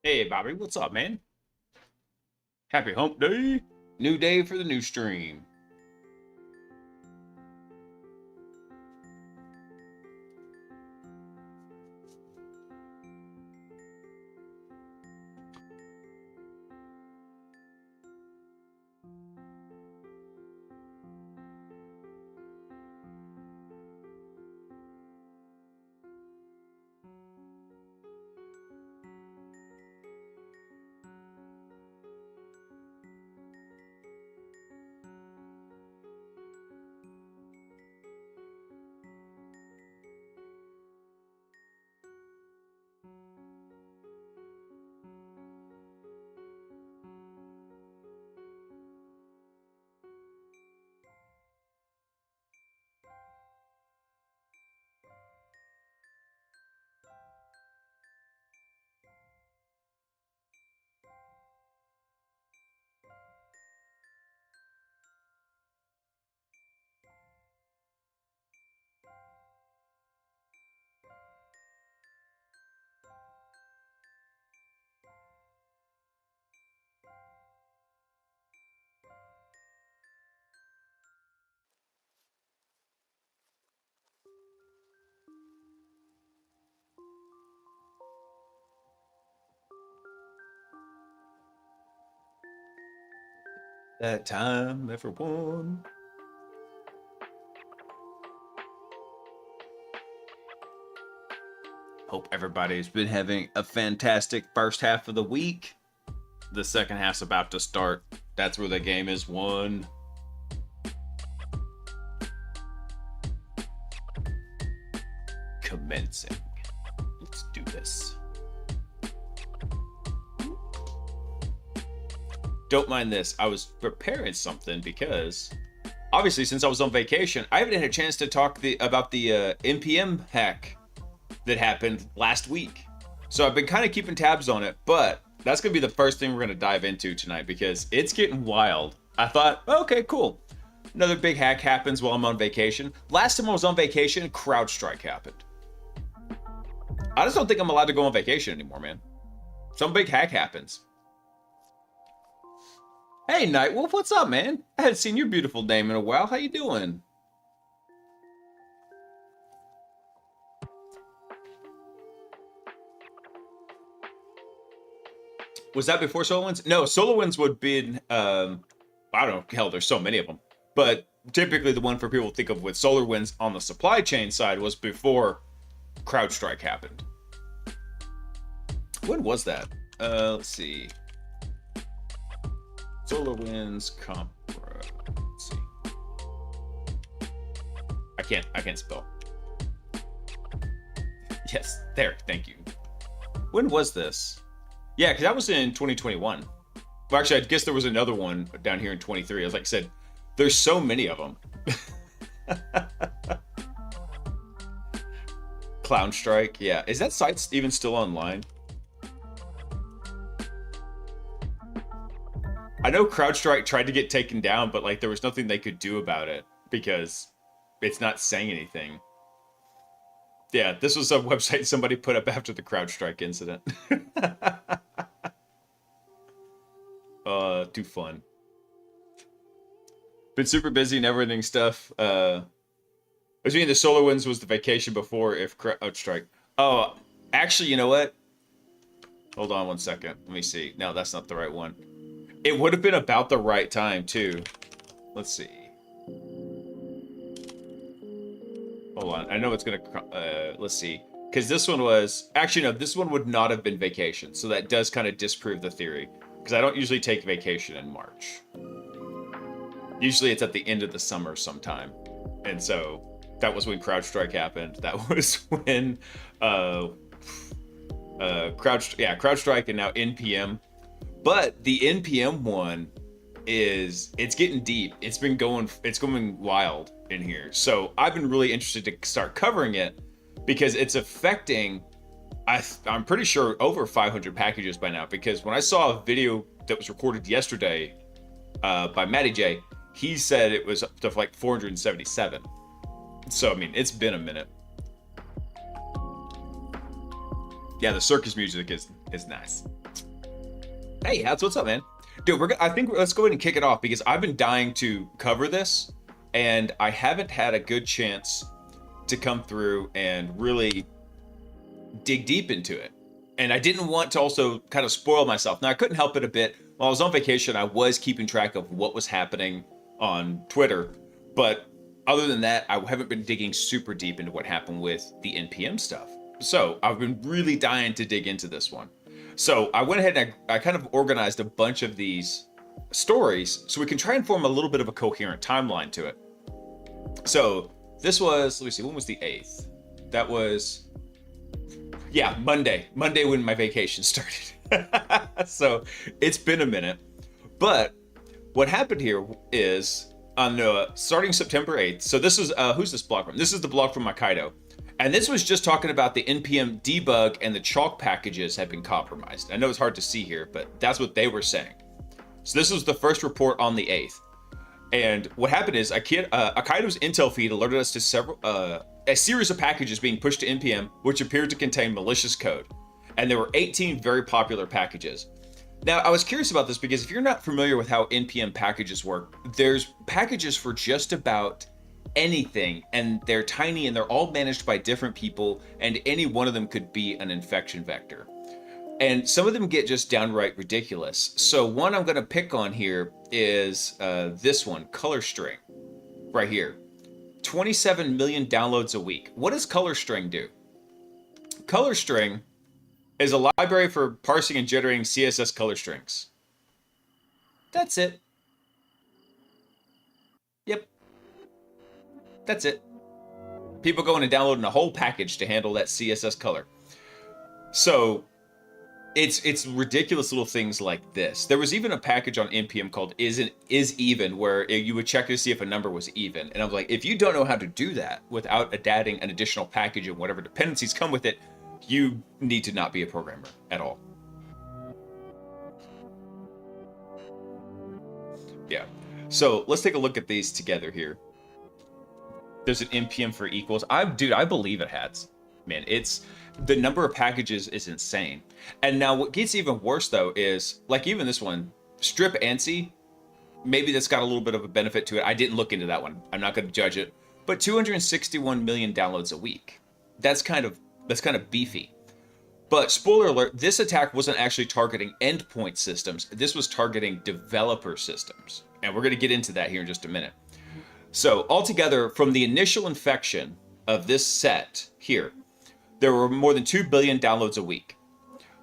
Hey, Bobby, what's up, man? Happy hump day. New day for the new stream. That time, everyone. Hope everybody's been having a fantastic first half of the week. The second half's about to start. That's where the game is won. Commencing. Let's do this. Don't mind this. I was preparing something because obviously since I was on vacation, I haven't had a chance to talk about the NPM hack that happened last week. So I've been kind of keeping tabs on it, but that's going to be the first thing we're going to dive into tonight because it's getting wild. I thought, okay, cool. Another big hack happens while I'm on vacation. Last time I was on vacation, CrowdStrike happened. I just don't think I'm allowed to go on vacation anymore, man. Some big hack happens. Hey, Nightwolf, what's up, man? I hadn't seen your beautiful name in a while. How you doing? Was that before SolarWinds? No, SolarWinds would be, I don't know, hell, there's so many of them. But typically the one for people to think of with SolarWinds on the supply chain side was before CrowdStrike happened. When was that? Let's see. SolarWinds Compra. Let's see. I can't spell. Yes, there, thank you. When was this? Yeah, because that was in 2021. Well, actually, I guess there was another one down here in 23. As like I said, there's so many of them. Clown Strike, yeah. Is that site even still online? I know CrowdStrike tried to get taken down, but like there was nothing they could do about it because it's not saying anything. Yeah, this was a website somebody put up after the CrowdStrike incident. Too fun. Been super busy and everything stuff. I was meaning the SolarWinds was the vacation before if CrowdStrike. Oh, actually, you know what? Hold on one second. Let me see. No, that's not the right one. It would have been about the right time too. Let's see. Hold on. I know it's gonna. Let's see. Because this one was actually no. This one would not have been vacation, so that does kind of disprove the theory. Because I don't usually take vacation in March. Usually it's at the end of the summer sometime, and so that was when CrowdStrike happened. That was when CrowdStrike and now NPM. But the NPM one it's getting deep. It's going wild in here. So I've been really interested to start covering it because it's affecting I'm pretty sure over 500 packages by now, because when I saw a video that was recorded yesterday by Matty J, he said it was up to like 477. So I mean, it's been a minute. Yeah, the circus music is nice. Hey, that's what's up, man. Dude, I think let's go ahead and kick it off, because I've been dying to cover this, and I haven't had a good chance to come through and really dig deep into it. And I didn't want to also kind of spoil myself. Now, I couldn't help it a bit. While I was on vacation, I was keeping track of what was happening on Twitter. But other than that, I haven't been digging super deep into what happened with the NPM stuff. So I've been really dying to dig into this one. So I went ahead and I kind of organized a bunch of these stories so we can try and form a little bit of a coherent timeline to it. So this was, let me see, when was the 8th? That was, yeah, Monday when my vacation started. So it's been a minute. But what happened here is on starting September 8th. So this is, who's this blog from? This is the blog from Makaido. And this was just talking about the NPM debug and the chalk packages have been compromised. I know it's hard to see here, but that's what they were saying. So this was the first report on the 8th. And what happened is Akaido's Intel feed alerted us to a series of packages being pushed to NPM, which appeared to contain malicious code. And there were 18 very popular packages. Now, I was curious about this because if you're not familiar with how NPM packages work, there's packages for just about anything, and they're tiny, and they're all managed by different people, and any one of them could be an infection vector. And some of them get just downright ridiculous. So one I'm going to pick on here is this one, Color String, right here. 27 million downloads a week. What does Color String do? Color String is a library for parsing and generating CSS color strings. That's it. Yep. That's it. People going and downloading a whole package to handle that CSS color. So it's ridiculous little things like this. There was even a package on NPM called is even, where you would check to see if a number was even. And I was like, if you don't know how to do that without adding an additional package and whatever dependencies come with it, you need to not be a programmer at all. Yeah. So let's take a look at these together here. There's an NPM for equals. I believe it has. Man, the number of packages is insane. And now what gets even worse though is, like, even this one, strip ANSI, maybe that's got a little bit of a benefit to it. I didn't look into that one. I'm not going to judge it. But 261 million downloads a week. That's kind of beefy. But spoiler alert, this attack wasn't actually targeting endpoint systems. This was targeting developer systems. And we're going to get into that here in just a minute. So altogether, from the initial infection of this set here, there were more than 2 billion downloads a week.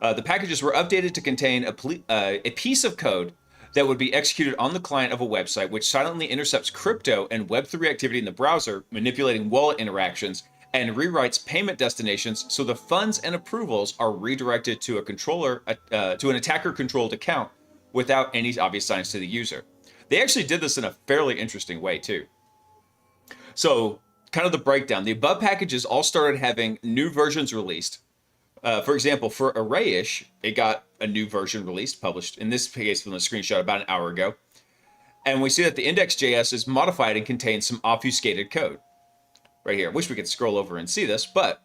The packages were updated to contain a piece of code that would be executed on the client of a website, which silently intercepts crypto and Web3 activity in the browser, manipulating wallet interactions, and rewrites payment destinations so the funds and approvals are redirected to to an attacker-controlled account without any obvious signs to the user. They actually did this in a fairly interesting way too. So, kind of the breakdown. The above packages all started having new versions released. For example, for Arrayish, it got a new version released, published, in this case from the screenshot about an hour ago. And we see that the index.js is modified and contains some obfuscated code. Right here. I wish we could scroll over and see this, but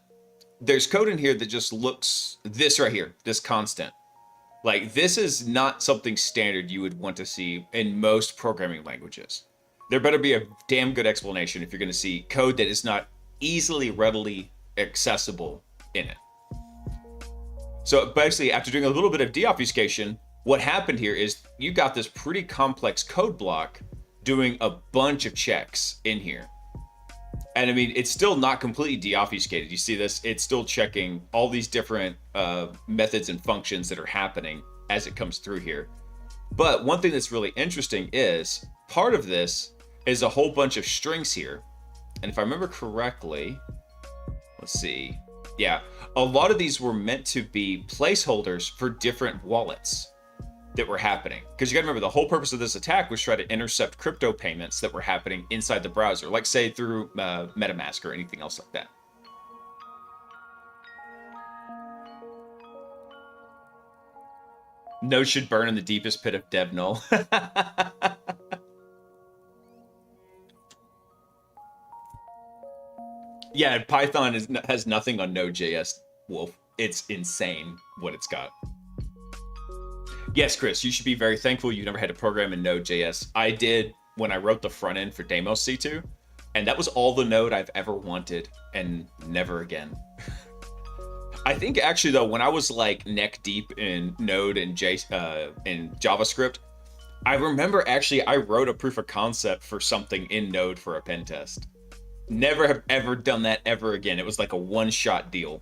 there's code in here that just looks this right here, this constant. Like, this is not something standard you would want to see in most programming languages. There better be a damn good explanation if you're going to see code that is not readily accessible in it. So basically, after doing a little bit of deobfuscation, what happened here is you got this pretty complex code block doing a bunch of checks in here. And I mean, it's still not completely deobfuscated. You see this? It's still checking all these different methods and functions that are happening as it comes through here. But one thing that's really interesting is part of this is a whole bunch of strings here. And if I remember correctly, let's see. Yeah, a lot of these were meant to be placeholders for different wallets that were happening. Because you gotta remember, the whole purpose of this attack was try to intercept crypto payments that were happening inside the browser, like say through MetaMask or anything else like that. Node should burn in the deepest pit of dev null. Yeah, Python has nothing on Node.js, Wolf. It's insane what it's got. Yes, Chris, you should be very thankful you never had to program in Node.js. I did when I wrote the front end for Deimos C2, and that was all the Node I've ever wanted, and never again. I think actually though, when I was like neck deep in Node and in JavaScript, I remember actually I wrote a proof of concept for something in Node for a pen test. Never have ever done that ever again. It was like a one-shot deal.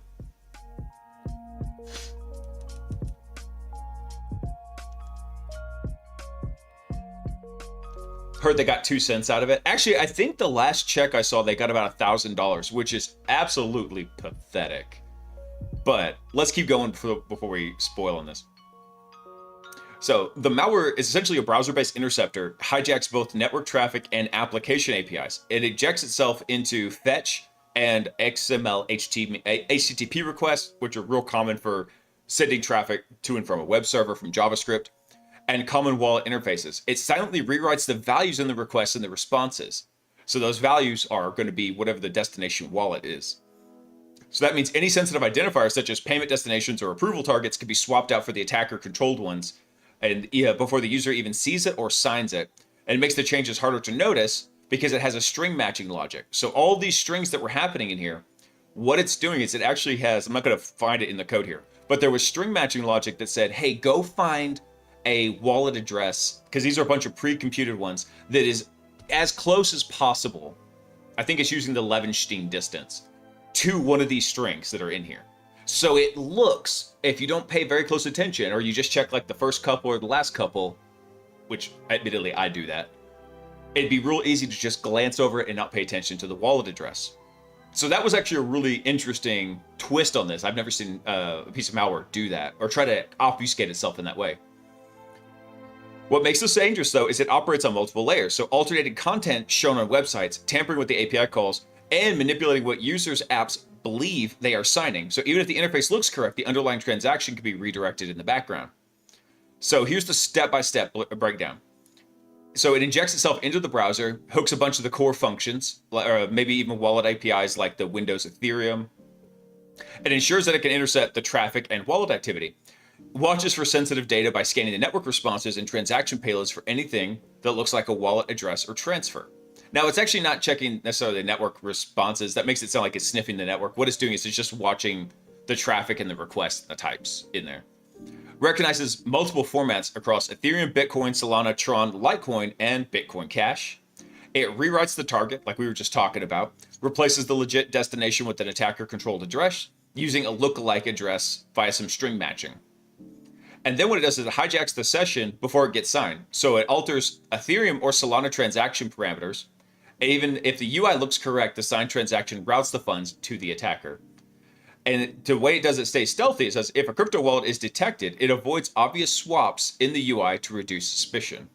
Heard they got 2 cents out of it. Actually, I think the last check I saw, they got about $1,000, which is absolutely pathetic. But let's keep going before we spoil on this. So the malware is essentially a browser-based interceptor, hijacks both network traffic and application APIs. It injects itself into fetch and XML HTTP requests, which are real common for sending traffic to and from a web server from JavaScript, and common wallet interfaces. It silently rewrites the values in the requests and the responses. So those values are going to be whatever the destination wallet is. So that means any sensitive identifiers such as payment destinations or approval targets can be swapped out for the attacker-controlled ones, and before the user even sees it or signs it. And it makes the changes harder to notice because it has a string matching logic. So all these strings that were happening in here, what it's doing is it actually has, I'm not going to find it in the code here, but there was string matching logic that said, hey, go find a wallet address, because these are a bunch of pre-computed ones, that is as close as possible. I think it's using the Levenstein distance to one of these strings that are in here. So it looks, if you don't pay very close attention, or you just check like the first couple or the last couple, which admittedly I do that, it'd be real easy to just glance over it and not pay attention to the wallet address. So that was actually a really interesting twist on this. I've never seen a piece of malware do that or try to obfuscate itself in that way. What makes this dangerous, though, is it operates on multiple layers. So alternating content shown on websites, tampering with the API calls, and manipulating what users' apps believe they are signing. So even if the interface looks correct, the underlying transaction can be redirected in the background. So here's the step-by-step breakdown. So it injects itself into the browser, hooks a bunch of the core functions, or maybe even wallet APIs like the Windows Ethereum. It ensures that it can intercept the traffic and wallet activity. Watches for sensitive data by scanning the network responses and transaction payloads for anything that looks like a wallet address or transfer. Now, it's actually not checking necessarily the network responses. That makes it sound like it's sniffing the network. What it's doing is it's just watching the traffic and the requests, the types in there. Recognizes multiple formats across Ethereum, Bitcoin, Solana, Tron, Litecoin, and Bitcoin Cash. It rewrites the target, like we were just talking about, replaces the legit destination with an attacker-controlled address, using a lookalike address via some string matching. And then what it does is it hijacks the session before it gets signed. So it alters Ethereum or Solana transaction parameters. Even if the UI looks correct, the signed transaction routes the funds to the attacker. And the way it does it stay stealthy, it says if a crypto wallet is detected, it avoids obvious swaps in the UI to reduce suspicion.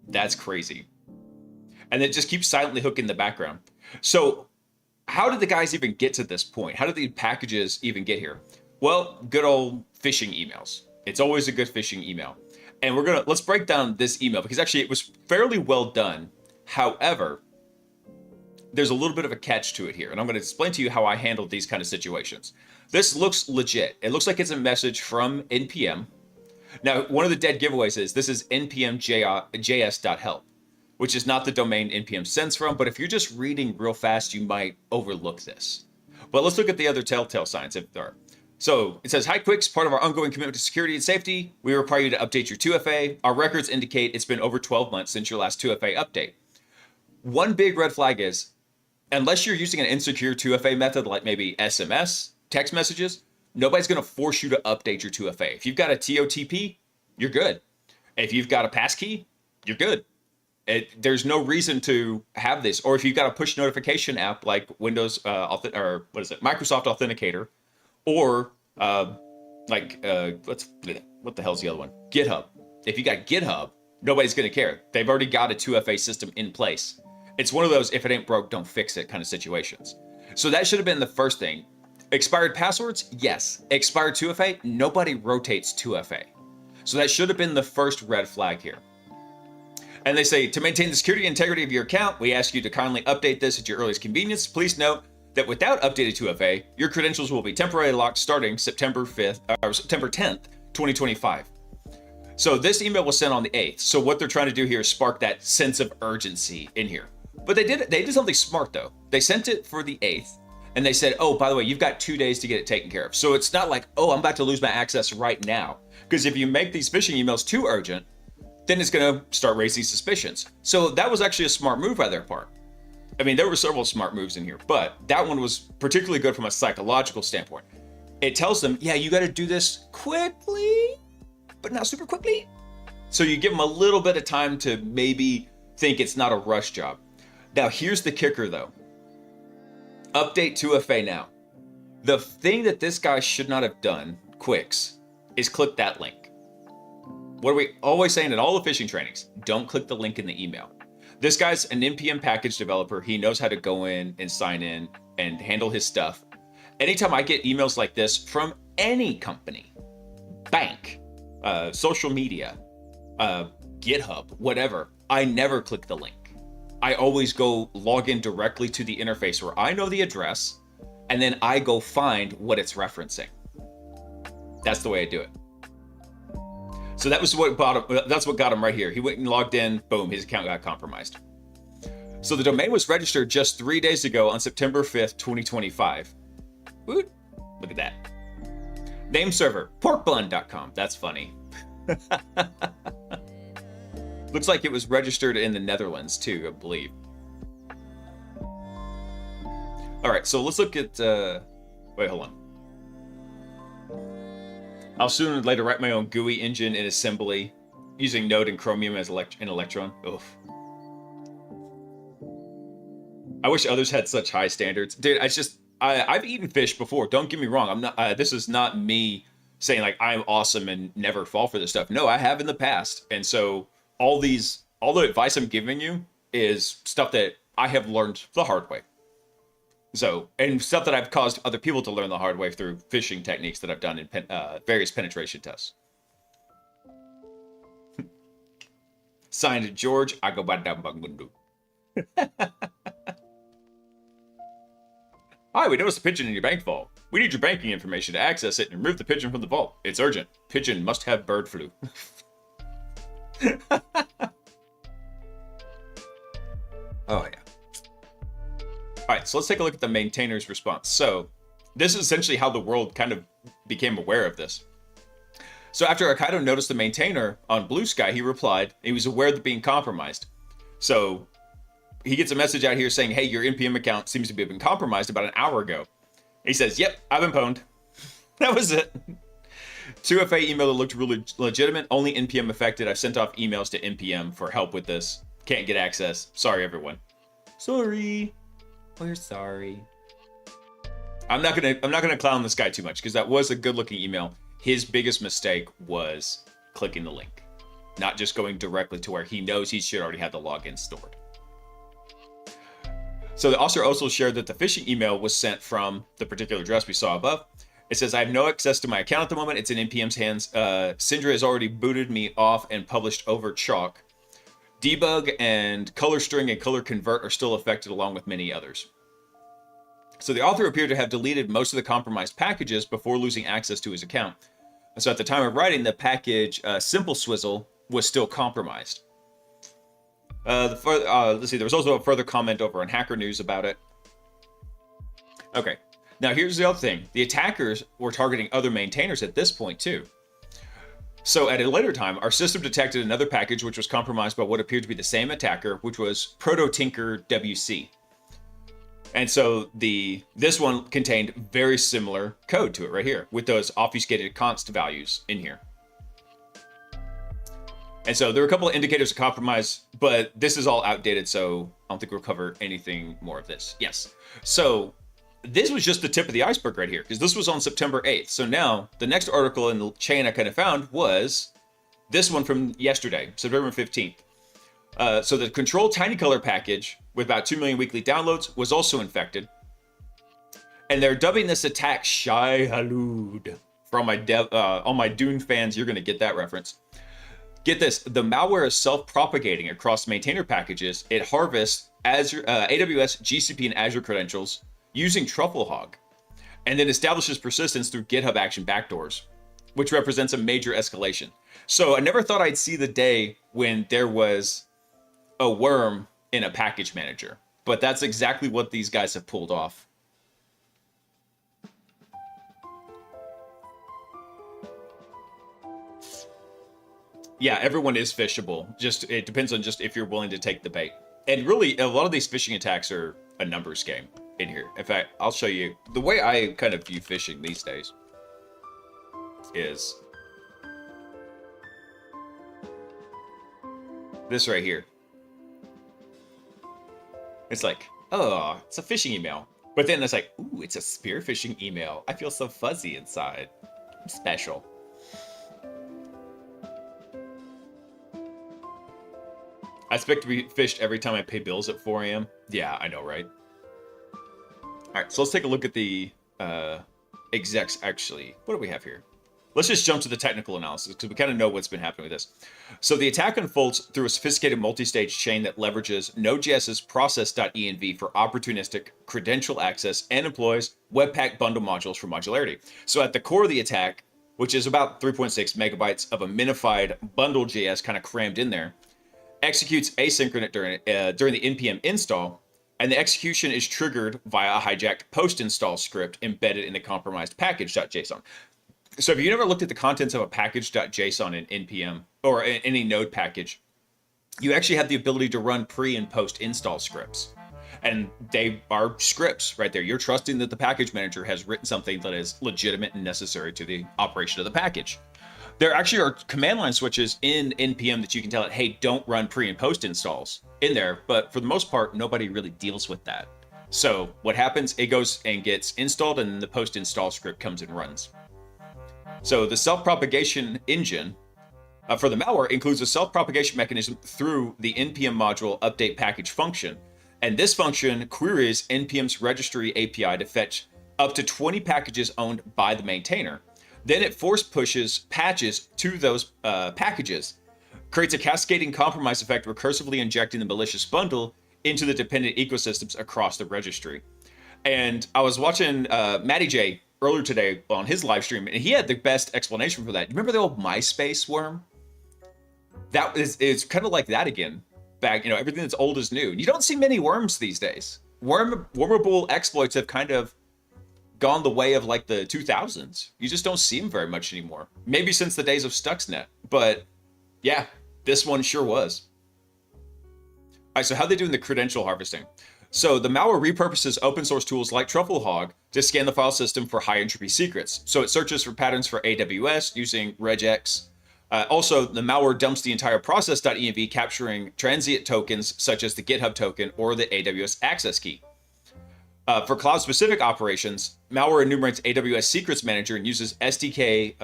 That's crazy. And it just keeps silently hooking the background. So how did the guys even get to this point? How did the packages even get here? Well, good old phishing emails. It's always a good phishing email. And let's break down this email because actually it was fairly well done. However, there's a little bit of a catch to it here. And I'm going to explain to you how I handled these kind of situations. This looks legit. It looks like it's a message from NPM. Now, one of the dead giveaways is this is npm.js.help, which is not the domain NPM sends from. But if you're just reading real fast, you might overlook this. But let's look at the other telltale signs if there are. So it says, hi, Quicks, part of our ongoing commitment to security and safety, we require you to update your 2FA. Our records indicate it's been over 12 months since your last 2FA update. One big red flag is, unless you're using an insecure 2FA method like maybe SMS, text messages, nobody's going to force you to update your 2FA. If you've got a TOTP, you're good. If you've got a passkey, you're good. There's no reason to have this. Or if you've got a push notification app like Windows, Microsoft Authenticator, or what the hell's the other one? GitHub. If you got GitHub, nobody's going to care. They've already got a 2FA system in place. It's one of those if it ain't broke, don't fix it kind of situations. So that should have been the first thing. Expired passwords? Yes. Expired 2FA? Nobody rotates 2FA. So that should have been the first red flag here. And they say, to maintain the security and integrity of your account, we ask you to kindly update this at your earliest convenience. Please note that without updated 2FA, your credentials will be temporarily locked starting September 5th or September 10th, 2025. So this email was sent on the 8th. So what they're trying to do here is spark that sense of urgency in here. But they did something smart though. They sent it for the 8th and they said, oh, by the way, you've got 2 days to get it taken care of. So it's not like, oh, I'm about to lose my access right now. Because if you make these phishing emails too urgent, then it's going to start raising suspicions. So that was actually a smart move by their part. I mean, there were several smart moves in here, but that one was particularly good from a psychological standpoint. It tells them, yeah, you got to do this quickly, but not super quickly. So you give them a little bit of time to maybe think it's not a rush job. Now, here's the kicker though. Update 2FA now. The thing that this guy should not have done, Quicks, is click that link. What are we always saying in all the phishing trainings? Don't click the link in the email. This guy's an NPM package developer. He knows how to go in and sign in and handle his stuff. Anytime I get emails like this from any company, bank, social media, GitHub, whatever, I never click the link. I always go log in directly to the interface where I know the address, and then I go find what it's referencing. That's the way I do it. So that was what that's what got him right here. He went and logged in, boom, his account got compromised. So the domain was registered just 3 days ago on September 5th, 2025. Woot, look at that. Name server, porkbun.com. That's funny. Looks like it was registered in the Netherlands too, I believe. All right, so let's look at, wait, hold on. I'll sooner or later write my own GUI engine in assembly using Node and Chromium as an Electron. Oof. I wish others had such high standards. Dude, I've eaten fish before. Don't get me wrong. I'm not, this is not me saying like I'm awesome and never fall for this stuff. No, I have in the past. And so all the advice I'm giving you is stuff that I have learned the hard way. So, and stuff that I've caused other people to learn the hard way through phishing techniques that I've done in various penetration tests. Signed, George Agobadambangundu. Hi, we noticed a pigeon in your bank vault. We need your banking information to access it and remove the pigeon from the vault. It's urgent. Pigeon must have bird flu. Oh, yeah. All right, so let's take a look at the maintainer's response. So this is essentially how the world kind of became aware of this. So after Akaido noticed the maintainer on Blue Sky, he replied, he was aware of being compromised. So he gets a message out here saying, hey, your NPM account seems to have been compromised about an hour ago. He says, yep, I've been pwned. That was it. 2FA email that looked really legitimate, only NPM affected. I've sent off emails to NPM for help with this. Can't get access. Sorry, everyone. Sorry. We're sorry. I'm not gonna clown this guy too much because that was a good-looking email. His biggest mistake was clicking the link, not just going directly to where he knows he should already have the login stored. So the author also shared that the phishing email was sent from the particular address we saw above. It says, I have no access to my account at the moment. It's in NPM's hands. Syndra has already booted me off and published over chalk. Debug and color string and color convert are still affected along with many others. So the author appeared to have deleted most of the compromised packages before losing access to his account. So at the time of writing, the package Simple Swizzle was still compromised. Let's see, there was also a further comment over on Hacker News about it. Okay, now here's the other thing. The attackers were targeting other maintainers at this point too. So at a later time, our system detected another package which was compromised by what appeared to be the same attacker, which was Prototinker WC. And so this one contained very similar code to it right here with those obfuscated const values in here. And so there were a couple of indicators of compromise, but this is all outdated, so I don't think we'll cover anything more of this. Yes. So this was just the tip of the iceberg right here, because this was on September 8th. So now the next article in the chain I kind of found was this one from yesterday, September 15th. So the Control Tiny Color package with about 2 million weekly downloads was also infected. And they're dubbing this attack Shai Halud For all my Dune fans, you're gonna get that reference. Get this: the malware is self-propagating across maintainer packages. It harvests Azure, AWS, GCP, and Azure credentials using TruffleHog, and then establishes persistence through GitHub Action backdoors, which represents a major escalation. So I never thought I'd see the day when there was a worm in a package manager, but that's exactly what these guys have pulled off. Yeah, everyone is phishable. Just it depends on just if you're willing to take the bait. And really, a lot of these phishing attacks are a numbers game in here. In fact, I'll show you the way I kind of view phishing these days is this right here. It's like, oh, it's a phishing email. But then it's like, ooh, it's a spear phishing email. I feel so fuzzy inside. I'm special. I expect to be phished every time I pay bills at 4 a.m. Yeah, I know, right? All right, so let's take a look at the execs actually. What do we have here? Let's just jump to the technical analysis because we kind of know what's been happening with this. So the attack unfolds through a sophisticated multi-stage chain that leverages Node.js's process.env for opportunistic credential access and employs Webpack bundle modules for modularity. So at the core of the attack, which is about 3.6 megabytes of a minified bundle.js kind of crammed in there, executes asynchronous during the npm install, and the execution is triggered via a hijacked post-install script embedded in the compromised package.json. So if you never looked at the contents of a package.json in npm or in any node package, you actually have the ability to run pre and post install scripts. And they are scripts right there. You're trusting that the package manager has written something that is legitimate and necessary to the operation of the package. There actually are command line switches in npm that you can tell it, hey, don't run pre and post installs in there. But for the most part, nobody really deals with that. So what happens, it goes and gets installed and then the post install script comes and runs. So the self-propagation engine for the malware includes a self-propagation mechanism through the npm module update package function. And this function queries npm's registry API to fetch up to 20 packages owned by the maintainer. Then it force pushes patches to those packages, creates a cascading compromise effect, recursively injecting the malicious bundle into the dependent ecosystems across the registry. And I was watching Matty J earlier today on his live stream, and he had the best explanation for that. You remember the old MySpace worm? That is kind of like that again. Back, everything that's old is new. You don't see many worms these days. Wormable exploits have kind of gone the way of like the 2000s. You just don't see them very much anymore. Maybe since the days of Stuxnet, but yeah, this one sure was. All right, so how they doing the credential harvesting? So the malware repurposes open source tools like TruffleHog to scan the file system for high entropy secrets. So it searches for patterns for AWS using regex. Also, the malware dumps the entire process.env, capturing transient tokens such as the GitHub token or the AWS access key. For cloud-specific operations, malware enumerates AWS Secrets Manager and uses SDK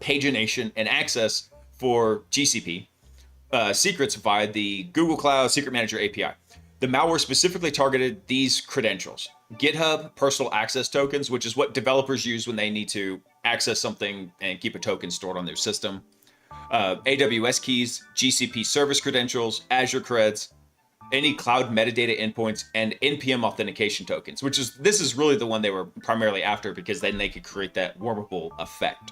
pagination and access for GCP secrets via the Google Cloud Secret Manager API. The malware specifically targeted these credentials: GitHub personal access tokens, which is what developers use when they need to access something and keep a token stored on their system. AWS keys, GCP service credentials, Azure creds, any cloud metadata endpoints, and npm authentication tokens, this is really the one they were primarily after, because then they could create that wormable effect.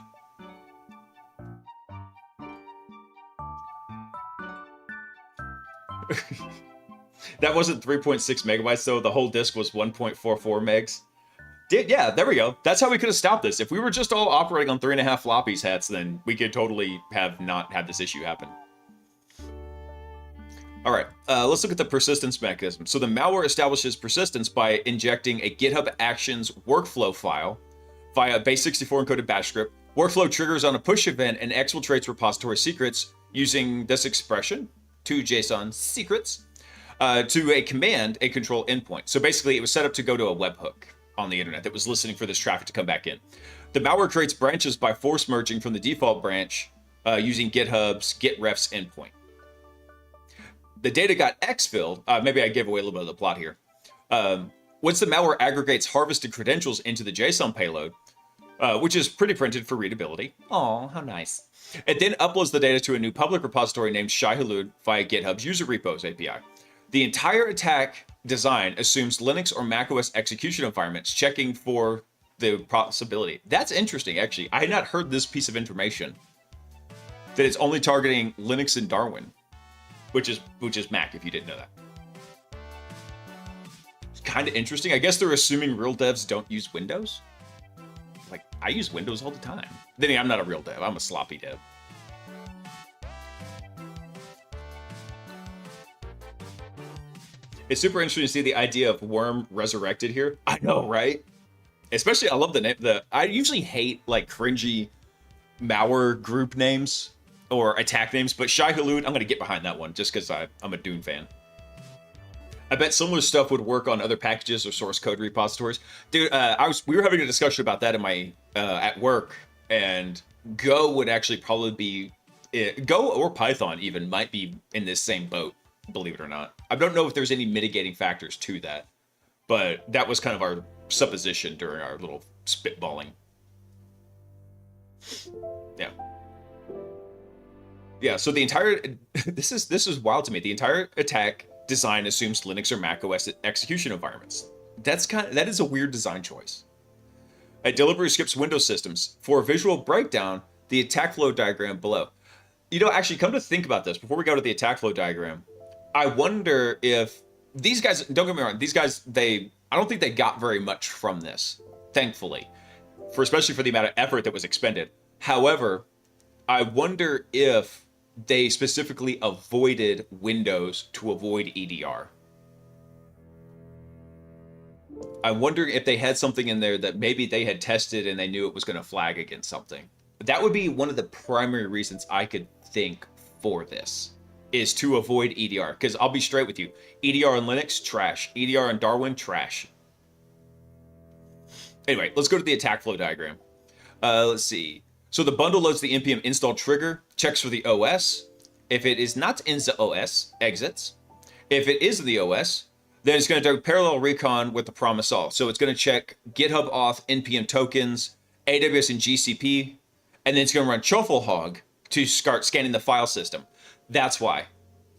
That wasn't 3.6 megabytes though. The whole disk was 1.44 megs. Yeah, there we go. That's how we could have stopped this. If we were just all operating on 3.5 floppies hats, then we could totally have not had this issue happen. All right, let's look at the persistence mechanism. So the malware establishes persistence by injecting a GitHub Actions workflow file via base64 encoded bash script. Workflow triggers on a push event and exfiltrates repository secrets using this expression, to JSON secrets, to a command, a control endpoint. So basically it was set up to go to a webhook on the internet that was listening for this traffic to come back in. The malware creates branches by force merging from the default branch using GitHub's GitRefs endpoint. The data got exfilled. Maybe I gave away a little bit of the plot here. Once the malware aggregates harvested credentials into the JSON payload, which is pretty printed for readability. Oh, how nice. It then uploads the data to a new public repository named Shai-Hulud via GitHub's user repos API. The entire attack design assumes Linux or macOS execution environments, checking for the possibility. That's interesting, actually. I had not heard this piece of information. That it's only targeting Linux and Darwin, which is Mac, if you didn't know that. It's kind of interesting. I guess they're assuming real devs don't use Windows. Like, I use Windows all the time. Then again, I'm not a real dev. I'm a sloppy dev. It's super interesting to see the idea of Worm resurrected here. I know, right? Especially, I love the name. I usually hate like cringy malware group names or attack names, but Shai-Hulud, I'm gonna get behind that one just because I'm a Dune fan. I bet similar stuff would work on other packages or source code repositories. Dude, we were having a discussion about that in my at work, and Go would actually probably be Go or Python even might be in this same boat, believe it or not. I don't know if there's any mitigating factors to that, but that was kind of our supposition during our little spitballing. Yeah. Yeah, so the entire this is wild to me. The entire attack design assumes Linux or macOS execution environments. That is a weird design choice. It deliberately skips Windows systems. For a visual breakdown, the attack flow diagram below. You know, actually, come to think about this, before we go to the attack flow diagram, I wonder if these guys, don't get me wrong, these guys, I don't think they got very much from this, thankfully, especially for the amount of effort that was expended. However, I wonder if they specifically avoided Windows to avoid EDR. I'm wondering if they had something in there that maybe they had tested and they knew it was going to flag against something. That would be one of the primary reasons I could think for this, is to avoid EDR. Because I'll be straight with you, EDR on Linux, trash. EDR on Darwin, trash. Anyway, let's go to the attack flow diagram. Let's see. So the bundle loads the npm install trigger, checks for the OS. If it is not in the OS, exits. If it is in the OS, then it's going to do parallel recon with the promise all. So it's going to check GitHub auth, npm tokens, AWS and GCP, and then it's going to run trufflehog to start scanning the file system. That's why.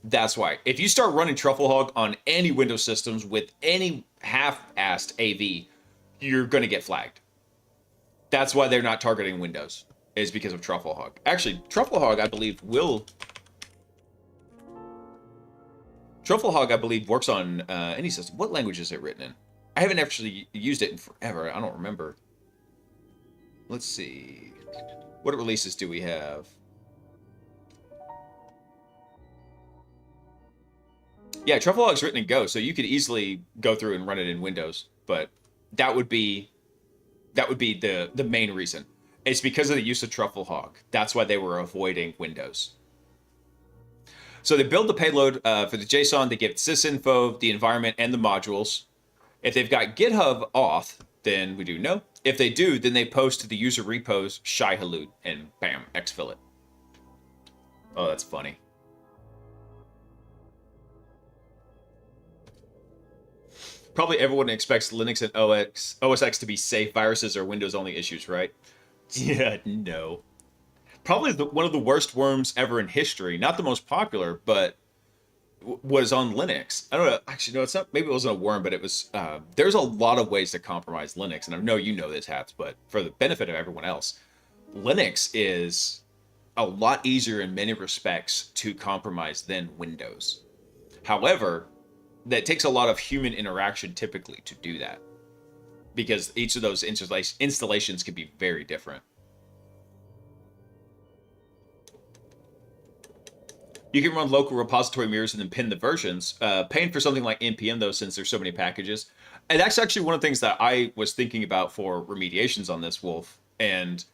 If you start running trufflehog on any Windows systems with any half-assed AV, you're going to get flagged. That's why they're not targeting Windows, is because of trufflehog. Actually, trufflehog, I believe, works on any system. What language is it written in? I haven't actually used it in forever. I don't remember. Let's see. What releases do we have? Yeah, trufflehog's written in Go, so you could easily go through and run it in Windows. But that would be the main reason. It's because of the use of trufflehog. That's why they were avoiding Windows. So they build the payload for the JSON. They give sysinfo, the environment, and the modules. If they've got GitHub auth, then we do no. If they do, then they post to the user repos Shai-Hulud, and bam, exfil it. Oh, that's funny. Probably everyone expects Linux and OS X to be safe. Viruses are Windows-only issues, right? Yeah, no. Probably one of the worst worms ever in history. Not the most popular, but was on Linux. I don't know. Actually, no, it's not. Maybe it wasn't a worm, but it was. There's a lot of ways to compromise Linux, and I know you know this, Hats, but for the benefit of everyone else, Linux is a lot easier in many respects to compromise than Windows. However, that takes a lot of human interaction typically to do that, because each of those installations can be very different. You can run local repository mirrors and then pin the versions. Paying for something like npm, though, since there's so many packages. And that's actually one of the things that I was thinking about for remediations on this, Wolf. And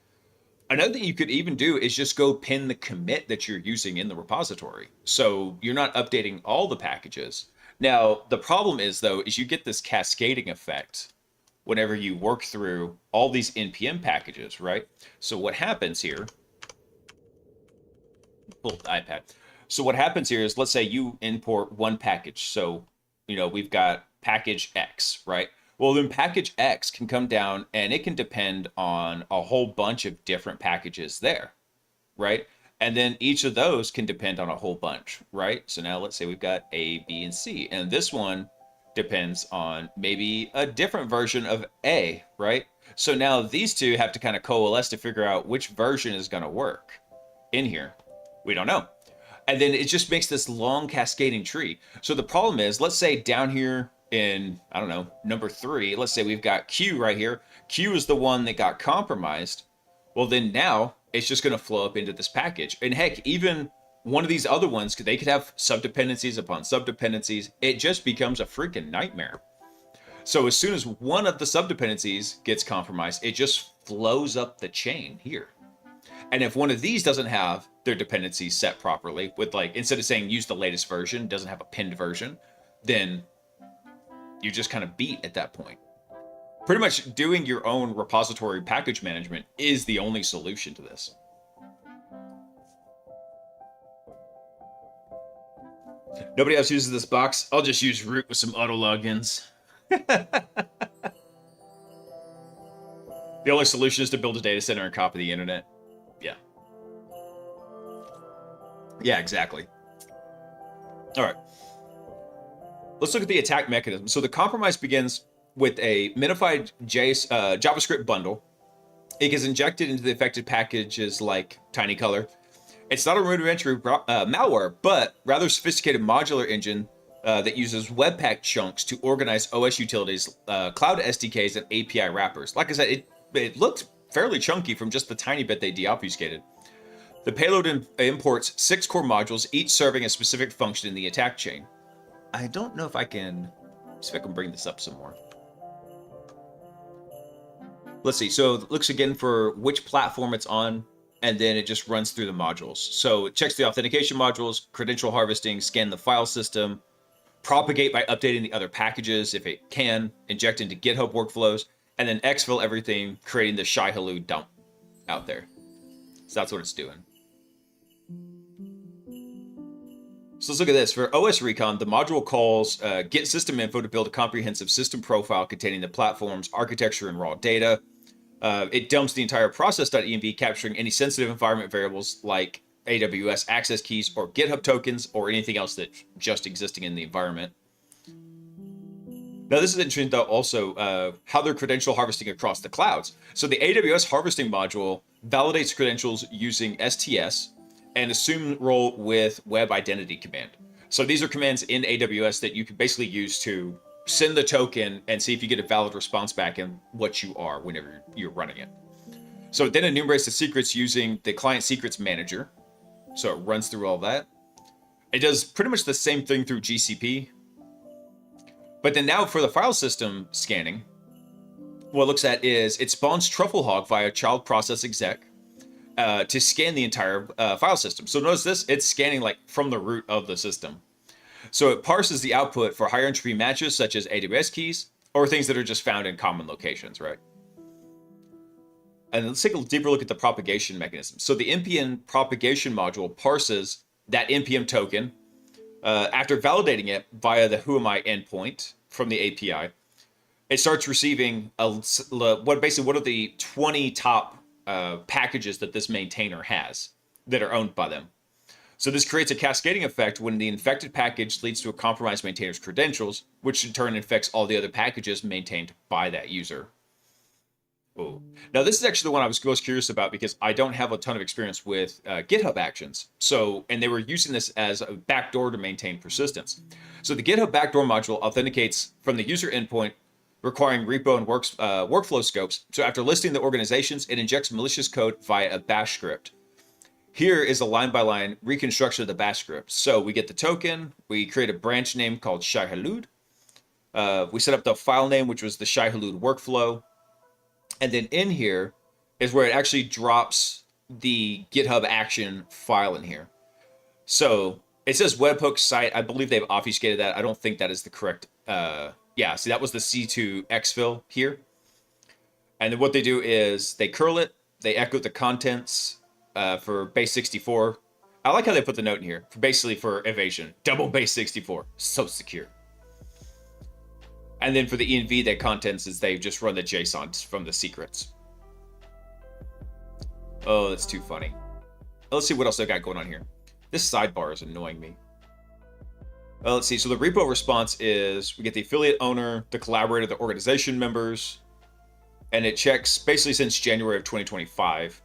another thing you could even do is just go pin the commit that you're using in the repository. So you're not updating all the packages. Now, the problem is, though, is you get this cascading effect whenever you work through all these npm packages, right? So what happens here... Pull the iPad. So what happens here is, let's say you import one package. So, we've got package X, right? Well, then package X can come down and it can depend on a whole bunch of different packages there, right? And then each of those can depend on a whole bunch, right? So now let's say we've got A, B, and C. And this one depends on maybe a different version of A, right? So now these two have to kind of coalesce to figure out which version is going to work in here. We don't know. And then it just makes this long cascading tree. So the problem is, let's say down here in, I don't know, number 3, let's say we've got Q right here. Q is the one that got compromised. Well, then now it's just going to flow up into this package. And heck, even one of these other ones, they could have subdependencies upon subdependencies. It just becomes a freaking nightmare. So as soon as one of the subdependencies gets compromised, it just flows up the chain here. And if one of these doesn't have their dependencies set properly, with like, instead of saying use the latest version, doesn't have a pinned version, then you just kind of beat at that point. Pretty much doing your own repository package management is the only solution to this. Nobody else uses this box. I'll just use root with some auto logins. The only solution is to build a data center and copy the internet. Yeah. Yeah, exactly. All right. Let's look at the attack mechanism. So the compromise begins with a minified JavaScript bundle. It gets injected into the affected packages like TinyColor. It's not a rudimentary malware, but rather sophisticated modular engine that uses Webpack chunks to organize OS utilities, cloud SDKs, and API wrappers. Like I said, it looked fairly chunky from just the tiny bit they deobfuscated. The payload imports 6 core modules, each serving a specific function in the attack chain. I don't know if I can... see if I can bring this up some more. Let's see. So it looks again for which platform it's on, and then it just runs through the modules. So it checks the authentication modules, credential harvesting, scan the file system, propagate by updating the other packages if it can, inject into GitHub workflows, and then exfil everything, creating the Shai-Hulud dump out there. So that's what it's doing. So let's look at this. For OS Recon, the module calls get system info to build a comprehensive system profile containing the platform's architecture and raw data. It dumps the entire process.env, capturing any sensitive environment variables like AWS access keys or GitHub tokens or anything else that's just existing in the environment. Now, this is interesting, though, also how they're credential harvesting across the clouds. So the AWS harvesting module validates credentials using STS and assume role with web identity command. So these are commands in AWS that you can basically use to send the token and see if you get a valid response back and what you are whenever you're running it. So it then enumerates the secrets using the client secrets manager. So it runs through all that. It does pretty much the same thing through GCP. But then now for the file system scanning, what it looks at is it spawns Trufflehog via child process exec to scan the entire file system. So notice this, it's scanning like from the root of the system. So it parses the output for higher entropy matches such as AWS keys or things that are just found in common locations, right? And let's take a deeper look at the propagation mechanism. So the npm propagation module parses that npm token after validating it via the whoami endpoint from the API. It starts receiving what are the 20 top packages that this maintainer has that are owned by them. So this creates a cascading effect when the infected package leads to a compromised maintainer's credentials, which in turn infects all the other packages maintained by that user. Ooh. Now, this is actually the one I was most curious about because I don't have a ton of experience with GitHub Actions. And they were using this as a backdoor to maintain persistence. So the GitHub backdoor module authenticates from the user endpoint, requiring repo and workflow scopes. So after listing the organizations, it injects malicious code via a bash script. Here is a line-by-line reconstruction of the bash script. So we get the token, we create a branch name called Shai-Hulud. We set up the file name, which was the Shai-Hulud workflow. And then in here is where it actually drops the GitHub action file in here. So it says webhook site. I believe they've obfuscated that. I don't think that is the correct. Yeah, see, that was the C2 exfil here. And then what they do is they curl it. They echo the contents for base 64. I like how they put the note in here. For basically for evasion. Double base 64. So secure. And then for the env, that contents is they just run the JSON from the secrets. Oh, that's too funny. Let's see what else I got going on here. This sidebar is annoying me. Let's see. So the repo response is we get the affiliate owner, the collaborator, the organization members, and it checks basically since January of 2025.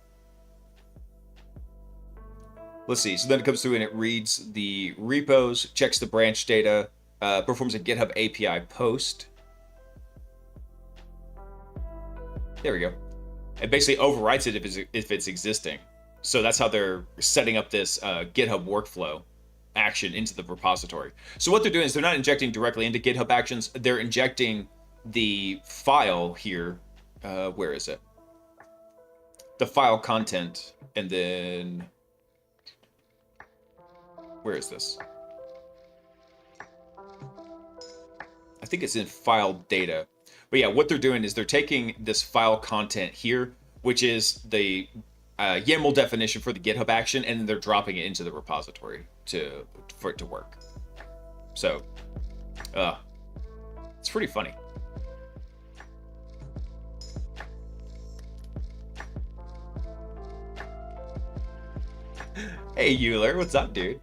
Let's see. So then it comes through and it reads the repos, checks the branch data, performs a GitHub API post. There we go. It basically overwrites it if it's existing. So that's how they're setting up this GitHub workflow action into the repository. So what they're doing is they're not injecting directly into GitHub Actions. They're injecting the file here. Where is it? The file content, and then where is this? I think it's in file data. But yeah, what they're doing is they're taking this file content here, which is the YAML definition for the GitHub action, and then they're dropping it into the repository for it to work. So, it's pretty funny. Hey, Euler, what's up, dude?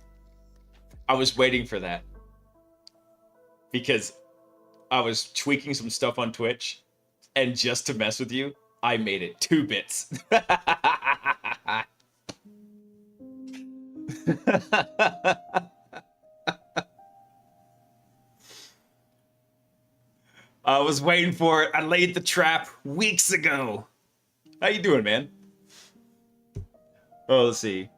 I was waiting for that because I was tweaking some stuff on Twitch, and just to mess with you, I made it 2 bits. I was waiting for it. I laid the trap weeks ago. How you doing, man? Oh, let's see.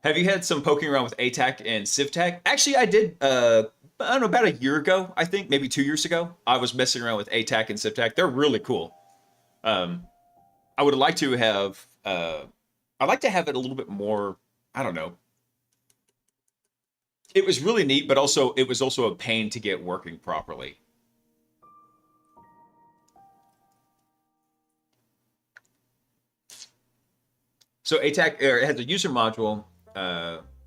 Have you had some poking around with ATAC and CivTAC? Actually, I did, I don't know, about a year ago, I think, maybe 2 years ago. I was messing around with ATAC and CivTAC. They're really cool. I would like to have, I'd like to have it a little bit more, I don't know. It was really neat, but also it was also a pain to get working properly. So ATAC it has a user module.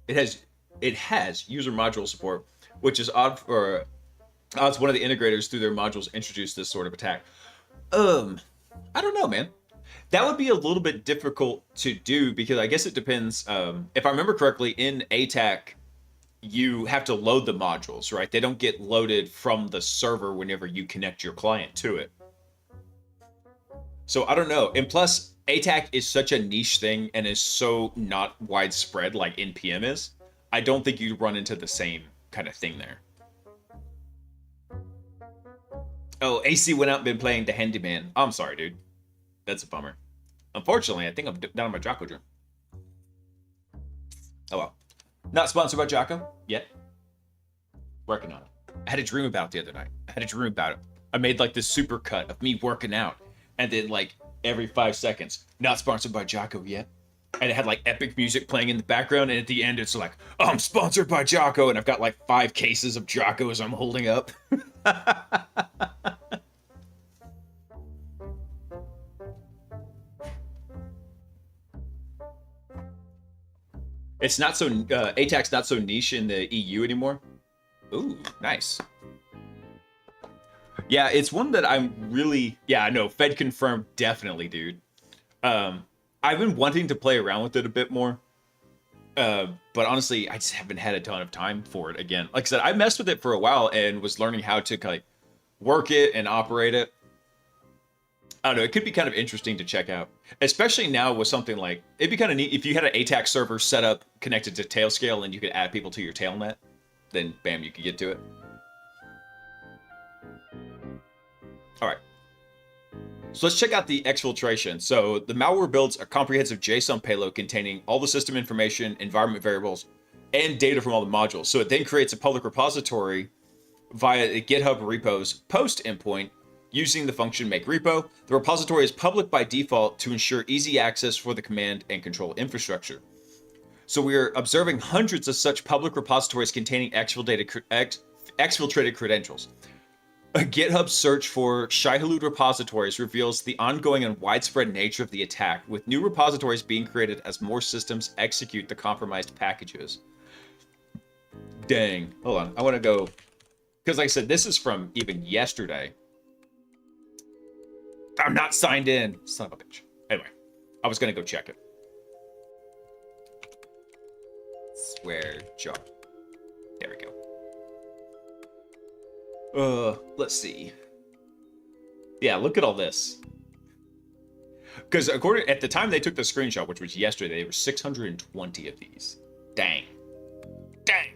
It has user module support, which is odd for odds one of the integrators through their modules introduced this sort of attack. I don't know, man. That would be a little bit difficult to do because I guess it depends. If I remember correctly, in ATAC, you have to load the modules, right? They don't get loaded from the server whenever you connect your client to it. So I don't know. And plus, ATAC is such a niche thing and is so not widespread like NPM is. I don't think you run into the same kind of thing there. Oh, AC went out and been playing the Handyman. I'm sorry, dude. That's a bummer. Unfortunately, I think I'm down on my Jocko drum. Oh well. Not sponsored by Jocko yet. Working on it. I had a dream about it the other night. I made like this super cut of me working out. And then like every 5 seconds, not sponsored by Jocko yet. And it had like epic music playing in the background. And at the end, it's like, oh, I'm sponsored by Jocko. And I've got like 5 cases of Jockos I'm holding up. It's not so, ATAC's not so niche in the EU anymore. Ooh, nice. Yeah, it's one that I'm really, yeah, I know, Fed confirmed, definitely, dude. I've been wanting to play around with it a bit more. But honestly, I just haven't had a ton of time for it again. Like I said, I messed with it for a while and was learning how to like work it and operate it. I don't know, it could be kind of interesting to check out. Especially now with something like, it'd be kind of neat if you had an ATAC server set up connected to Tailscale and you could add people to your Tailnet, then bam, you could get to it. All right. So let's check out the exfiltration. So the malware builds a comprehensive JSON payload containing all the system information, environment variables, and data from all the modules. So it then creates a public repository via the GitHub repos post endpoint using the function make repo. The repository is public by default to ensure easy access for the command and control infrastructure. So we're observing hundreds of such public repositories containing exfiltrated credentials. A GitHub search for Shai-Hulud repositories reveals the ongoing and widespread nature of the attack, with new repositories being created as more systems execute the compromised packages. Dang. Hold on. I want to go Because like I said, this is from even yesterday. I'm not signed in. Son of a bitch. Anyway, I was going to go check it. Swear jar. There we go. Let's see. Yeah, look at all this. Because according at the time they took the screenshot, which was yesterday, there were 620 of these. Dang. Dang.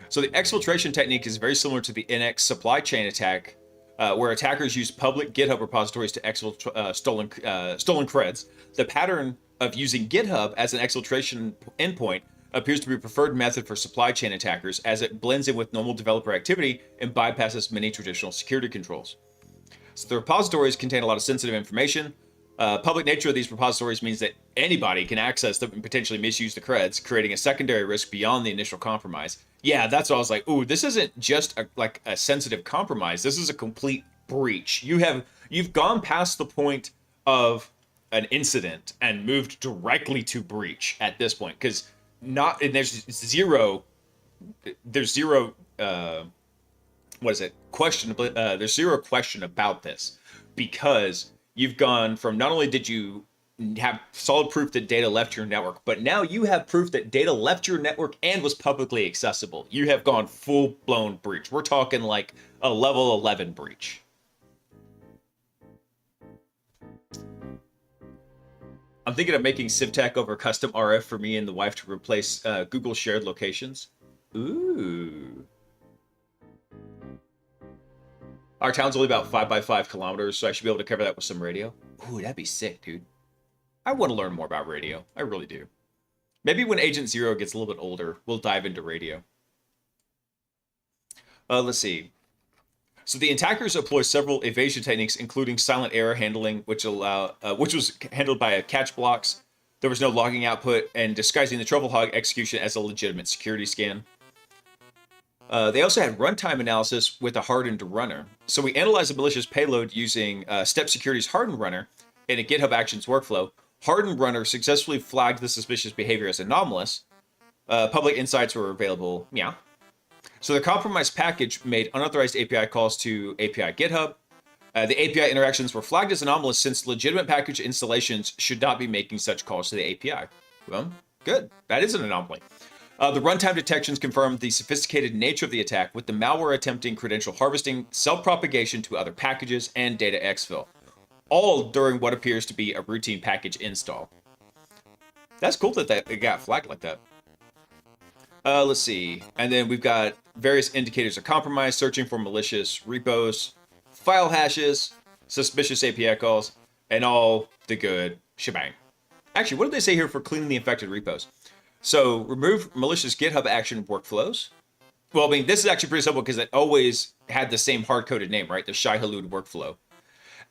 So the exfiltration technique is very similar to the NX supply chain attack, where attackers use public GitHub repositories to exfiltrate stolen creds. The pattern of using GitHub as an exfiltration endpoint appears to be a preferred method for supply chain attackers, as it blends in with normal developer activity and bypasses many traditional security controls. So the repositories contain a lot of sensitive information. Public nature of these repositories means that anybody can access them and potentially misuse the creds, creating a secondary risk beyond the initial compromise. Yeah, that's what I was like, ooh, this isn't just a sensitive compromise. This is a complete breach. You've gone past the point of an incident and moved directly to breach at this point, because there's zero question. There's zero question about this, because you've gone from, not only did you have solid proof that data left your network, but now you have proof that data left your network and was publicly accessible. You have gone full-blown breach. We're talking like a level 11 breach. I'm thinking of making CivTech over custom RF for me and the wife to replace Google shared locations. Ooh. Our town's only about 5 by 5 kilometers, so I should be able to cover that with some radio. Ooh, that'd be sick, dude. I want to learn more about radio. I really do. Maybe when Agent Zero gets a little bit older, we'll dive into radio. Let's see. So the attackers employ several evasion techniques, including silent error handling, which was handled by a catch blocks. There was no logging output, and disguising the truffle hog execution as a legitimate security scan. They also had runtime analysis with a hardened runner. So we analyzed a malicious payload using Step Security's hardened runner in a GitHub Actions workflow. Hardened runner successfully flagged the suspicious behavior as anomalous. Public insights were available. Yeah. So the compromised package made unauthorized API calls to API GitHub. The API interactions were flagged as anomalous, since legitimate package installations should not be making such calls to the API. Well, good. That is an anomaly. The runtime detections confirmed the sophisticated nature of the attack, with the malware attempting credential harvesting, self-propagation to other packages, and data exfil, all during what appears to be a routine package install. That's cool that it got flagged like that. Let's see. And then we've got various indicators of compromise, searching for malicious repos, file hashes, suspicious API calls, and all the good shebang. Actually, what did they say here for cleaning the infected repos? So remove malicious GitHub action workflows. Well, I mean, this is actually pretty simple, because it always had the same hard-coded name, right? The Shai Hulud workflow.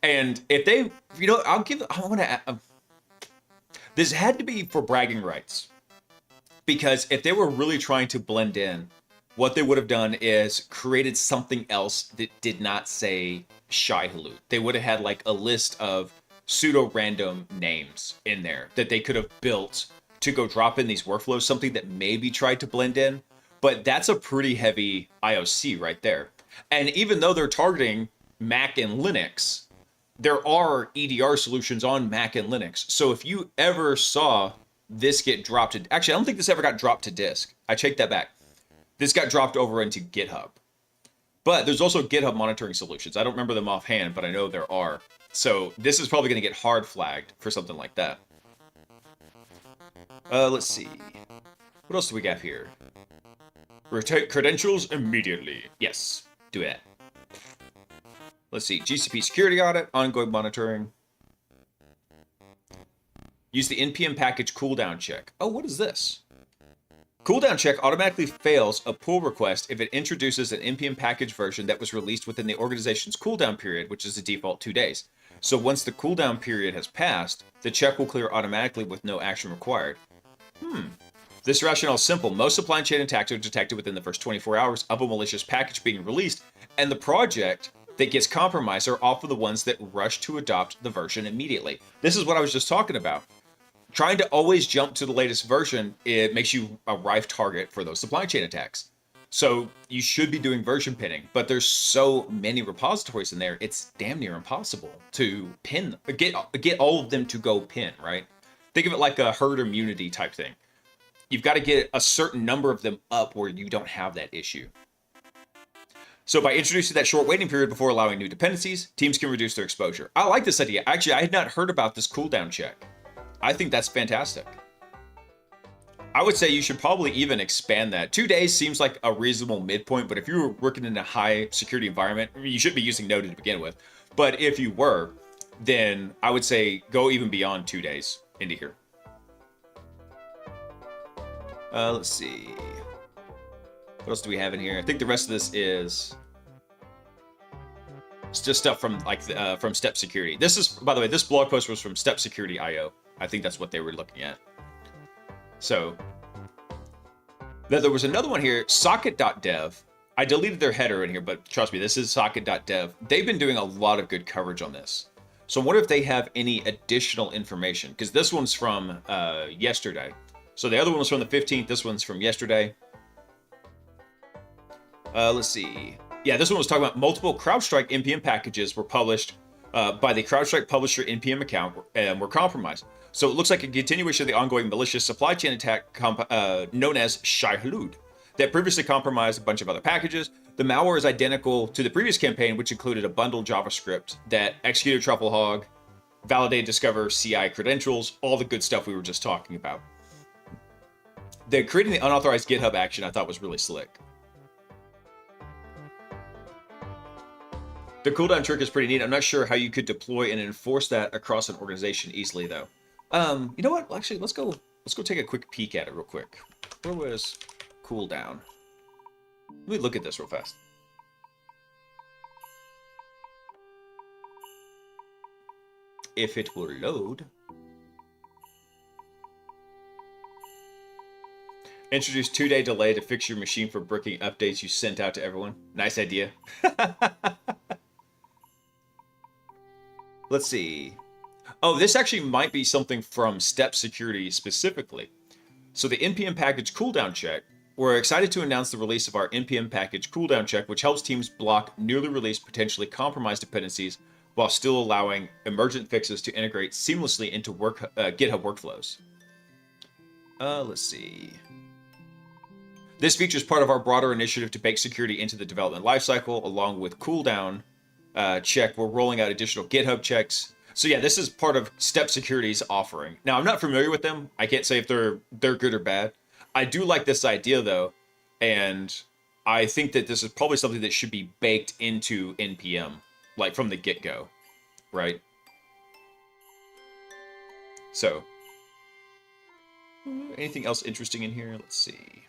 And if they, this had to be for bragging rights. Because if they were really trying to blend in, what they would have done is created something else that did not say Shai Hulud. They would have had like a list of pseudo-random names in there that they could have built to go drop in these workflows, something that maybe tried to blend in. But that's a pretty heavy IOC right there. And even though they're targeting Mac and Linux, there are EDR solutions on Mac and Linux. So if you ever saw this get dropped to... Actually, I don't think this ever got dropped to disk. I checked that back. This got dropped over into GitHub. But there's also GitHub monitoring solutions. I don't remember them offhand, but I know there are. So this is probably going to get hard flagged for something like that. Let's see. What else do we got here? Rotate credentials immediately. Yes, do that. Let's see. GCP security audit, ongoing monitoring. Use the npm package cooldown check. Oh, what is this? Cooldown check automatically fails a pull request if it introduces an npm package version that was released within the organization's cooldown period, which is the default 2 days. So once the cooldown period has passed, the check will clear automatically with no action required. This rationale is simple. Most supply chain attacks are detected within the first 24 hours of a malicious package being released, and the project that gets compromised are often the ones that rush to adopt the version immediately. This is what I was just talking about. Trying to always jump to the latest version, it makes you a rife target for those supply chain attacks. So you should be doing version pinning, but there's so many repositories in there, it's damn near impossible to pin, get all of them to go pin, right? Think of it like a herd immunity type thing. You've got to get a certain number of them up where you don't have that issue. So by introducing that short waiting period before allowing new dependencies, teams can reduce their exposure. I like this idea. Actually, I had not heard about this cooldown check. I think that's fantastic. I would say you should probably even expand that. 2 days seems like a reasonable midpoint, but if you were working in a high security environment, I mean, you shouldn't be using Node to begin with. But if you were, then I would say go even beyond 2 days into here. Let's see. What else do we have in here? I think the rest of this is it's just stuff from like from Step Security. This is, by the way, this blog post was from Step Security IO. I think that's what they were looking at. So then there was another one here, socket.dev. I deleted their header in here, but trust me, this is socket.dev. They've been doing a lot of good coverage on this. So I wonder if they have any additional information, because this one's from yesterday. So the other one was from the 15th. This one's from yesterday. Let's see. Yeah, this one was talking about multiple CrowdStrike NPM packages were published by the CrowdStrike publisher NPM account and were compromised. So it looks like a continuation of the ongoing malicious supply chain attack known as Shai-Hulud that previously compromised a bunch of other packages. The malware is identical to the previous campaign, which included a bundled JavaScript that executed TruffleHog, validated Discover CI credentials, all the good stuff we were just talking about. Creating the unauthorized GitHub action I thought was really slick. The cooldown trick is pretty neat. I'm not sure how you could deploy and enforce that across an organization easily, though. You know what? Actually, let's go take a quick peek at it real quick. Where was cooldown? Let me look at this real fast. If it will load. Introduce 2-day delay to fix your machine for bricking updates you sent out to everyone. Nice idea. Let's see. Oh, this actually might be something from Step Security specifically. So the NPM package cooldown check. We're excited to announce the release of our NPM package cooldown check, which helps teams block newly released, potentially compromised dependencies while still allowing emergent fixes to integrate seamlessly into GitHub workflows. Let's see. This feature is part of our broader initiative to bake security into the development lifecycle, along with cooldown check. We're rolling out additional GitHub checks. So yeah, this is part of Step Security's offering. Now, I'm not familiar with them. I can't say if they're good or bad. I do like this idea though, and I think that this is probably something that should be baked into NPM, like from the get-go, right? So, anything else interesting in here? Let's see.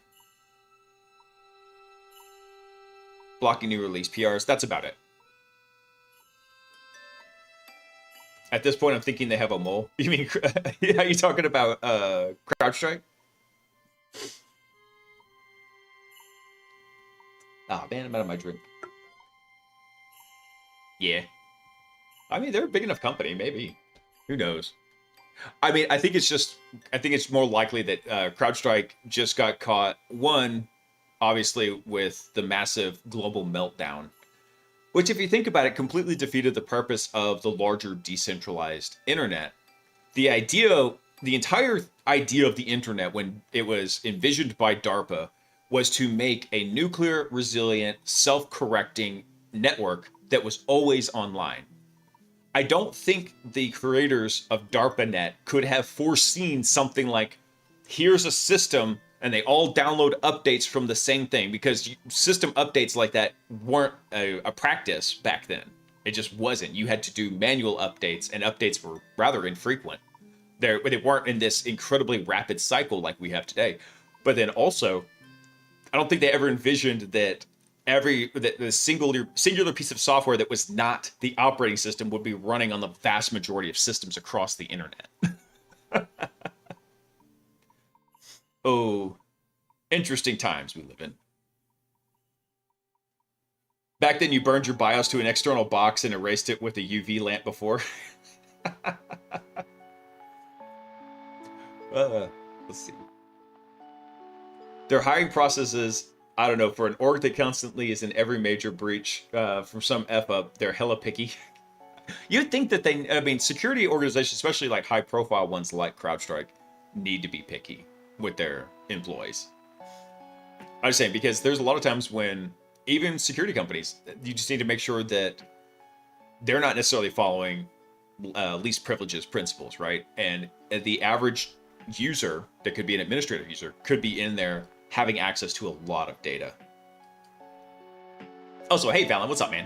Blocking new release PRs. That's about it. At this point, I'm thinking they have a mole. You mean, are you talking about CrowdStrike? Ah, man, I'm out of my drink. Yeah. I mean, they're a big enough company, maybe. Who knows? I mean, I think it's more likely that CrowdStrike just got caught, one, obviously, with the massive global meltdown, which, if you think about it, completely defeated the purpose of the larger decentralized internet. The entire idea of the internet when it was envisioned by DARPA was to make a nuclear resilient, self-correcting network that was always online. I don't think the creators of DARPANet could have foreseen something like, here's a system and they all download updates from the same thing, because system updates like that weren't a practice back then. It just wasn't. You had to do manual updates, and updates were rather infrequent. They weren't in this incredibly rapid cycle like we have today. But then also, I don't think they ever envisioned that the singular piece of software that was not the operating system would be running on the vast majority of systems across the internet. Oh, interesting times we live in. Back then, you burned your BIOS to an external box and erased it with a UV lamp before. Let's see. Their hiring processes, I don't know, for an org that constantly is in every major breach from some F up, they're hella picky. You'd think that I mean, security organizations, especially like high profile ones like CrowdStrike, need to be picky with their employees. I was saying, because there's a lot of times when even security companies, you just need to make sure that they're not necessarily following least privileges principles, right? And the average user that could be an administrative user could be in there having access to a lot of data. Also, hey, Valen, what's up, man?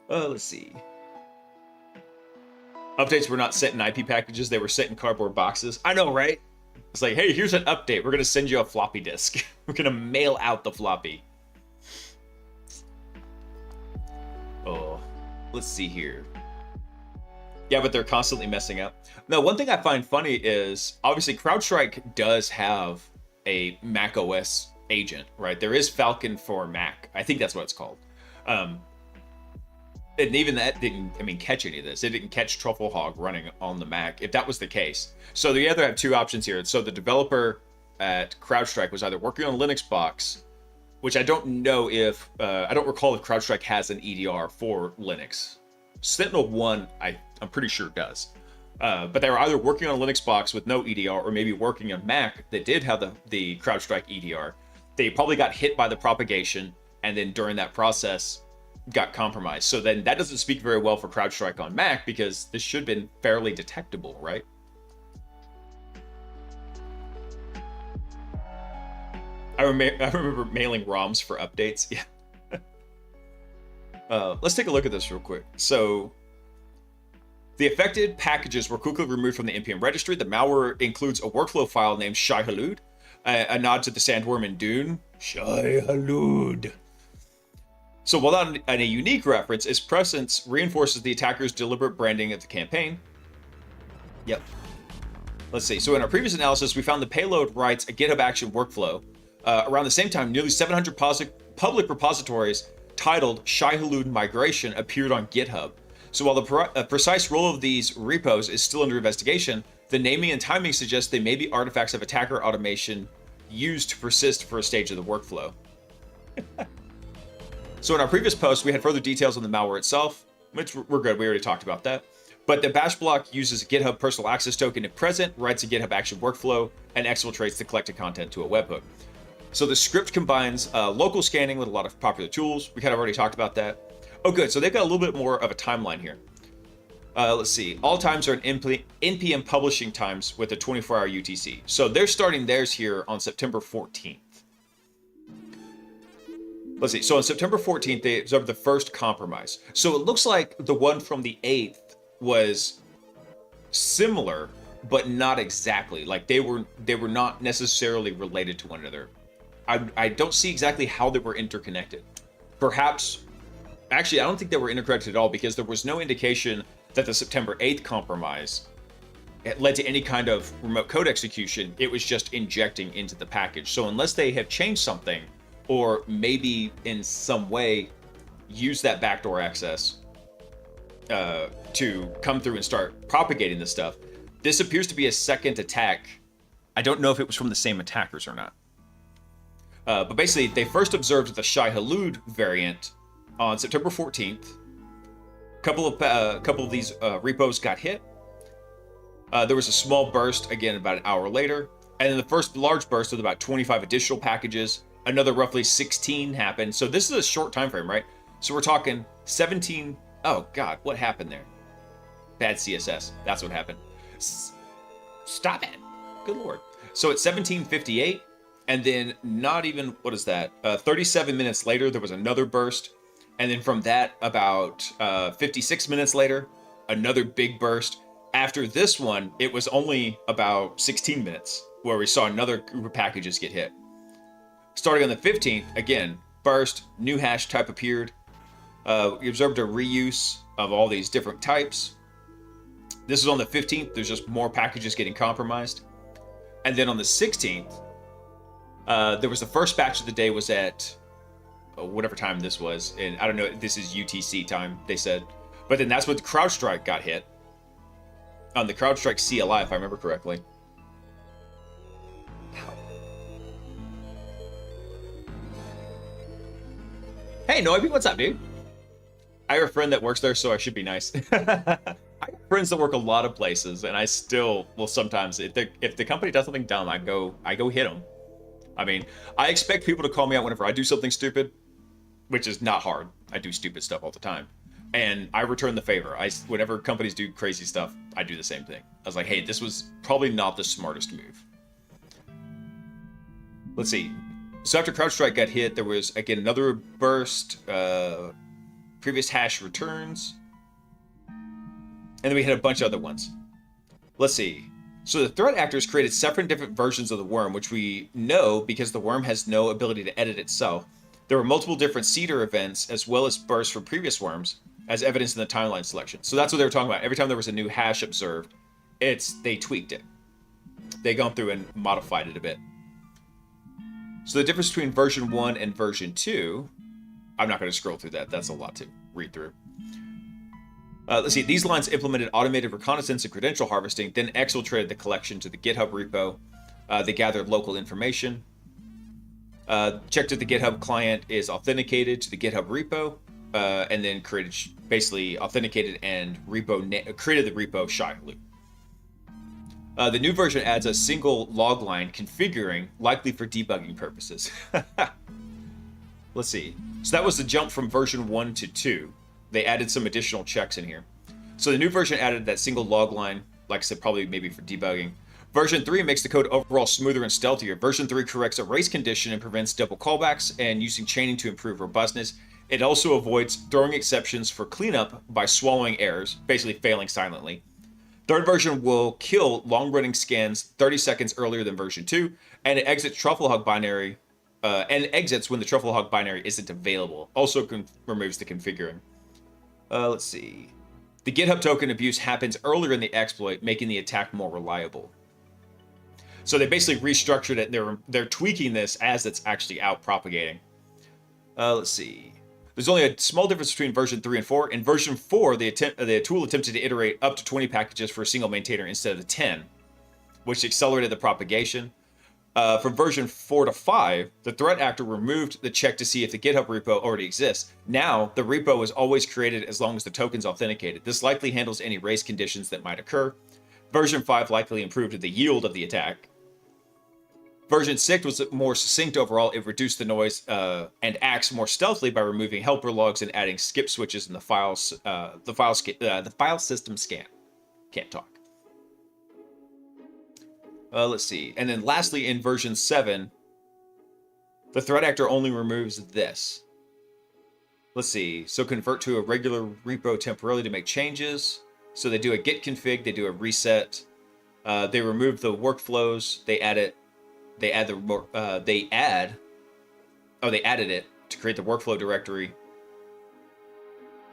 Let's see. Updates were not sent in IP packages, they were sent in cardboard boxes. I know, right? It's like, hey, here's an update. We're going to send you a floppy disk. We're going to mail out the floppy. Oh, let's see here. Yeah, but they're constantly messing up. Now, one thing I find funny is, obviously, CrowdStrike does have a Mac OS agent, right? There is Falcon for Mac. I think that's what it's called. And even that didn't, I mean, catch any of this. It didn't catch Trufflehog running on the Mac, if that was the case. So they either have two options here. So the developer at CrowdStrike was either working on Linux box, which I don't know if, I don't recall if CrowdStrike has an EDR for Linux. Sentinel-1, I'm pretty sure does. But they were either working on a Linux box with no EDR, or maybe working on Mac that did have the CrowdStrike EDR. They probably got hit by the propagation, and then during that process, got compromised. So then that doesn't speak very well for CrowdStrike on Mac, because this should have been fairly detectable, right? I remember mailing ROMs for updates. Yeah. Let's take a look at this real quick. So the affected packages were quickly removed from the NPM registry. The malware includes a workflow file named Shai Halud, a nod to the sandworm in Dune. Shai Halud. So while not a unique reference, its presence reinforces the attacker's deliberate branding of the campaign. Yep. Let's see. So in our previous analysis, we found the payload writes a GitHub action workflow. Around the same time, nearly 700 public repositories titled Shai Halud Migration appeared on GitHub. So while the precise role of these repos is still under investigation, the naming and timing suggest they may be artifacts of attacker automation used to persist for a stage of the workflow. So in our previous post, we had further details on the malware itself, which we're good. We already talked about that. But the bash block uses a GitHub personal access token if present, writes a GitHub action workflow, and exfiltrates the collected content to a webhook. So the script combines local scanning with a lot of popular tools. We kind of already talked about that. Oh, good. So they've got a little bit more of a timeline here. Let's see. All times are in NPM publishing times with a 24-hour UTC. So they're starting theirs here on September 14th. Let's see. So on September 14th, they observed the first compromise. So it looks like the one from the 8th was similar, but not exactly. Like they were not necessarily related to one another. I don't see exactly how they were interconnected. Perhaps, actually, I don't think they were interconnected at all, because there was no indication that the September 8th compromise led to any kind of remote code execution. It was just injecting into the package. So unless they have changed something, or maybe in some way use that backdoor access to come through and start propagating this stuff, this appears to be a second attack. I don't know if it was from the same attackers or not. But basically, they first observed the Shai Halud variant on September 14th. A couple of these repos got hit. There was a small burst, again, about an hour later. And then the first large burst with about 25 additional packages. Another roughly 16 happened. So this is a short time frame, right? So we're talking 17. Oh, God, what happened there? Bad CSS. That's what happened. Stop it. Good Lord. So at 17:58, and then not even, what is that? 37 minutes later, there was another burst. And then from that, about 56 minutes later, another big burst. After this one, it was only about 16 minutes where we saw another group of packages get hit. Starting on the 15th, again, burst, new hash type appeared. We observed a reuse of all these different types. This is on the 15th. There's just more packages getting compromised. And then on the 16th, there was the first batch of the day was at whatever time this was. And I don't know, this is UTC time, they said. But then that's when CrowdStrike got hit. On the CrowdStrike CLI, if I remember correctly. Hey, Noiby, what's up, dude? I have a friend that works there, so I should be nice. I have friends that work a lot of places, and I still will sometimes, if the company does something dumb, I go hit them. I mean, I expect people to call me out whenever I do something stupid, which is not hard. I do stupid stuff all the time, and I return the favor. Whenever companies do crazy stuff, I do the same thing. I was like, hey, this was probably not the smartest move. Let's see. So after CrowdStrike got hit, there was again another burst. Previous hash returns, and then we had a bunch of other ones. Let's see. So the threat actors created separate different versions of the worm, which we know because the worm has no ability to edit itself. There were multiple different seeder events as well as bursts from previous worms, as evidenced in the timeline selection. So that's what they were talking about. Every time there was a new hash observed, they tweaked it. They gone through and modified it a bit. So the difference between version 1 and version 2, I'm not going to scroll through that. That's a lot to read through. Let's see. These lines implemented automated reconnaissance and credential harvesting, then exfiltrated the collection to the GitHub repo. They gathered local information. Checked if the GitHub client is authenticated to the GitHub repo, and then basically authenticated and created the repo Shia-Lu. The new version adds a single log line configuring, likely for debugging purposes. Let's see. So that was the jump from version 1 to 2. They added some additional checks in here. So the new version added that single log line, like I said, probably maybe for debugging. Version 3 makes the code overall smoother and stealthier. Version 3 corrects a race condition and prevents double callbacks and using chaining to improve robustness. It also avoids throwing exceptions for cleanup by swallowing errors, basically failing silently. Third version will kill long-running scans 30 seconds earlier than version 2, and it exits Trufflehog binary, and exits when the Trufflehog binary isn't available. Also removes the configuring. Let's see. The GitHub token abuse happens earlier in the exploit, making the attack more reliable. So they basically restructured it. They're tweaking this as it's actually out propagating. Let's see. There's only a small difference between version 3 and 4. In version 4, the tool attempted to iterate up to 20 packages for a single maintainer instead of the 10, which accelerated the propagation. From version 4 to 5, the threat actor removed the check to see if the GitHub repo already exists. Now, the repo is always created as long as the token's authenticated. This likely handles any race conditions that might occur. Version 5 likely improved the yield of the attack. Version 6 was more succinct overall. It reduced the noise and acts more stealthily by removing helper logs and adding skip switches in the file system scan. Can't talk. Let's see. And then lastly, in version 7, the threat actor only removes this. Let's see. So convert to a regular repo temporarily to make changes. So they do a git config, they do a reset. They remove the workflows. They added it to create the workflow directory.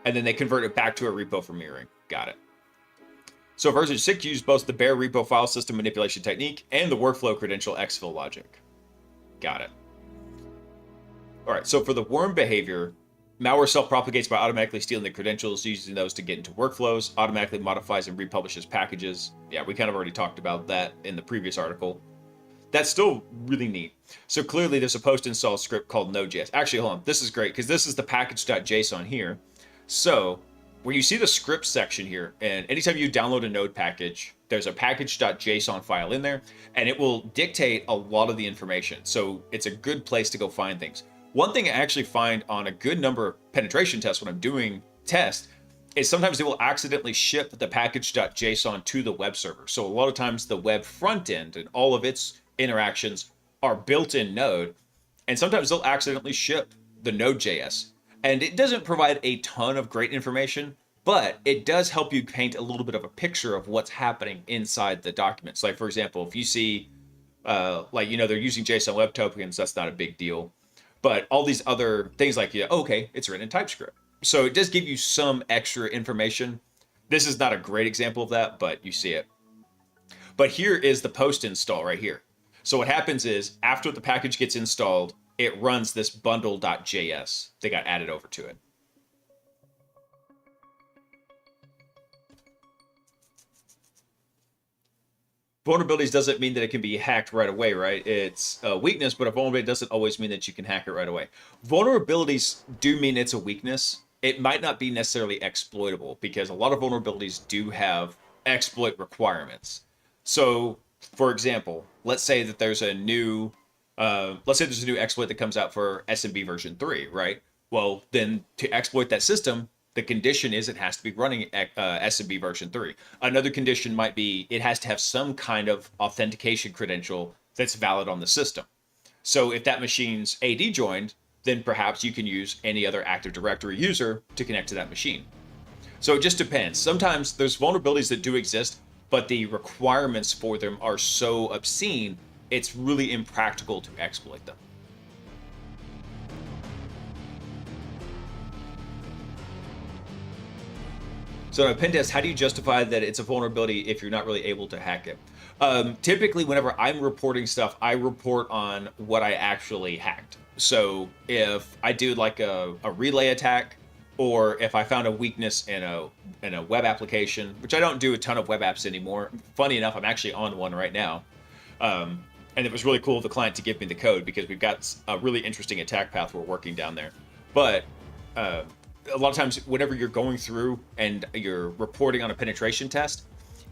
And then they convert it back to a repo for mirroring. Got it. So version 6 used both the bare repo file system manipulation technique and the workflow credential exfil logic. Got it. All right, so for the worm behavior, malware self-propagates by automatically stealing the credentials, using those to get into workflows, automatically modifies and republishes packages. Yeah, we kind of already talked about that in the previous article. That's still really neat. So clearly there's a post-install script called Node.js. Actually, hold on. This is great because this is the package.json here. So where you see the script section here, and anytime you download a Node package, there's a package.json file in there, and it will dictate a lot of the information. So it's a good place to go find things. One thing I actually find on a good number of penetration tests when I'm doing tests is sometimes they will accidentally ship the package.json to the web server. So a lot of times the web front end and all of its interactions are built in Node, and sometimes they'll accidentally ship the Node.js. And it doesn't provide a ton of great information, but it does help you paint a little bit of a picture of what's happening inside the documents. Like, for example, if you see, they're using JSON web tokens, that's not a big deal. But all these other things like, okay, it's written in TypeScript. So it does give you some extra information. This is not a great example of that, but you see it. But here is the post install right here. So what happens is after the package gets installed, it runs this bundle.js that got added over to it. vulnerabilities doesn't mean that it can be hacked right away, right? It's a weakness, but a vulnerability doesn't always mean that you can hack it right away. Vulnerabilities do mean it's a weakness. It might not be necessarily exploitable because a lot of vulnerabilities do have exploit requirements. So, for example, let's say there's a new exploit that comes out for SMB version 3, right? Well, then to exploit that system, the condition is it has to be running SMB version 3. Another condition might be it has to have some kind of authentication credential that's valid on the system. So if that machine's AD joined, then perhaps you can use any other Active Directory user to connect to that machine. So it just depends. Sometimes there's vulnerabilities that do exist, but the requirements for them are so obscene, it's really impractical to exploit them. So in a pen test, how do you justify that it's a vulnerability if you're not really able to hack it? Typically, whenever I'm reporting stuff, I report on what I actually hacked. So if I do like a relay attack, or if I found a weakness in a web application, which I don't do a ton of web apps anymore. Funny enough, I'm actually on one right now. And it was really cool of the client to give me the code because we've got a really interesting attack path we're working down there. But a lot of times, whenever you're going through and you're reporting on a penetration test,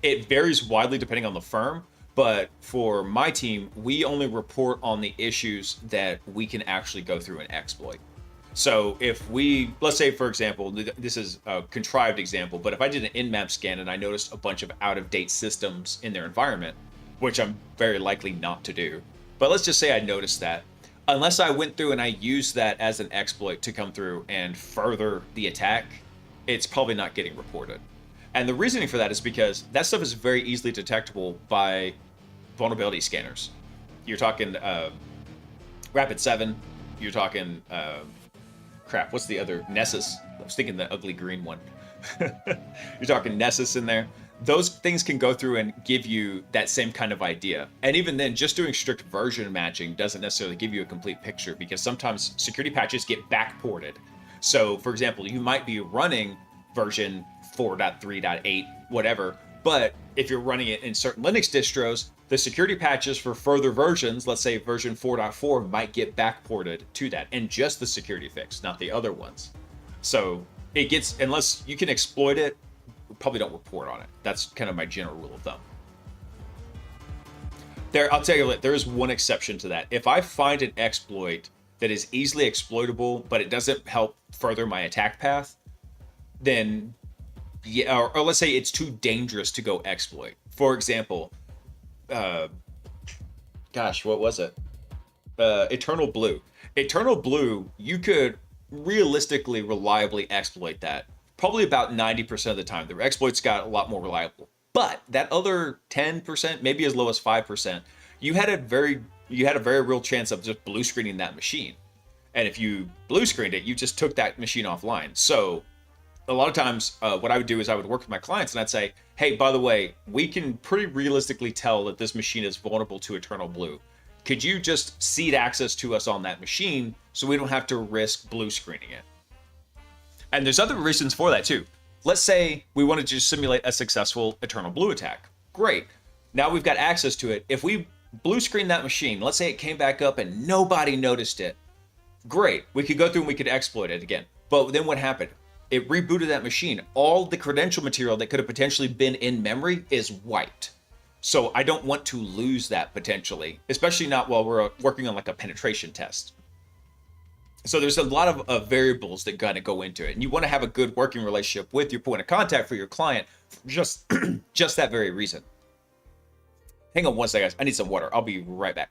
it varies widely depending on the firm. But for my team, we only report on the issues that we can actually go through and exploit. So let's say, for example, this is a contrived example, but if I did an in-map scan and I noticed a bunch of out-of-date systems in their environment, which I'm very likely not to do, but let's just say I noticed that, unless I went through and I used that as an exploit to come through and further the attack, it's probably not getting reported. And the reasoning for that is because that stuff is very easily detectable by vulnerability scanners. You're talking Rapid7, you're talking crap, what's the other? Nessus. I was thinking the ugly green one. You're talking Nessus in there. Those things can go through and give you that same kind of idea. And even then, just doing strict version matching doesn't necessarily give you a complete picture because sometimes security patches get backported. So, for example, you might be running version 4.3.8, whatever, but if you're running it in certain Linux distros, the security patches for further versions, let's say version 4.4, might get backported to that, and just the security fix, not the other ones. So it gets, unless you can exploit it, probably don't report on it. That's kind of my general rule of thumb. I'll tell you, there is one exception to that. If I find an exploit that is easily exploitable, but it doesn't help further my attack path, then yeah, or let's say it's too dangerous to go exploit. For example, what was it? Eternal Blue. Eternal Blue, you could realistically, reliably exploit that. Probably about 90% of the time. The exploits got a lot more reliable. But that other 10%, maybe as low as 5%, you had a very real chance of just blue screening that machine. And if you blue screened it, you just took that machine offline. So a lot of times what I would do is I would work with my clients and I'd say, hey, by the way, we can pretty realistically tell that this machine is vulnerable to Eternal Blue. Could you just cede access to us on that machine so we don't have to risk blue screening it? And there's other reasons for that too. Let's say we wanted to simulate a successful Eternal Blue attack. Great. Now we've got access to it. If we blue screen that machine, let's say it came back up and nobody noticed it. Great. We could go through and we could exploit it again. But then what happened? It rebooted that machine. All the credential material that could have potentially been in memory is wiped. So I don't want to lose that potentially, especially not while we're working on like a penetration test. So there's a lot of variables that gotta go into it. And you want to have a good working relationship with your point of contact for your client, just just that very reason. Hang on one second, guys. I need some water. I'll be right back.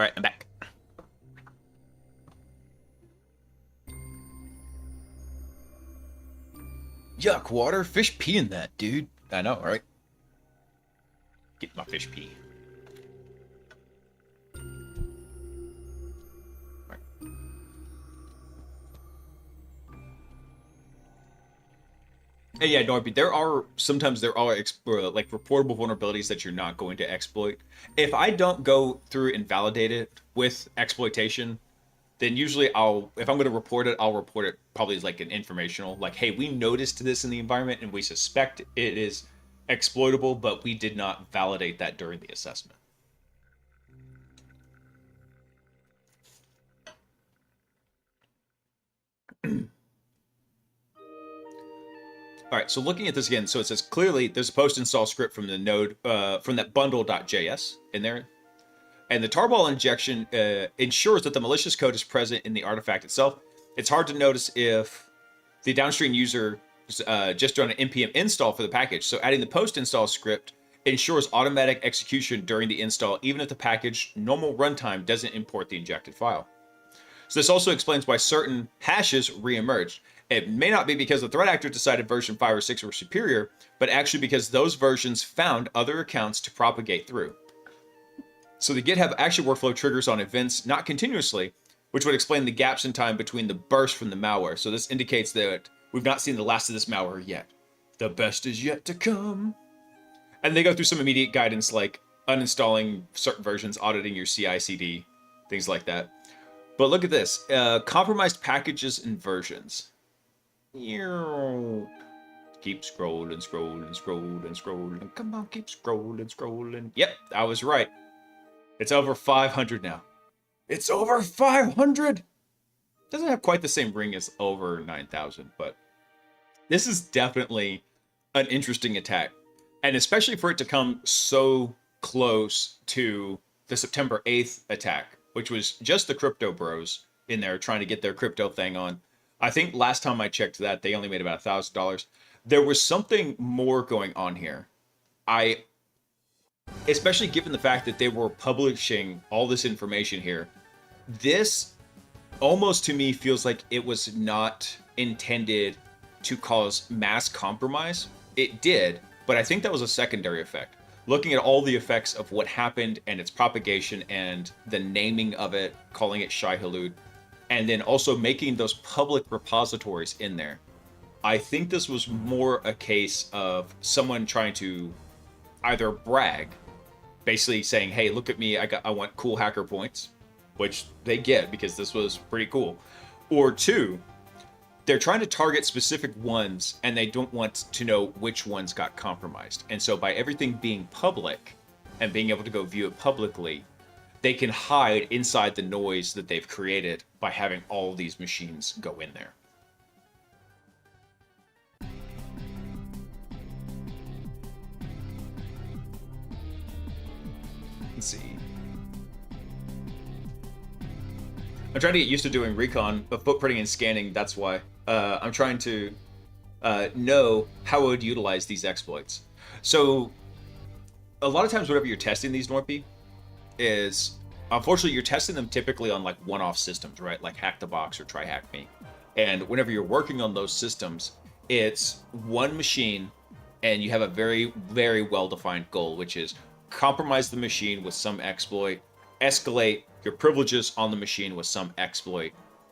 All right, I'm back. Yuck, water. Fish pee in that, dude. I know, right? Get my fish pee. Right. And yeah, Norby, there are like reportable vulnerabilities that you're not going to exploit. If I don't go through and validate it with exploitation, then usually if I'm going to report it, I'll report it probably as like an informational, like, hey, we noticed this in the environment and we suspect it is exploitable, but we did not validate that during the assessment. All right, so looking at this again, so it says clearly there's a post install script from the node, from that bundle.js in there. And the tarball injection ensures that the malicious code is present in the artifact itself. It's hard to notice if the downstream user just done an npm install for the package. So adding the post install script ensures automatic execution during the install, even if the package normal runtime doesn't import the injected file. So this also explains why certain hashes reemerged. It may not be because the threat actor decided version 5 or 6 were superior, but actually because those versions found other accounts to propagate through. So the GitHub action workflow triggers on events not continuously, which would explain the gaps in time between the burst from the malware. So this indicates that we've not seen the last of this malware yet. The best is yet to come. And they go through some immediate guidance like uninstalling certain versions, auditing your CI/CD, things like that. But look at this. Compromised packages and versions. Keep scrolling, scrolling, scrolling, scrolling. Come on, keep scrolling, scrolling. Yep, I was right. It's over 500 now. It's over 500! Doesn't have quite the same ring as over 9,000, but this is definitely an interesting attack. And especially for it to come so close to the September 8th attack, which was just the crypto bros in there trying to get their crypto thing on. I think last time I checked that, they only made about $1,000. There was something more going on here. Especially given the fact that they were publishing all this information here, this almost to me feels like it was not intended to cause mass compromise. It did, but I think that was a secondary effect. Looking at all the effects of what happened and its propagation and the naming of it, calling it Shai-Hulud, and then also making those public repositories in there. I think this was more a case of someone trying to either brag, basically saying, hey, look at me, I want cool hacker points, which they get because this was pretty cool. Or two, they're trying to target specific ones and they don't want to know which ones got compromised. And so by everything being public and being able to go view it publicly, they can hide inside the noise that they've created by having all these machines go in there. Let's see. I'm trying to get used to doing recon, but footprinting and scanning, that's why. I'm trying to know how I would utilize these exploits. So a lot of times whenever you're testing these, Norpy, is unfortunately you're testing them typically on like one-off systems, right? Like Hack the Box or Try Hack Me. And whenever you're working on those systems, it's one machine and you have a very, very well-defined goal, which is compromise the machine with some exploit, escalate your privileges on the machine with some exploit,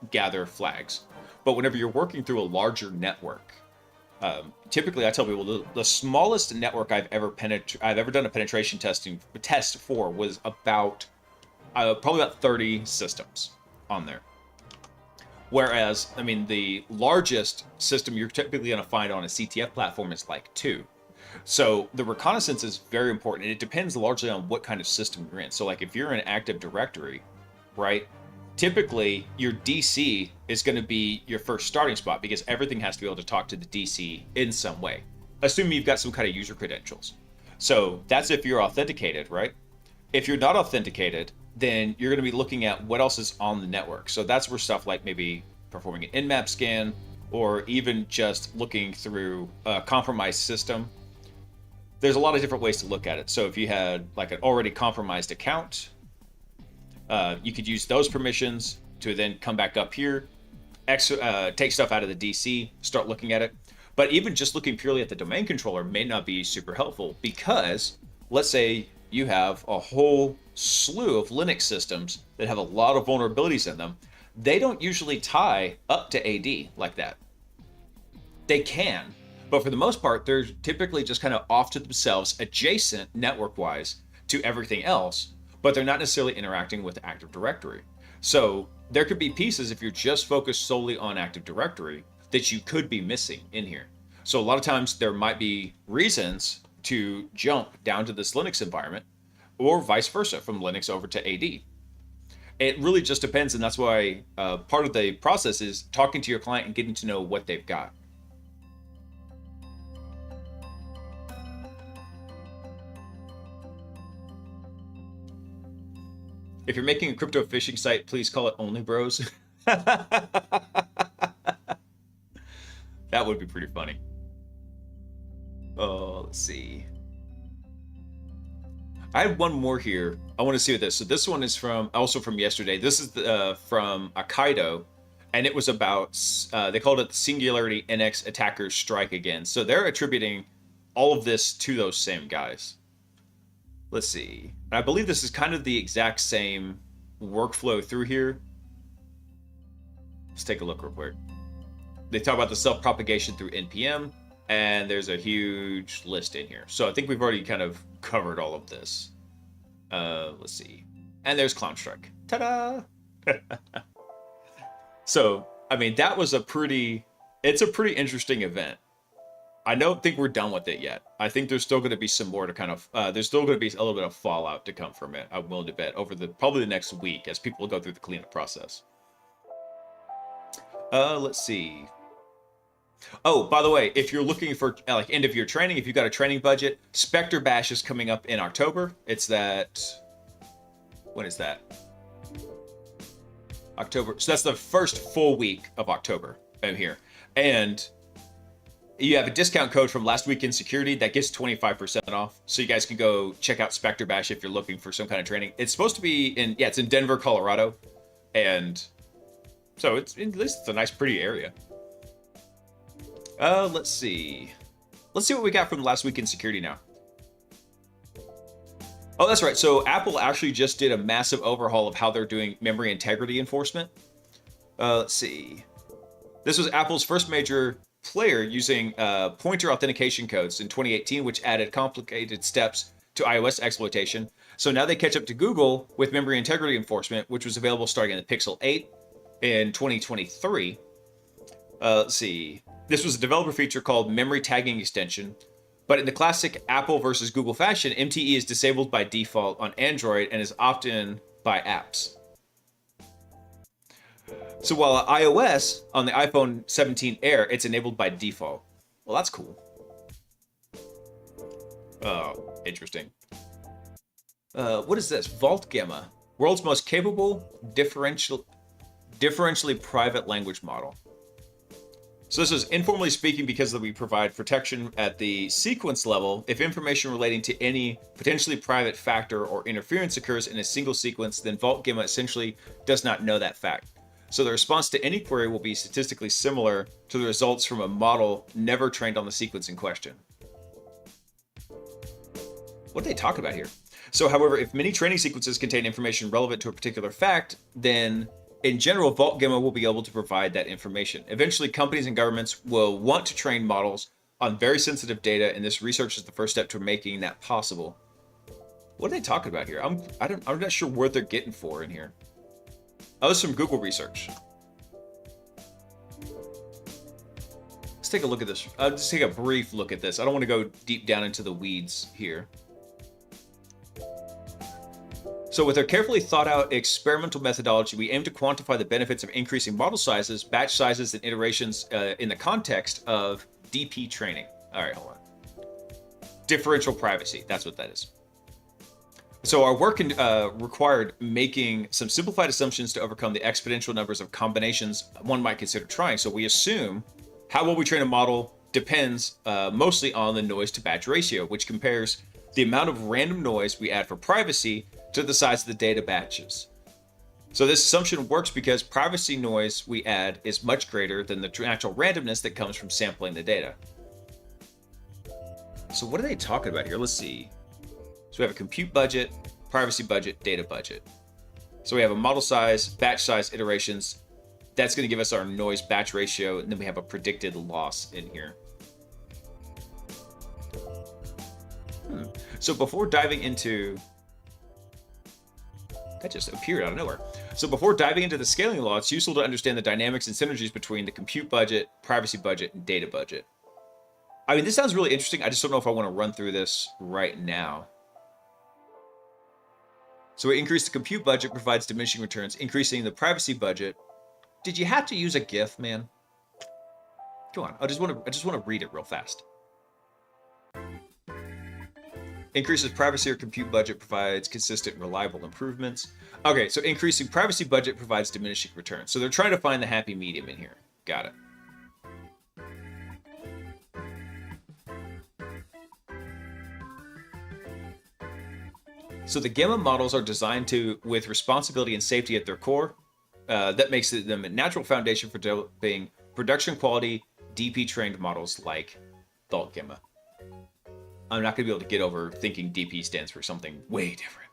gather flags. But whenever you're working through a larger network, typically I tell people the smallest network I've ever done a penetration test for was about probably about 30 systems on there. Whereas, I mean, the largest system you're typically going to find on a CTF platform is like 2. So the reconnaissance is very important, and it depends largely on what kind of system you're in. So like if you're in Active Directory, right, typically your DC is going to be your first starting spot because everything has to be able to talk to the DC in some way, assuming you've got some kind of user credentials. So that's if you're authenticated, right? If you're not authenticated, then you're going to be looking at what else is on the network. So that's where stuff like maybe performing an nmap scan or even just looking through a compromised system. There's a lot of different ways to look at it. So if you had like an already compromised account, You could use those permissions to then come back up here, take stuff out of the DC, start looking at it. But even just looking purely at the domain controller may not be super helpful, because let's say you have a whole slew of Linux systems that have a lot of vulnerabilities in them. They don't usually tie up to AD like that. They can, but for the most part, they're typically just kind of off to themselves, adjacent network-wise to everything else, but they're not necessarily interacting with Active Directory. So there could be pieces, if you're just focused solely on Active Directory, that you could be missing in here. So a lot of times there might be reasons to jump down to this Linux environment, or vice versa, from Linux over to AD. It really just depends, and that's why part of the process is talking to your client and getting to know what they've got. If you're making a crypto phishing site, please call it Only Bros. That would be pretty funny. Oh, let's see. I had one more here. I want to see what this. So this one is also from yesterday. This is from Akaido, and it was about they called it the Singularity NX attackers strike again. So they're attributing all of this to those same guys. Let's see. And I believe this is kind of the exact same workflow through here. Let's take a look real quick. They talk about the self-propagation through NPM, and there's a huge list in here. So I think we've already kind of covered all of this. Let's see. And there's ClownStrike. Ta-da! So, I mean, that was it's a pretty interesting event. I don't think we're done with it yet. I think there's still going to be some more to kind of, there's still going to be a little bit of fallout to come from it. I'm willing to bet over probably the next week as people go through the cleanup process. Let's see. Oh, by the way, if you're looking for like end of year training, if you've got a training budget, Spectre Bash is coming up in October. It's that, when is that? October. So that's the first full week of October. I'm here. And you have a discount code from Last Week in Security that gets 25% off. So you guys can go check out Spectre Bash if you're looking for some kind of training. It's supposed to be it's in Denver, Colorado. And so at least it's a nice, pretty area. Let's see. Let's see what we got from Last Week in Security now. Oh, that's right. So Apple actually just did a massive overhaul of how they're doing memory integrity enforcement. Let's see. This was Apple's first major player using pointer authentication codes in 2018, which added complicated steps to iOS exploitation. So now they catch up to Google with memory integrity enforcement, which was available starting in the Pixel 8 in 2023. Let's see. This was a developer feature called Memory Tagging Extension, but in the classic Apple versus Google fashion, MTE is disabled by default on Android and is opt-in by apps. So while iOS on the iPhone 17 Air, it's enabled by default. Well, that's cool. Oh, interesting. What is this? Vault Gamma, world's most capable differentially private language model. So this is informally speaking because we provide protection at the sequence level. If information relating to any potentially private factor or interference occurs in a single sequence, then Vault Gamma essentially does not know that fact. So the response to any query will be statistically similar to the results from a model never trained on the sequence in question. What do they talk about here? So, however, if many training sequences contain information relevant to a particular fact, then in general, Vault Gamma will be able to provide that information. Eventually, companies and governments will want to train models on very sensitive data, and this research is the first step to making that possible. What are they talking about here? I'm not sure what they're getting for in here. Oh, this is from Google research. Let's take a look at this. I'll just take a brief look at this. I don't want to go deep down into the weeds here. So with our carefully thought out experimental methodology, we aim to quantify the benefits of increasing model sizes, batch sizes, and iterations in the context of DP training. All right, hold on. Differential privacy, that's what that is. So our work required making some simplified assumptions to overcome the exponential numbers of combinations one might consider trying. So we assume how well we train a model depends mostly on the noise to batch ratio, which compares the amount of random noise we add for privacy to the size of the data batches. So this assumption works because privacy noise we add is much greater than the natural randomness that comes from sampling the data. So what are they talking about here? Let's see. So we have a compute budget, privacy budget, data budget. So we have a model size, batch size, iterations. That's going to give us our noise batch ratio, and then we have a predicted loss in here. So before diving into... That just appeared out of nowhere. So before diving into the scaling law, it's useful to understand the dynamics and synergies between the compute budget, privacy budget, and data budget. I mean, this sounds really interesting. I just don't know if I want to run through this right now. So we increase the compute budget provides diminishing returns, increasing the privacy budget. Did you have to use a GIF, man? Come on, I just want to read it real fast. Increases privacy or compute budget provides consistent and reliable improvements. Okay, so increasing privacy budget provides diminishing returns. So they're trying to find the happy medium in here. Got it. So the Gamma models are designed with responsibility and safety at their core. That makes them a natural foundation for developing production quality DP trained models like Vault Gamma. I'm not going to be able to get over thinking DP stands for something way different.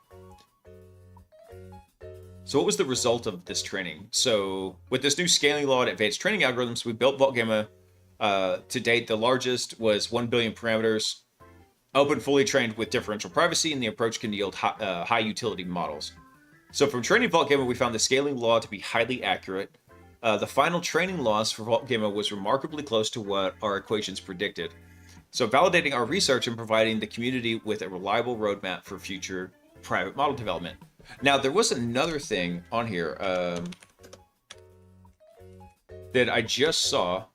So what was the result of this training? So with this new scaling law and advanced training algorithms, we built Vault Gamma. To date, the largest was 1 billion parameters, open, fully trained with differential privacy, and the approach can yield high utility models. So from training Vault Gamma, we found the scaling law to be highly accurate. The final training loss for Vault Gamma was remarkably close to what our equations predicted. So validating our research and providing the community with a reliable roadmap for future private model development. Now, there was another thing on here that I just saw.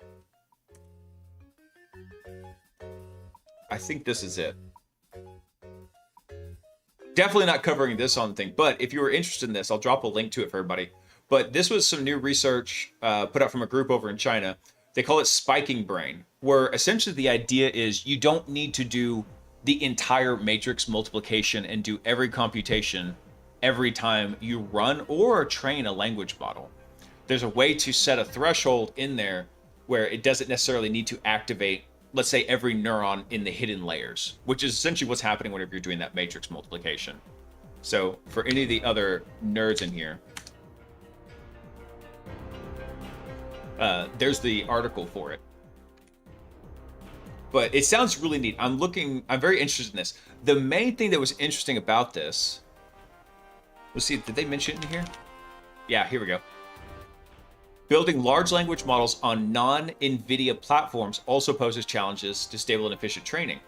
I think this is it. Definitely not covering this on the thing, but if you were interested in this, I'll drop a link to it for everybody. But this was some new research put out from a group over in China. They call it spiking brain, where essentially the idea is you don't need to do the entire matrix multiplication and do every computation every time you run or train a language model. There's a way to set a threshold in there where it doesn't necessarily need to activate, let's say, every neuron in the hidden layers, which is essentially what's happening whenever you're doing that matrix multiplication. So for any of the other nerds in here, there's the article for it. But it sounds really neat. I'm very interested in this. The main thing that was interesting about this, let's see, did they mention it in here? Yeah, here we go. Building large language models on non-NVIDIA platforms also poses challenges to stable and efficient training.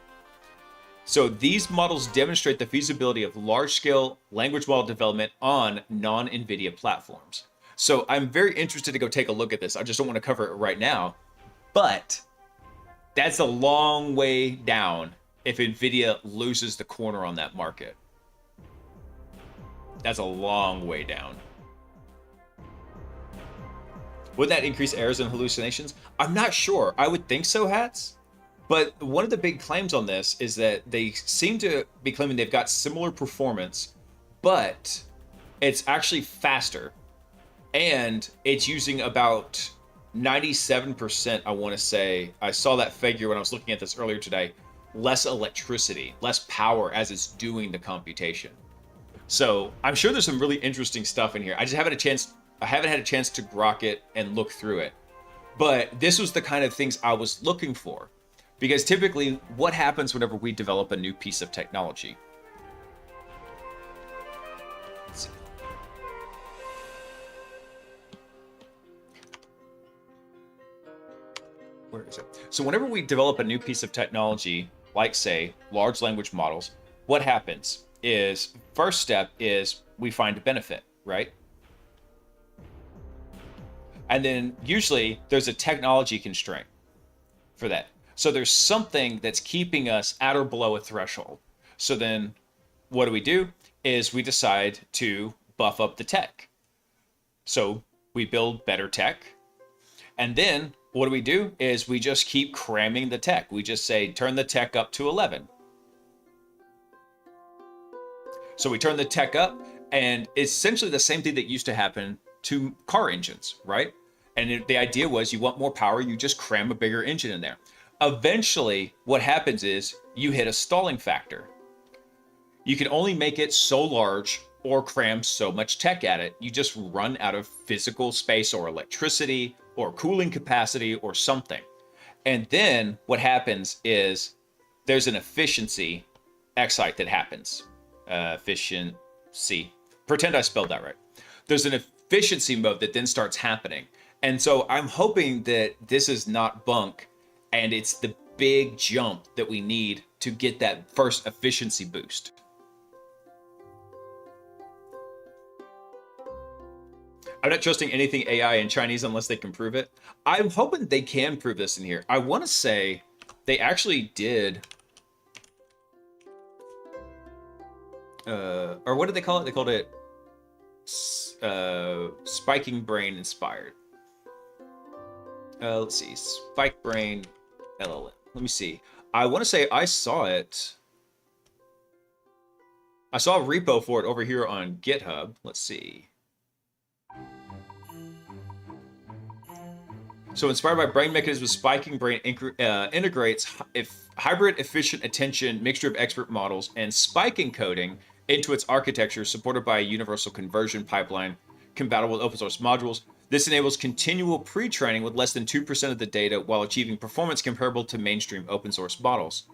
So these models demonstrate the feasibility of large-scale language model development on non-NVIDIA platforms. So I'm very interested to go take a look at this. I just don't want to cover it right now, but that's a long way down if NVIDIA loses the corner on that market. That's a long way down. Would that increase errors and hallucinations? I'm not sure. I would think so, Hats. But one of the big claims on this is that they seem to be claiming they've got similar performance, but it's actually faster. And it's using about 97%, I want to say. I saw that figure when I was looking at this earlier today. Less electricity, less power as it's doing the computation. So I'm sure there's some really interesting stuff in here. I just haven't had a chance to grok it and look through it. But this was the kind of things I was looking for. Because typically, what happens whenever we develop a new piece of technology? Let's see. Where is it? So whenever we develop a new piece of technology, like say, large language models, what happens is, first step is we find a benefit, right? And then usually there's a technology constraint for that. So there's something that's keeping us at or below a threshold. So then what do? Is we decide to buff up the tech. So we build better tech. And then what do? Is we just keep cramming the tech. We just say, turn the tech up to 11. So we turn the tech up, And it's essentially the same thing that used to happen to car engines, right? And the idea was you want more power, you just cram a bigger engine in there. Eventually, what happens is you hit a stalling factor. You can only make it so large or cram so much tech at it. You just run out of physical space or electricity or cooling capacity or something. And then what happens is there's an efficiency excite that happens. Efficiency. Pretend I spelled that right. There's an efficiency mode that then starts happening. And so I'm hoping that this is not bunk and it's the big jump that we need to get that first efficiency boost. I'm not trusting anything AI in Chinese unless they can prove it. I'm hoping they can prove this in here. I want to say they actually did. Or what did they call it? They called it spiking brain inspired. Let's see, spike brain LLM. Let me see. I want to say I saw it. I saw a repo for it over here on GitHub. Let's see. So inspired by brain mechanisms, spiking brain integrates hybrid efficient attention, mixture of expert models, and spike encoding into its architecture, supported by a universal conversion pipeline compatible with open source modules. This enables continual pre-training with less than 2% of the data while achieving performance comparable to mainstream open source models.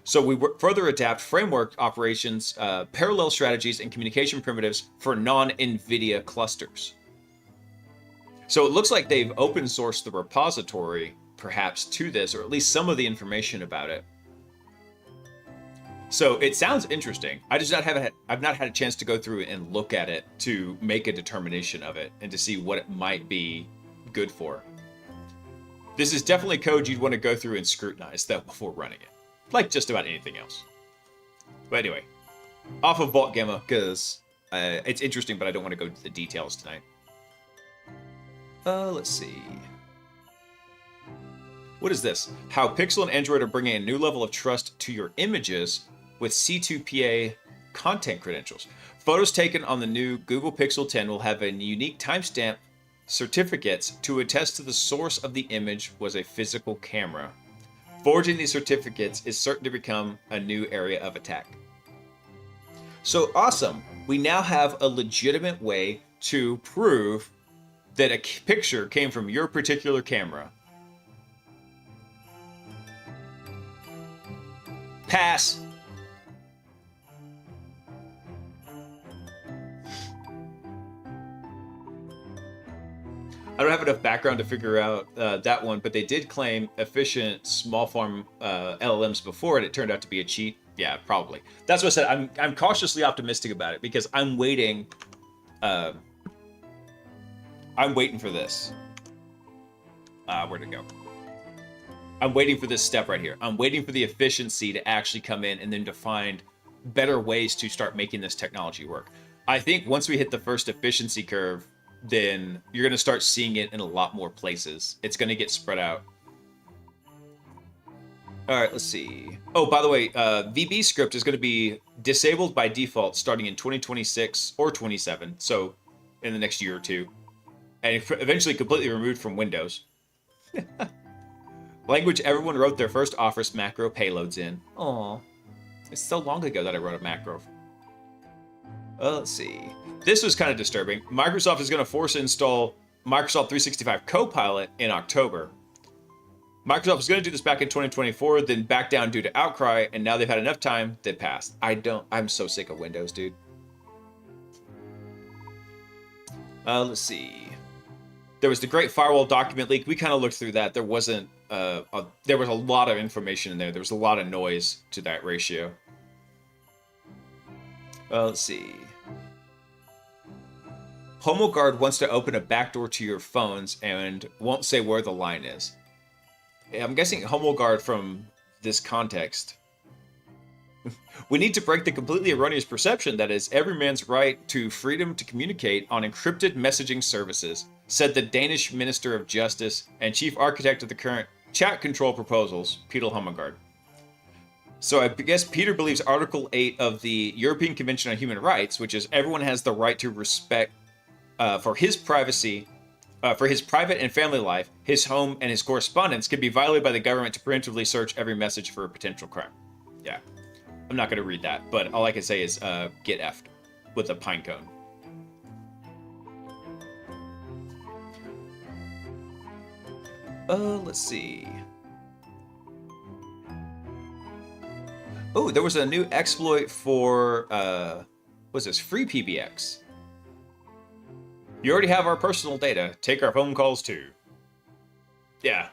So we further adapt framework operations, parallel strategies, and communication primitives for non-NVIDIA clusters. So it looks like they've open sourced the repository, perhaps, to this, or at least some of the information about it. So it sounds interesting. I've not had a chance to go through and look at it to make a determination of it and to see what it might be good for. This is definitely code you'd want to go through and scrutinize, though, before running it, like just about anything else. But anyway, off of Vault Gamma, because it's interesting, but I don't want to go into the details tonight. Let's see. What is this? How Pixel and Android are bringing a new level of trust to your images with C2PA content credentials. Photos taken on the new Google Pixel 10 will have a unique timestamp certificates to attest to the source of the image was a physical camera. Forging these certificates is certain to become a new area of attack. So awesome. We now have a legitimate way to prove that a picture came from your particular camera. Pass. I don't have enough background to figure out that one, but they did claim efficient small form LLMs before, and it turned out to be a cheat. Yeah, probably. That's what I said. I'm cautiously optimistic about it because I'm waiting. I'm waiting for this. Where'd it go? I'm waiting for this step right here. I'm waiting for the efficiency to actually come in and then to find better ways to start making this technology work. I think once we hit the first efficiency curve, then you're going to start seeing it in a lot more places. It's going to get spread out. All right, let's see. Oh, by the way, VB script is going to be disabled by default starting in 2026 or 27, so in the next year or two, and eventually completely removed from Windows. Language everyone wrote their first Office macro payloads in. Aw, it's so long ago that I wrote a macro. Let's see. This was kind of disturbing. Microsoft is going to force install Microsoft 365 Copilot in October. Microsoft was going to do this back in 2024, then back down due to outcry, and now they've had enough time, they passed. I'm so sick of Windows, dude. Let's see. There was the Great Firewall document leak. We kind of looked through that. There wasn't, there was a lot of information in there. There was a lot of noise to that ratio. Let's see. HomoGuard wants to open a backdoor to your phones and won't say where the line is. I'm guessing HomoGuard from this context. We need to break the completely erroneous perception that is every man's right to freedom to communicate on encrypted messaging services, said the Danish Minister of Justice and Chief Architect of the current chat control proposals, Peter HomoGuard. So I guess Peter believes Article 8 of the European Convention on Human Rights, which is everyone has the right to respect for his privacy, for his private and family life, his home, and his correspondence, can be violated by the government to preemptively search every message for a potential crime. Yeah. I'm not going to read that, but all I can say is get effed with a pine cone. Let's see. Oh, there was a new exploit for, what's this? Free PBX. You already have our personal data. Take our phone calls too. Yeah.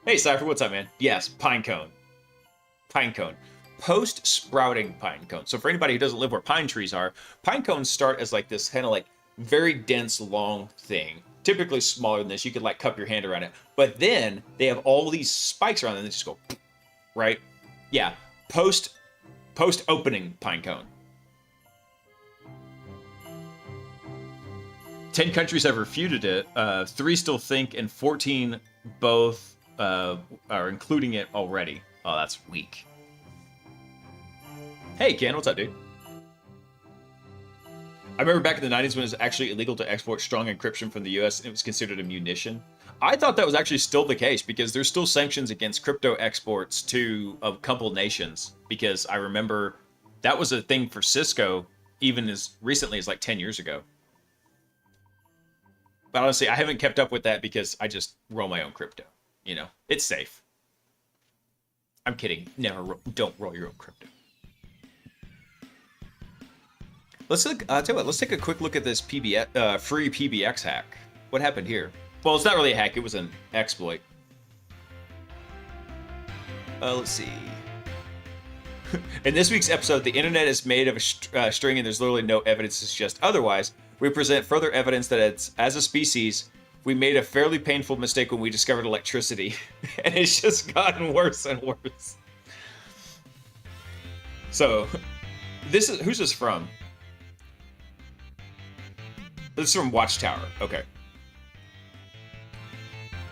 Hey, Cypher, what's up, man? Yes, pine cone. Pine cone. Post-sprouting pine cone. So for anybody who doesn't live where pine trees are, pine cones start as like this kind of like very dense, long thing. Typically smaller than this. You could like cup your hand around it. But then they have all these spikes around them. They just go, right? Yeah. Post-opening pine cone. 10 countries have refuted it. 3 still think, and 14 both are including it already. Oh, that's weak. Hey, Ken, what's up, dude? I remember back in the 90s when it was actually illegal to export strong encryption from the US, and it was considered a munition. I thought that was actually still the case because there's still sanctions against crypto exports to a couple nations. Because I remember that was a thing for Cisco even as recently as like 10 years ago. But honestly, I haven't kept up with that because I just roll my own crypto. You know, it's safe. I'm kidding. Don't roll your own crypto. Let's look. Tell you what. Let's take a quick look at this PBX, free PBX hack. What happened here? Well, it's not really a hack. It was an exploit. Let's see. In this week's episode, the internet is made of a string, and there's literally no evidence to suggest otherwise. We present further evidence that as a species, we made a fairly painful mistake when we discovered electricity, and it's just gotten worse and worse. So, who's this from? This is from Watchtower. Okay.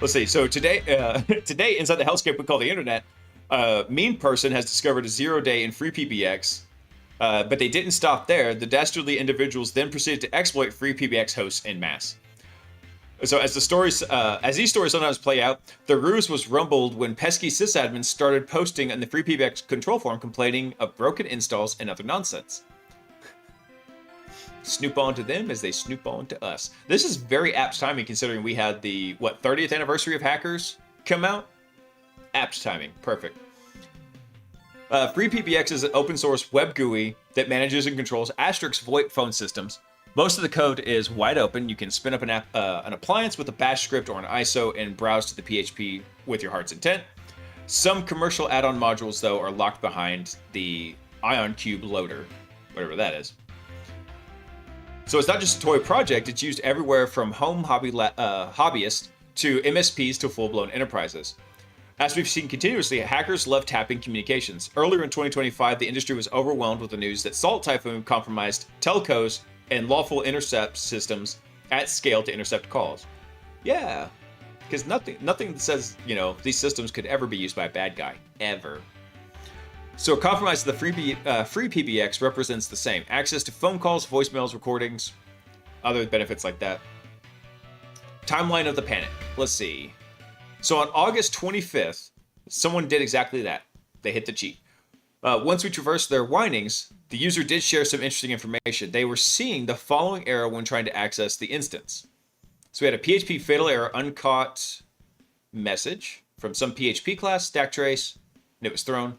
Let's see. So today inside the hellscape we call the internet, mean person has discovered a 0-day in free PBX. But they didn't stop there. The dastardly individuals then proceeded to exploit free PBX hosts en masse. So as these stories sometimes play out, the ruse was rumbled when pesky sysadmins started posting on the free PBX control forum complaining of broken installs and other nonsense. Snoop on to them as they snoop on to us. This is very apt timing considering we had the 30th anniversary of Hackers come out. Apt timing, perfect. Free PBX is an open source web GUI that manages and controls Asterisk VoIP phone systems. Most of the code is wide open. You can spin up an appliance with a bash script or an ISO and browse to the PHP with your heart's intent. Some commercial add-on modules, though, are locked behind the IonCube loader, whatever that is. So it's not just a toy project. It's used everywhere from home hobbyists to MSPs to full-blown enterprises. As we've seen continuously, hackers love tapping communications. Earlier in 2025, the industry was overwhelmed with the news that Salt Typhoon compromised telcos and lawful intercept systems at scale to intercept calls. Yeah, because nothing says, these systems could ever be used by a bad guy. Ever. So a compromise to the free PBX represents the same. Access to phone calls, voicemails, recordings, other benefits like that. Timeline of the panic. Let's see. So on August 25th, someone did exactly that. They hit the cheat. Once we traversed their windings, the user did share some interesting information. They were seeing the following error when trying to access the instance. So we had a PHP fatal error uncaught message from some PHP class, stack trace, and it was thrown.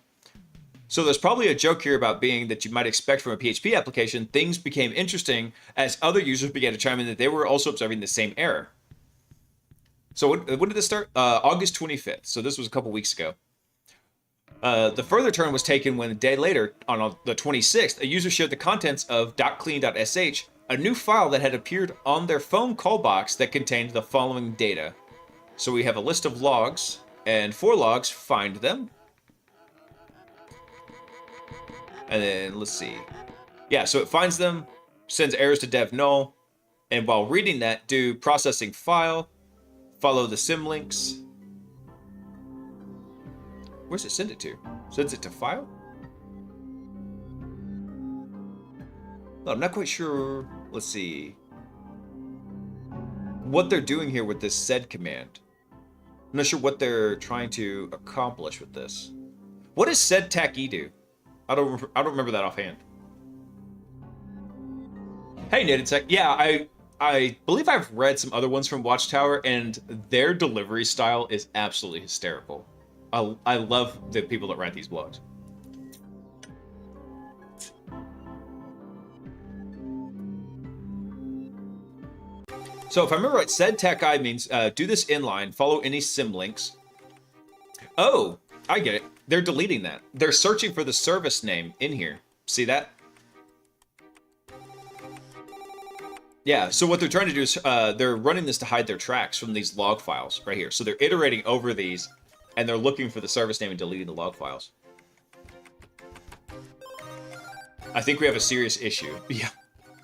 So there's probably a joke here about being that you might expect from a PHP application. Things became interesting as other users began to chime in that they were also observing the same error. So when did this start? August 25th. So this was a couple weeks ago. The further turn was taken when a day later, on the 26th, a user shared the contents of .clean.sh, a new file that had appeared on their phone call box that contained the following data. So we have a list of logs, and for logs, find them. And then, let's see. Yeah, so it finds them, sends errors to dev null, and while reading that, do processing file, follow the symlinks. Where's it send it to? Sends it to file? I'm not quite sure. Let's see what they're doing here with this sed command. I'm not sure what they're trying to accomplish with this. What does sed tac e do? I don't remember that offhand. Hey, Knitted Tech. Yeah, I believe I've read some other ones from Watchtower, and their delivery style is absolutely hysterical. I love the people that write these blogs. So if I remember right, sed tac I means do this inline, follow any sim links. Oh, I get it. They're deleting that. They're searching for the service name in here. See that? Yeah, so what they're trying to do is they're running this to hide their tracks from these log files right here. So they're iterating over these, and they're looking for the service name and deleting the log files. I think we have a serious issue. Yeah.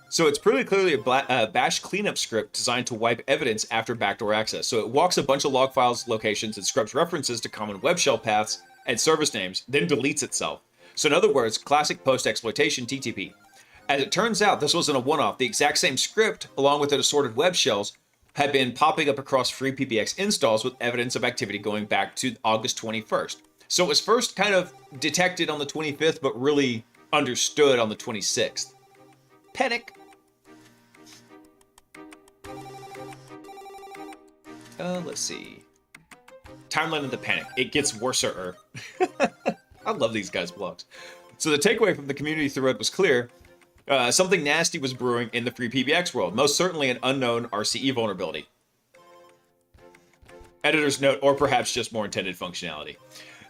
So it's pretty clearly a bash cleanup script designed to wipe evidence after backdoor access. So it walks a bunch of log files locations and scrubs references to common web shell paths and service names, then deletes itself. So in other words, classic post-exploitation TTP. As it turns out, this wasn't a one-off. The exact same script, along with the assorted web shells, had been popping up across FreePBX installs with evidence of activity going back to August 21st. So it was first kind of detected on the 25th, but really understood on the 26th. Panic. Let's see. Timeline of the panic. It gets worser. I love these guys' blogs. So the takeaway from the community thread was clear. Something nasty was brewing in the FreePBX world. Most certainly an unknown RCE vulnerability. Editor's note, or perhaps just more intended functionality.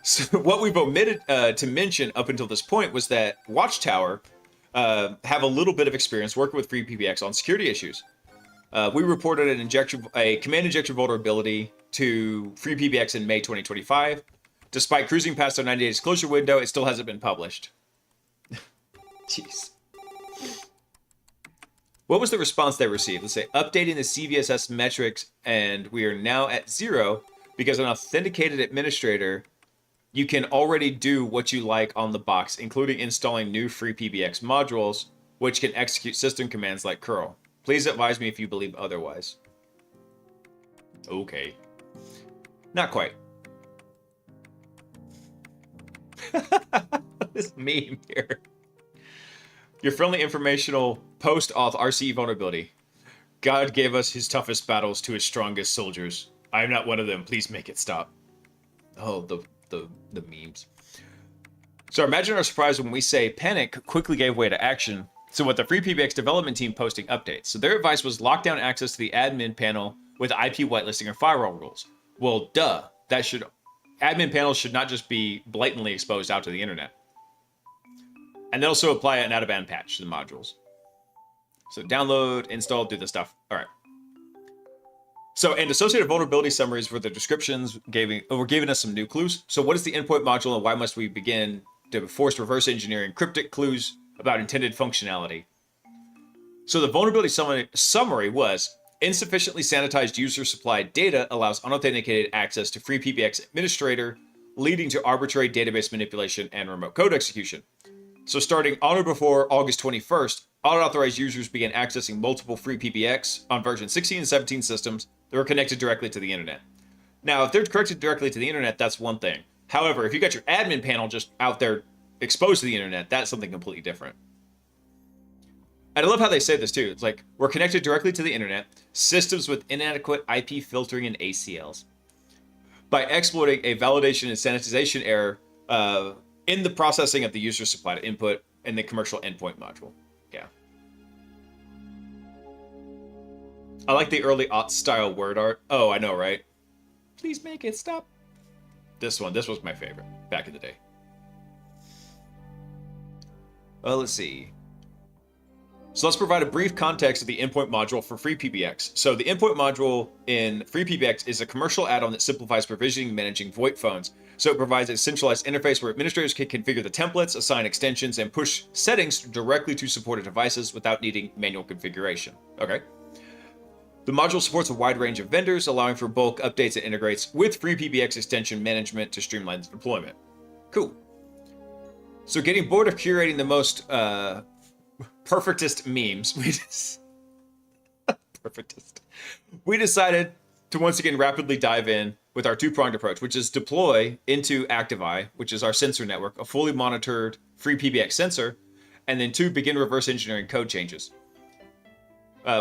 So what we've omitted to mention up until this point was that Watchtower have a little bit of experience working with FreePBX on security issues. We reported a command injection vulnerability to FreePBX in May 2025. Despite cruising past our 90-day disclosure window, it still hasn't been published. Jeez. What was the response they received? Let's say, updating the CVSS metrics, and we are now at 0 because an authenticated administrator, you can already do what you like on the box, including installing new FreePBX modules, which can execute system commands like curl. Please advise me if you believe otherwise. Okay. Not quite. This meme here. Your friendly informational post-auth RCE vulnerability. God gave us his toughest battles to his strongest soldiers. I am not one of them. Please make it stop. Oh, the memes. So imagine our surprise when we say panic quickly gave way to action. So with the FreePBX development team posting updates. So their advice was lock down access to the admin panel with IP whitelisting or firewall rules. Well, duh. Admin panels should not just be blatantly exposed out to the internet. And they also apply an out-of-band patch to the modules. So download, install, do the stuff. All right. So, and associated vulnerability summaries for the descriptions were giving us some new clues. So what is the endpoint module and why must we begin to force reverse engineering cryptic clues about intended functionality? So the vulnerability summary was insufficiently sanitized user-supplied data allows unauthenticated access to FreePBX administrator, leading to arbitrary database manipulation and remote code execution. So starting on or before August 21st, unauthorized users began accessing multiple FreePBX on version 16 and 17 systems that were connected directly to the internet. Now, if they're connected directly to the internet, that's one thing. However, if you got your admin panel just out there exposed to the internet, that's something completely different. And I love how they say this too. It's like, we're connected directly to the internet, systems with inadequate IP filtering and ACLs. By exploiting a validation and sanitization error in the processing of the user supplied input in the commercial endpoint module. Yeah. I like the early aught style word art. Oh, I know, right? Please make it stop. This was my favorite back in the day. Let's see. So let's provide a brief context of the endpoint module for FreePBX. So the endpoint module in FreePBX is a commercial add-on that simplifies provisioning and managing VoIP phones. So it provides a centralized interface where administrators can configure the templates, assign extensions, and push settings directly to supported devices without needing manual configuration. Okay. The module supports a wide range of vendors, allowing for bulk updates and integrates with FreePBX extension management to streamline the deployment. Cool. So getting bored of curating the most perfectist memes, perfectist. We decided to once again rapidly dive in with our two-pronged approach, which is deploy into ActiveEye, which is our sensor network, a fully monitored free PBX sensor, and then two, begin reverse engineering code changes.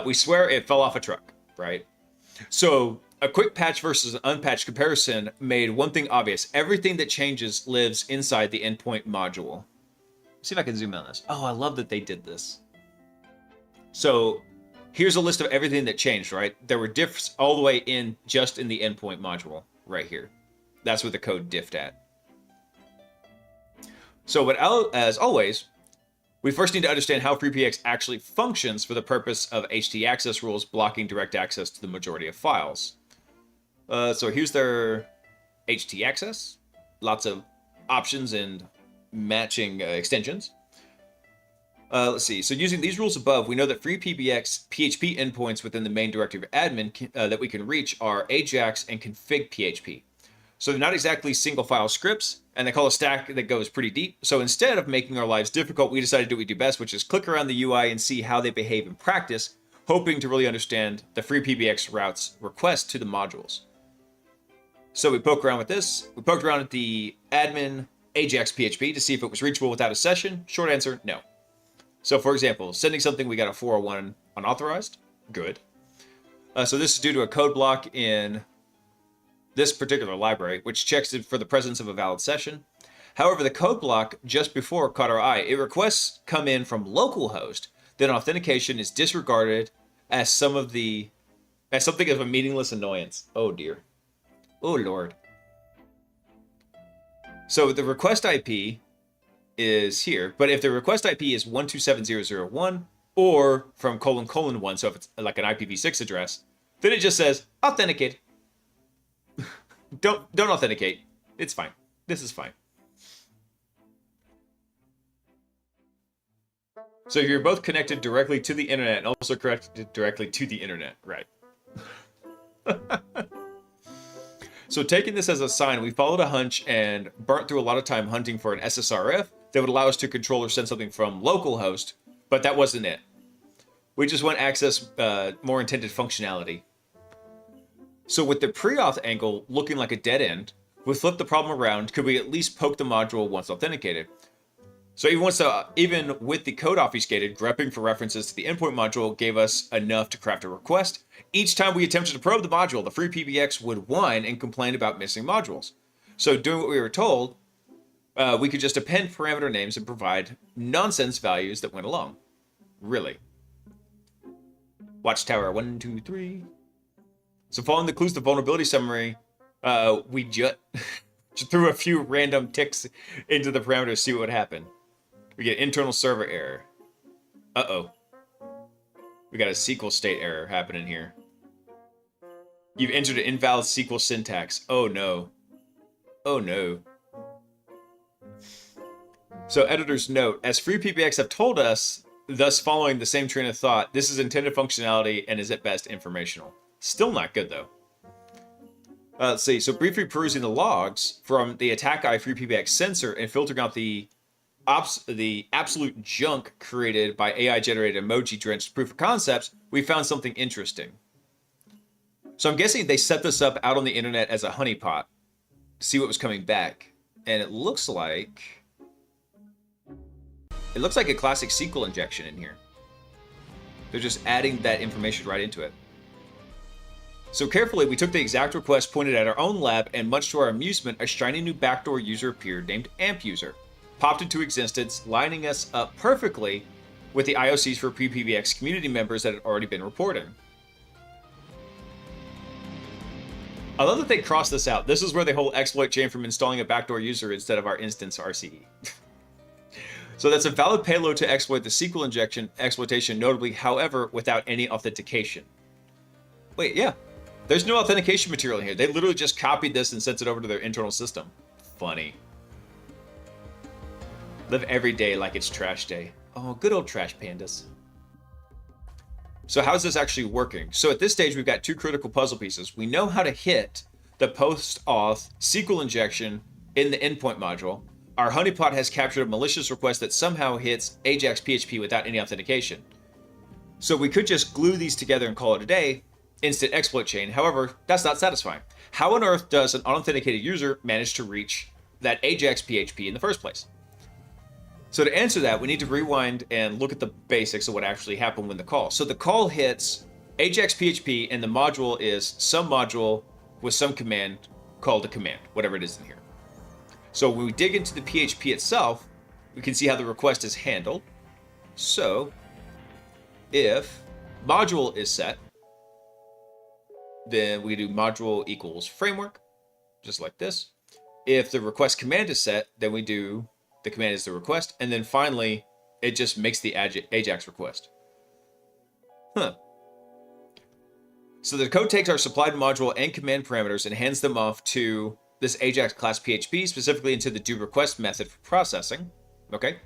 We swear it fell off a truck, right? So a quick patch versus an unpatched comparison made one thing obvious. Everything that changes lives inside the endpoint module. Let's see if I can zoom in on this. Oh, I love that they did this. So here's a list of everything that changed, right? There were diffs all the way in just in the endpoint module right here. That's what the code diffed at. So as always, we first need to understand how FreePBX actually functions for the purpose of HT access rules blocking direct access to the majority of files. So here's their HT access. Lots of options and matching extensions. Let's see. So using these rules above, we know that FreePBX PHP endpoints within the main directory of admin that we can reach are Ajax and config PHP. So they're not exactly single file scripts, and they call a stack that goes pretty deep. So instead of making our lives difficult, we decided to do what we do best, which is click around the UI and see how they behave in practice, hoping to really understand the FreePBX route's request to the modules. So we poke around with this. We poked around at the admin Ajax PHP to see if it was reachable without a session. Short answer, no. So for example, sending something, we got a 401 unauthorized. Good. So this is due to a code block in this particular library, which checks it for the presence of a valid session. However, the code block just before caught our eye. It requests come in from localhost, then authentication is disregarded as something of a meaningless annoyance. Oh dear. Oh lord. So the request IP is here, but if the request IP is 127.0.0.1 or from ::1, so if it's like an IPv6 address, then it just says authenticate. Don't authenticate. It's fine. This is fine. So you're both connected directly to the internet and also connected directly to the internet, right? So taking this as a sign, we followed a hunch and burnt through a lot of time hunting for an SSRF that would allow us to control or send something from localhost, but that wasn't it. We just want access more intended functionality. So with the pre-auth angle looking like a dead end, we flipped the problem around. Could we at least poke the module once authenticated? So even with the code obfuscated, grepping for references to the endpoint module gave us enough to craft a request. Each time we attempted to probe the module, the FreePBX would whine and complain about missing modules. So doing what we were told, we could just append parameter names and provide nonsense values that went along. Really. Watchtower 1, 2, 3. So following the clues to vulnerability summary, we just threw a few random ticks into the parameters to see what would happen. We get internal server error. Uh-oh. We got a SQL state error happening here. You've entered an invalid SQL syntax. Oh no. Oh no. So editor's note, as FreePBX have told us, thus following the same train of thought, this is intended functionality and is at best informational. Still not good though. Let's see, so briefly perusing the logs from the AttackEye FreePBX sensor and filtering out the absolute junk created by AI-generated emoji-drenched proof of concepts, we found something interesting. So I'm guessing they set this up out on the internet as a honeypot to see what was coming back. And it looks like a classic SQL injection in here. They're just adding that information right into it. So carefully, we took the exact request pointed at our own lab, and much to our amusement, a shiny new backdoor user appeared named AmpUser, popped into existence, lining us up perfectly with the IOCs for FreePBX community members that had already been reported. I love that they crossed this out. This is where the whole exploit chain from installing a backdoor user instead of our instance RCE. So that's a valid payload to exploit the SQL injection exploitation, notably, however, without any authentication. Wait, yeah. There's no authentication material here. They literally just copied this and sent it over to their internal system. Funny. Live every day like it's trash day. Oh, good old trash pandas. So how's this actually working? So at this stage, we've got two critical puzzle pieces. We know how to hit the post-auth SQL injection in the endpoint module, our honeypot has captured a malicious request that somehow hits Ajax PHP without any authentication. So we could just glue these together and call it a day, instant exploit chain. However, that's not satisfying. How on earth does an unauthenticated user manage to reach that Ajax PHP in the first place? So to answer that, we need to rewind and look at the basics of what actually happened when the call. So the call hits Ajax PHP, and the module is some module with some command called a command, whatever it is in here. So when we dig into the PHP itself, we can see how the request is handled. So if module is set, then we do module equals framework, just like this. If the request command is set, then we do the command is the request, and then finally, it just makes the Ajax request. So the code takes our supplied module and command parameters and hands them off to this Ajax class PHP, specifically into the doRequest method for processing. Okay.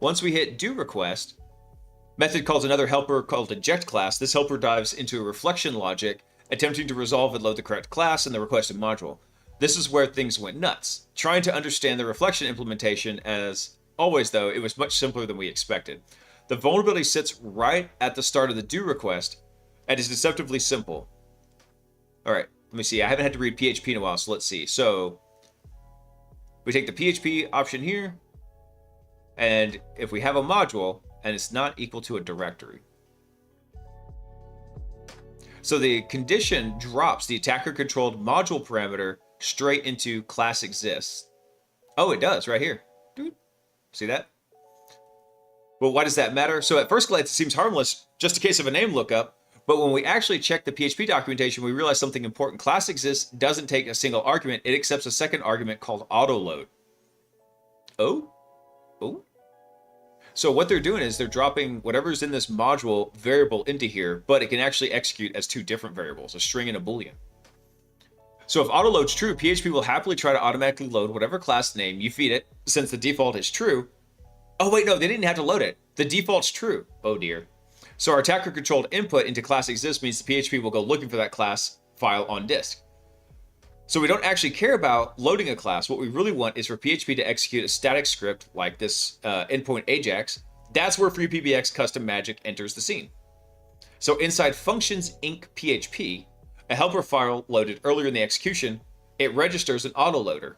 Once we hit doRequest, method calls another helper called eject class. This helper dives into a reflection logic, attempting to resolve and load the correct class in the requested module. This is where things went nuts. Trying to understand the reflection implementation, as always though, it was much simpler than we expected. The vulnerability sits right at the start of the do request and is deceptively simple. All right, let me see. I haven't had to read PHP in a while, so let's see. So we take the PHP option here, and if we have a module and it's not equal to a directory, so the condition drops the attacker-controlled module parameter straight into class exists. Oh, it does right here. See that? Well, why does that matter? So at first glance, it seems harmless, just a case of a name lookup. But when we actually check the PHP documentation, we realize something important. Class exists doesn't take a single argument. It accepts a second argument called autoload. Oh? So what they're doing is they're dropping whatever's in this module variable into here, but it can actually execute as two different variables, a string and a boolean. So if autoload's true, PHP will happily try to automatically load whatever class name you feed it, since the default is true. Oh wait, no, they didn't have to load it. The default's true. Oh dear. So our attacker-controlled input into class exists means the PHP will go looking for that class file on disk. So we don't actually care about loading a class. What we really want is for PHP to execute a static script like this endpoint Ajax. That's where FreePBX custom magic enters the scene. So inside functions inc PHP, a helper file loaded earlier in the execution, it registers an autoloader.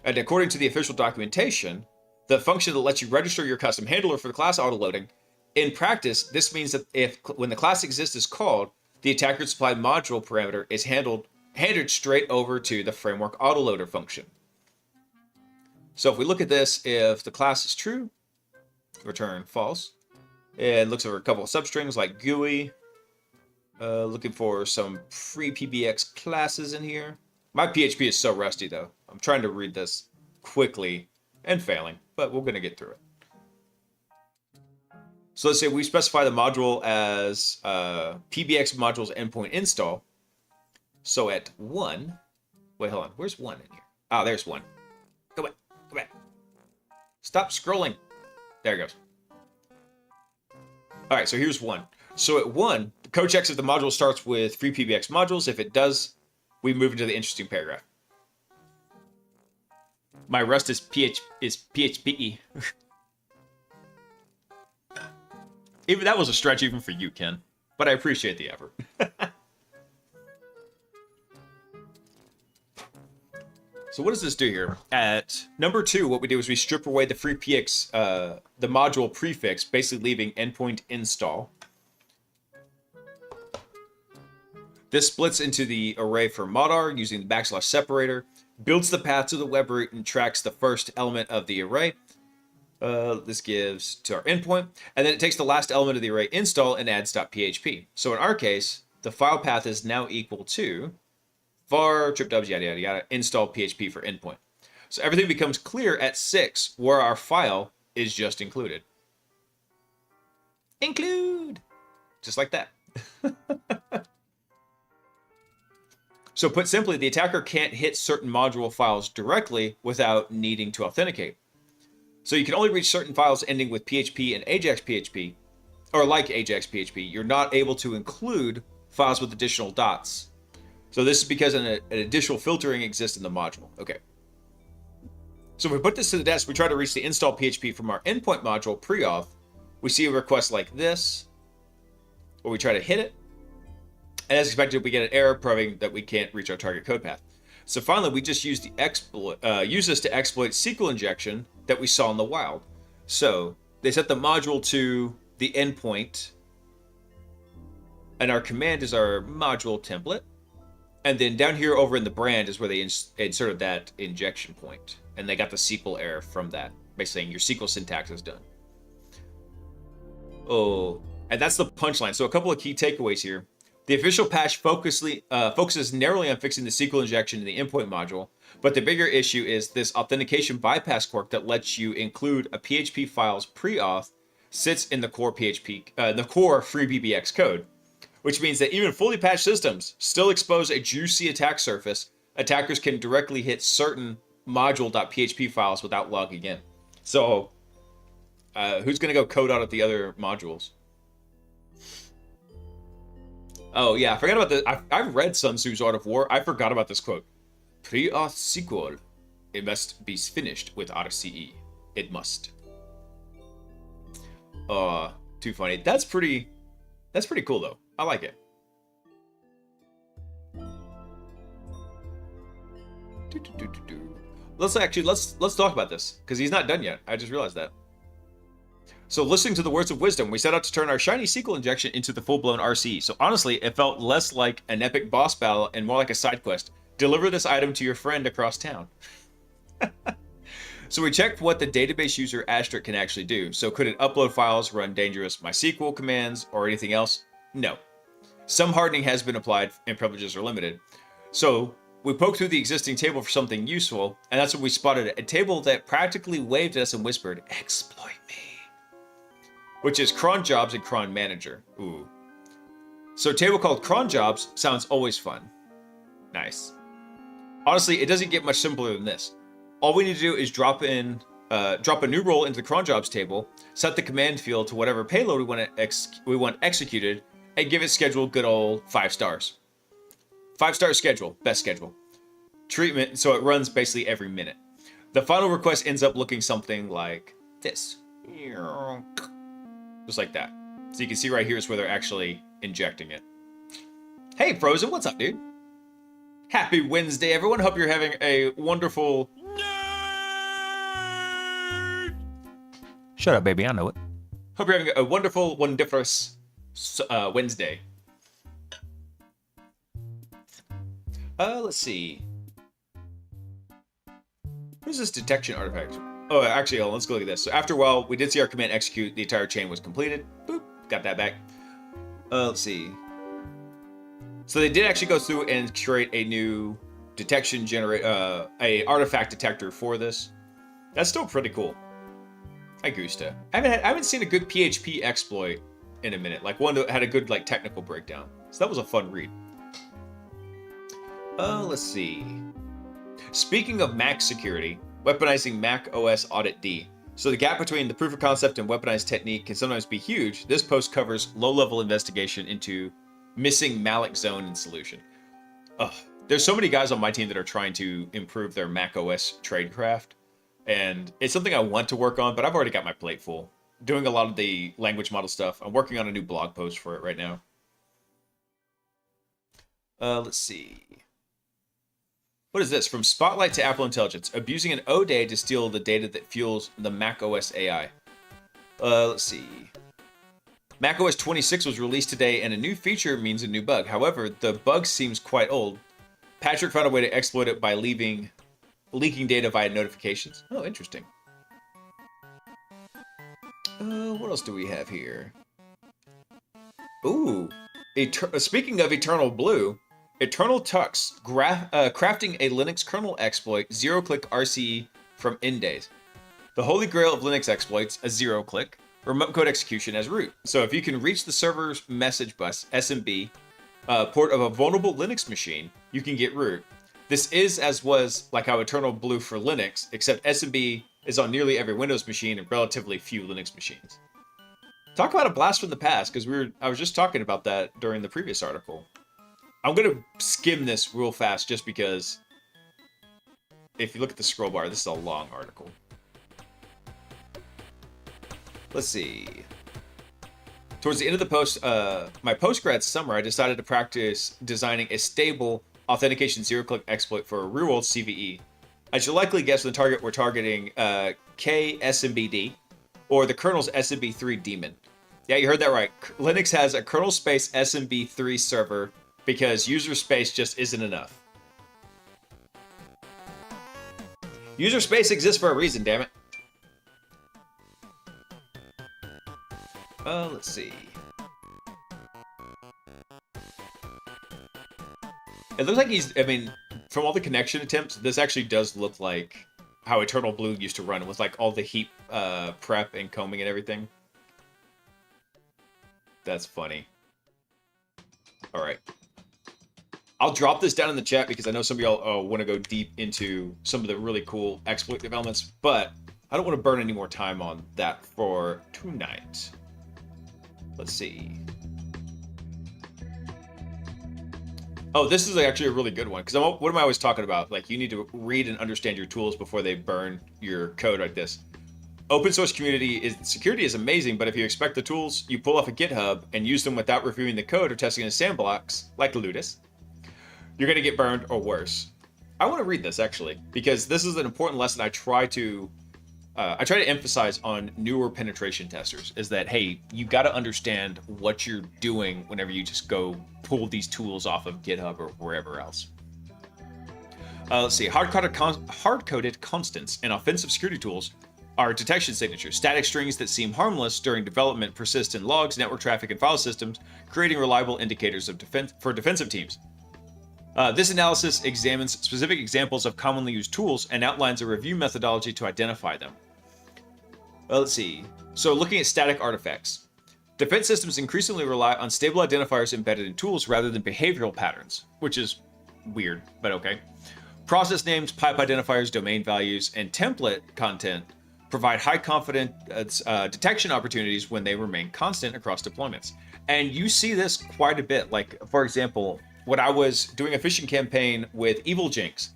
And according to the official documentation, the function that lets you register your custom handler for the class autoloading, in practice, this means that when the class exists is called, the attacker supplied module parameter is handed straight over to the framework autoloader function. So if we look at this, if the class is true, return false. It looks over a couple of substrings like GUI. Looking for some free PBX classes in here. My PHP is so rusty though. I'm trying to read this quickly and failing, but we're going to get through it. So let's say we specify the module as PBX modules endpoint install. So at 1, wait, hold on. Where's 1 in here? Ah, there's 1. Go back. Stop scrolling. There it goes. All right, so here's 1. So at 1, the code checks if the module starts with free PBX modules. If it does, we move into the interesting paragraph. My Rust is PHPE. Even that was a stretch even for you, Ken. But I appreciate the effort. So what does this do here? At number 2, what we do is we strip away the free PX, the module prefix, basically leaving endpoint install. This splits into the array for modar using the / separator, builds the path to the web root and tracks the first element of the array. This gives to our endpoint, and then it takes the last element of the array install and adds .php. So in our case, the file path is now equal to var tripdubs yada yada yada install php for endpoint. So everything becomes clear at 6, where our file is just included. Include, just like that. So put simply, the attacker can't hit certain module files directly without needing to authenticate. So you can only reach certain files ending with PHP and Ajax PHP, or like Ajax PHP. You're not able to include files with additional dots. So this is because an additional filtering exists in the module. Okay. So if we put this to the test, we try to reach the install PHP from our endpoint module pre-auth. We see a request like this, where we try to hit it. And as expected, we get an error proving that we can't reach our target code path. So finally, we just use the use this to exploit SQL injection that we saw in the wild. So they set the module to the endpoint, and our command is our module template. And then down here over in the brand is where they inserted that injection point. And they got the SQL error from that by saying your SQL syntax is done. Oh, and that's the punchline. So a couple of key takeaways here. The official patch focuses narrowly on fixing the SQL injection in the endpoint module, but the bigger issue is this authentication bypass quirk that lets you include a PHP file's pre-auth sits in the core FreeBBX code, which means that even fully patched systems still expose a juicy attack surface. Attackers can directly hit certain module.php files without logging in. So, who's going to go code out of the other modules? Oh, yeah, I forgot about this. I've read Sun Tzu's Art of War. I forgot about this quote. Pre-auth SQL. It must be finished with RCE. It must. Too funny. That's pretty cool, though. I like it. Let's talk about this, because he's not done yet. I just realized that. So listening to the words of wisdom, we set out to turn our shiny SQL injection into the full-blown RCE. So honestly, it felt less like an epic boss battle and more like a side quest. Deliver this item to your friend across town. So we checked what the database user asterisk can actually do. So could it upload files, run dangerous MySQL commands, or anything else? No. Some hardening has been applied and privileges are limited. So we poked through the existing table for something useful, and that's when we spotted a table that practically waved at us and whispered, "Exploit me," which is cron jobs and cron manager. Ooh. So a table called cron jobs sounds always fun. Nice. Honestly, it doesn't get much simpler than this. All we need to do is drop a new role into the cron jobs table, set the command field to whatever payload we want executed, and give it scheduled good old 5 stars. 5-star schedule, best schedule. Treatment, so it runs basically every minute. The final request ends up looking something like this. Just like that. So you can see right here is where they're actually injecting it. Hey, Frozen, what's up, dude? Happy Wednesday, everyone. Hope you're having a wonderful... Shut up, baby. I know it. Hope you're having a wonderful, wonderful Wednesday. Let's see. What is this detection artifact? Oh, actually, hold on, let's go look at this. So after a while, we did see our command execute. The entire chain was completed. Boop, got that back. Let's see. So they did actually go through and create a new detection a artifact detector for this. That's still pretty cool. Hi, Gusta. I haven't seen a good PHP exploit in a minute. Like one that had a good technical breakdown. So that was a fun read. Let's see. Speaking of Mac security, weaponizing Mac OS Audit D. So the gap between the proof of concept and weaponized technique can sometimes be huge. This post covers low-level investigation into missing malloc zone and solution. Ugh. There's so many guys on my team that are trying to improve their Mac OS tradecraft, and it's something I want to work on, but I've already got my plate full. Doing a lot of the language model stuff. I'm working on a new blog post for it right now. Let's see. What is this? From Spotlight to Apple Intelligence. Abusing an O-Day to steal the data that fuels the Mac OS AI. Let's see. Mac OS 26 was released today, and a new feature means a new bug. However, the bug seems quite old. Patrick found a way to exploit it by leaking data via notifications. Oh, interesting. What else do we have here? Ooh. Speaking of Eternal Blue, Eternal Tux, crafting a Linux kernel exploit, zero-click RCE from Indays. The holy grail of Linux exploits, a zero-click, remote code execution as root. So if you can reach the server's message bus, SMB, port of a vulnerable Linux machine, you can get root. This is as was like how Eternal Blue for Linux, except SMB is on nearly every Windows machine and relatively few Linux machines. Talk about a blast from the past, because I was just talking about that during the previous article. I'm gonna skim this real fast just because if you look at the scroll bar, this is a long article. Let's see. Towards the end of the post, my post-grad summer, I decided to practice designing a stable authentication zero-click exploit for a real-world CVE. As you'll likely guess, the target we're targeting KSMBD, or the kernel's SMB3 daemon. Yeah, you heard that right. Linux has a kernel space SMB3 server because user space just isn't enough. User space exists for a reason, damn it. Let's see. It looks like he's, I mean, from all the connection attempts, this actually does look like how Eternal Blue used to run with like all the heap prep and combing and everything. That's funny. All right. I'll drop this down in the chat because I know some of y'all want to go deep into some of the really cool exploit developments, but I don't want to burn any more time on that for tonight. Let's see. Oh, this is actually a really good one because what am I always talking about? Like, you need to read and understand your tools before they burn your code like this. Open source security is amazing, but if you expect the tools you pull off a GitHub and use them without reviewing the code or testing in a sandbox, like Ludus, you're going to get burned or worse. I want to read this actually because this is an important lesson I try to emphasize on newer penetration testers, is that, hey, you got to understand what you're doing whenever you just go pull these tools off of GitHub or wherever else. Let's see. Hard-coded constants in offensive security tools are detection signatures, static strings that seem harmless during development, persist in logs, network traffic, and file systems, creating reliable indicators of for defensive teams. This analysis examines specific examples of commonly used tools and outlines a review methodology to identify them. Let's see. So looking at static artifacts. Defense systems increasingly rely on stable identifiers embedded in tools rather than behavioral patterns, which is weird, but okay. Process names, pipe identifiers, domain values, and template content provide high confidence detection opportunities when they remain constant across deployments. And you see this quite a bit. Like, for example, when I was doing a phishing campaign with Evil Jinx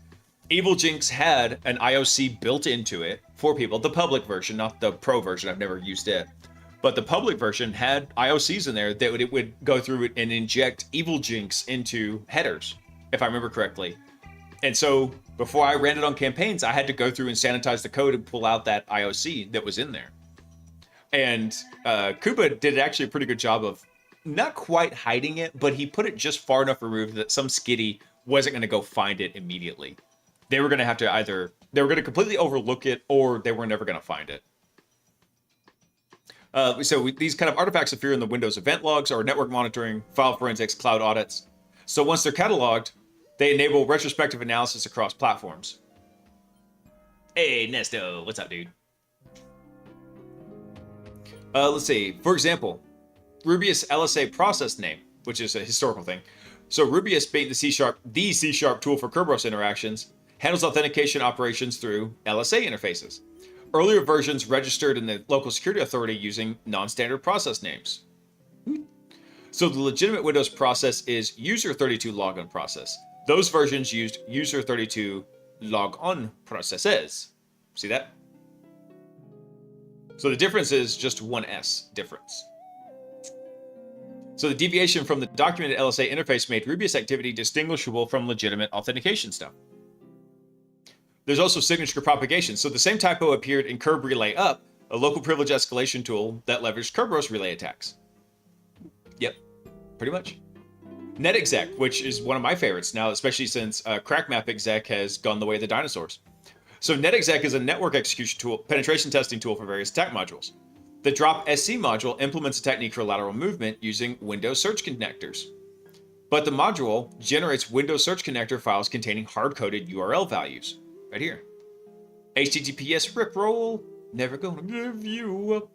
had an IOC built into it for people, the public version, not the pro version. I've never used it. But the public version had IOCs in there that it would go through and inject Evil Jinx into headers, if I remember correctly. And so before I ran it on campaigns, I had to go through and sanitize the code and pull out that IOC that was in there. And Kuba did actually a pretty good job of not quite hiding it, but he put it just far enough removed that some skitty wasn't going to go find it immediately. They were going to have to they were going to completely overlook it, or they were never going to find it. These kind of artifacts appear in the Windows event logs or network monitoring, file forensics, cloud audits. So once they're cataloged, they enable retrospective analysis across platforms. Hey, Nesto, what's up, dude? Let's see. For example, Rubius LSA process name, which is a historical thing. So Rubius, being the C# tool for Kerberos interactions, handles authentication operations through LSA interfaces. Earlier versions registered in the local security authority using non-standard process names. So the legitimate Windows process is user32 logon process. Those versions used user32 logon processes. See that? So the difference is just one S difference. So the deviation from the documented LSA interface made Rubius activity distinguishable from legitimate authentication stuff. There's also signature propagation. So the same typo appeared in Curb Relay Up, a local privilege escalation tool that leveraged Kerberos relay attacks. Yep, pretty much. NetExec, which is one of my favorites now, especially since CrackMap exec has gone the way of the dinosaurs. So NetExec is a network execution tool, penetration testing tool for various attack modules. The drop SC module implements a technique for lateral movement using Windows Search Connectors. But the module generates Windows Search Connector files containing hard-coded URL values. Right here. HTTPS riproll, never gonna give you up.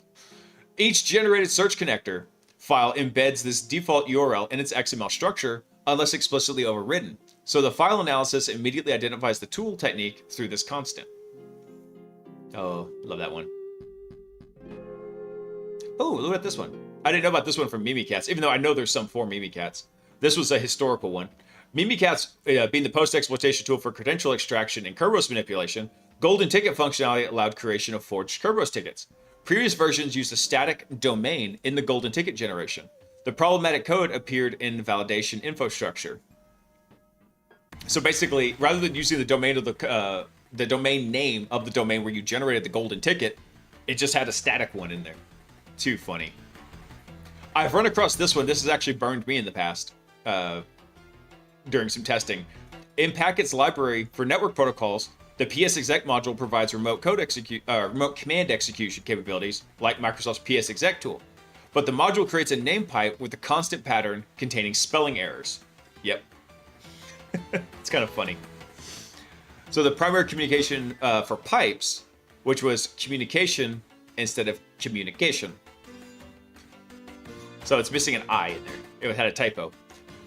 Each generated Search Connector file embeds this default URL in its XML structure unless explicitly overridden. So the file analysis immediately identifies the tool technique through this constant. Oh, love that one. Oh, look at this one. I didn't know about this one from Mimikatz, even though I know there's some for Mimikatz. This was a historical one. Mimikatz being the post-exploitation tool for credential extraction and Kerberos manipulation, golden ticket functionality allowed creation of forged Kerberos tickets. Previous versions used a static domain in the golden ticket generation. The problematic code appeared in validation info structure. So basically, rather than using the domain name of the domain where you generated the golden ticket, it just had a static one in there. Too funny. I've run across this one. This has actually burned me in the past during some testing. In Packet's library for network protocols, the PSExec module provides remote command execution capabilities like Microsoft's PSExec tool. But the module creates a name pipe with a constant pattern containing spelling errors. Yep. It's kind of funny. So the primary communication for pipes, which was communication instead of communication. So it's missing an I in there. It had a typo.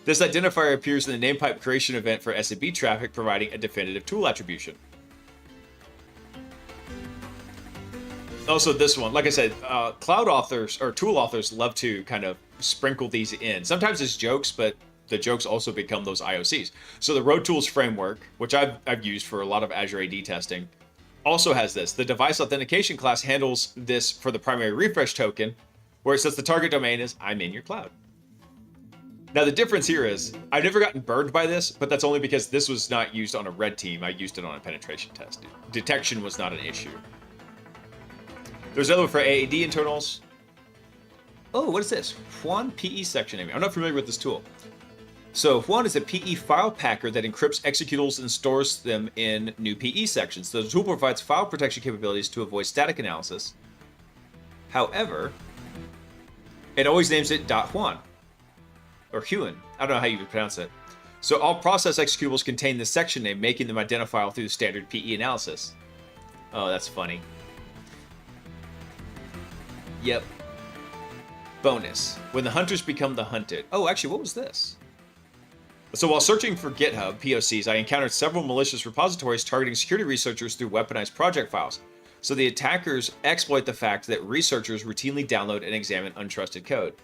This identifier appears in the name pipe creation event for SMB traffic, providing a definitive tool attribution. Also, this one, like I said, cloud authors or tool authors love to kind of sprinkle these in. Sometimes it's jokes, but the jokes also become those IOCs. So the Road Tools framework, which I've used for a lot of Azure AD testing, also has this. The device authentication class handles this for the primary refresh token, where it says the target domain is I'm in your cloud. Now the difference here is I've never gotten burned by this, but that's only because this was not used on a red team. I used it on a penetration test. Detection was not an issue. There's another one for AAD internals. Oh, what is this? Juan PE section naming. I'm not familiar with this tool. So Juan is a PE file packer that encrypts executables and stores them in new PE sections. So the tool provides file protection capabilities to avoid static analysis. However, it always names it .Juan or Huan. I don't know how you would pronounce it. So all process executables contain the section name, making them identifiable through the standard PE analysis. Oh, that's funny. Yep. Bonus. When the hunters become the hunted. Oh, actually, what was this? So while searching for GitHub POCs, I encountered several malicious repositories targeting security researchers through weaponized project files. So the attackers exploit the fact that researchers routinely download and examine untrusted code.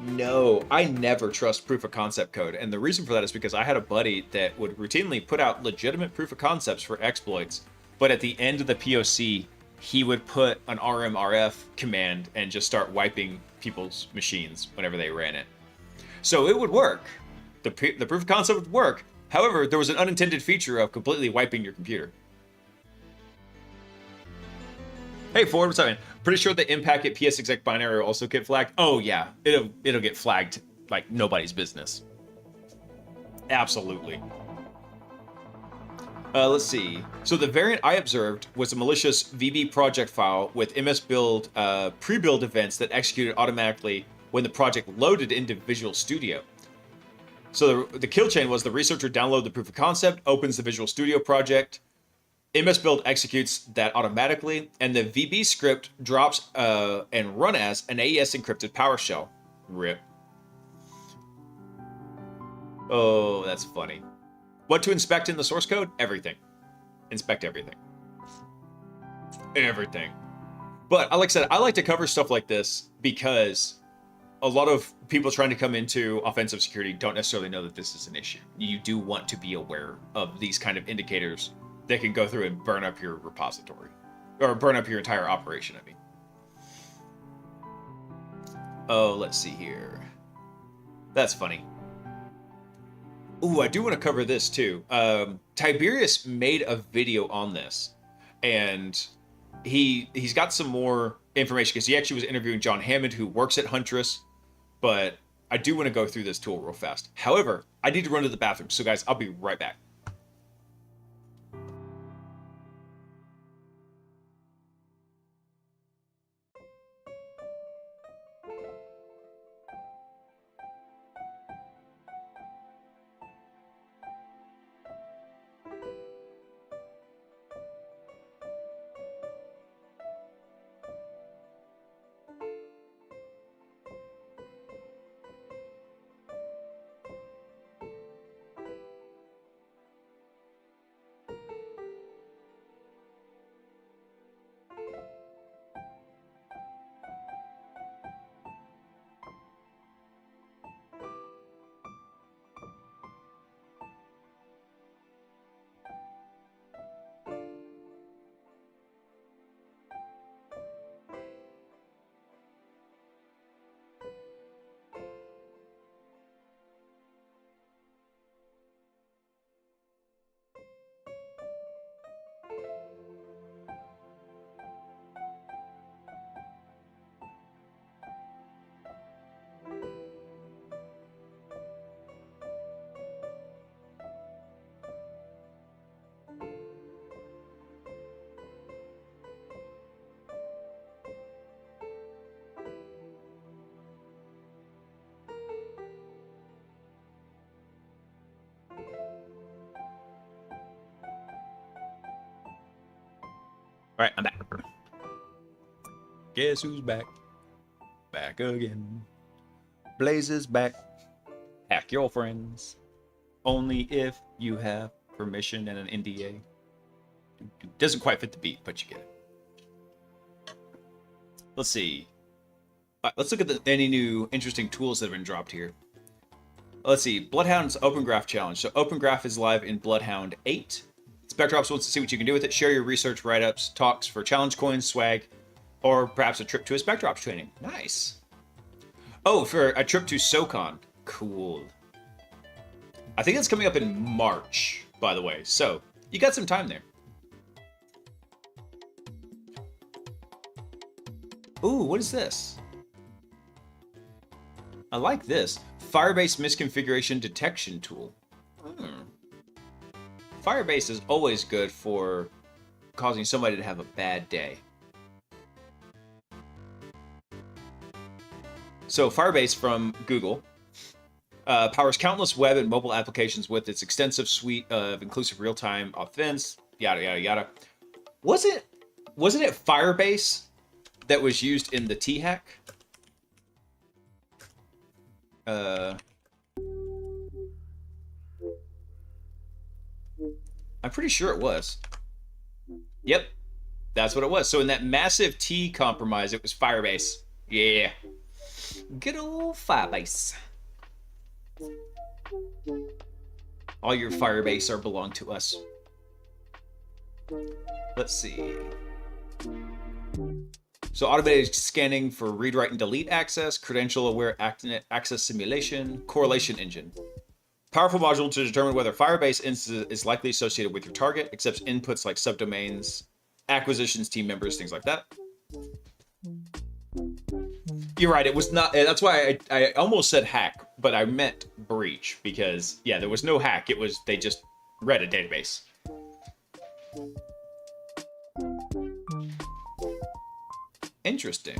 No, I never trust proof of concept code. And the reason for that is because I had a buddy that would routinely put out legitimate proof of concepts for exploits, but at the end of the POC, he would put an RMRF command and just start wiping people's machines whenever they ran it. So it would work. The proof of concept would work. However, there was an unintended feature of completely wiping your computer. Hey Ford, what's up, man? Pretty sure the Impacket PSExec binary will also get flagged. Oh yeah, it'll get flagged like nobody's business. Absolutely. Let's see. So the variant I observed was a malicious VB project file with MS-Build pre-build events that executed automatically when the project loaded into Visual Studio. So the kill chain was the researcher downloads the proof of concept, opens the Visual Studio project, MS-Build executes that automatically, and the VB script drops and run as an AES encrypted PowerShell. RIP. Oh, that's funny. What to inspect in the source code? Everything. Inspect everything. Everything. But like I said, I like to cover stuff like this because a lot of people trying to come into offensive security don't necessarily know that this is an issue. You do want to be aware of these kind of indicators that can go through and burn up your repository. Or burn up your entire operation, I mean. Oh, let's see here. That's funny. Ooh, I do want to cover this too. Tiberius made a video on this, and he's got some more information because he actually was interviewing John Hammond, who works at Huntress. But I do want to go through this tool real fast. However, I need to run to the bathroom, so guys, I'll be right back. All right, I'm back. Guess who's back? Back again. Blaise is back. Hack your friends. Only if you have permission and an NDA. Doesn't quite fit the beat, but you get it. Let's see. All right, let's look at any new interesting tools that have been dropped here. Let's see. Bloodhound's Open Graph Challenge. So Open Graph is live in Bloodhound 8. Spectrops wants to see what you can do with it. Share your research, write-ups, talks for challenge coins, swag, or perhaps a trip to a Spectrops training. Nice. Oh, for a trip to SoCon. Cool. I think it's coming up in March, by the way. So, you got some time there. Ooh, what is this? I like this. Firebase misconfiguration detection tool. Firebase is always good for causing somebody to have a bad day. So Firebase from Google powers countless web and mobile applications with its extensive suite of inclusive real-time offense, yada, yada, yada. Wasn't it Firebase that was used in the T-hack? I'm pretty sure it was. Yep, that's what it was. So in that massive T compromise, it was Firebase. Yeah. Good old Firebase. All your Firebase are belong to us. Let's see. So automated scanning for read, write, and delete access, credential-aware access simulation, correlation engine. Powerful module to determine whether Firebase instance is likely associated with your target, accepts inputs like subdomains, acquisitions, team members, things like that. You're right, it was not, that's why I almost said hack, but I meant breach, because, yeah, there was no hack, it was, they just read a database. Interesting.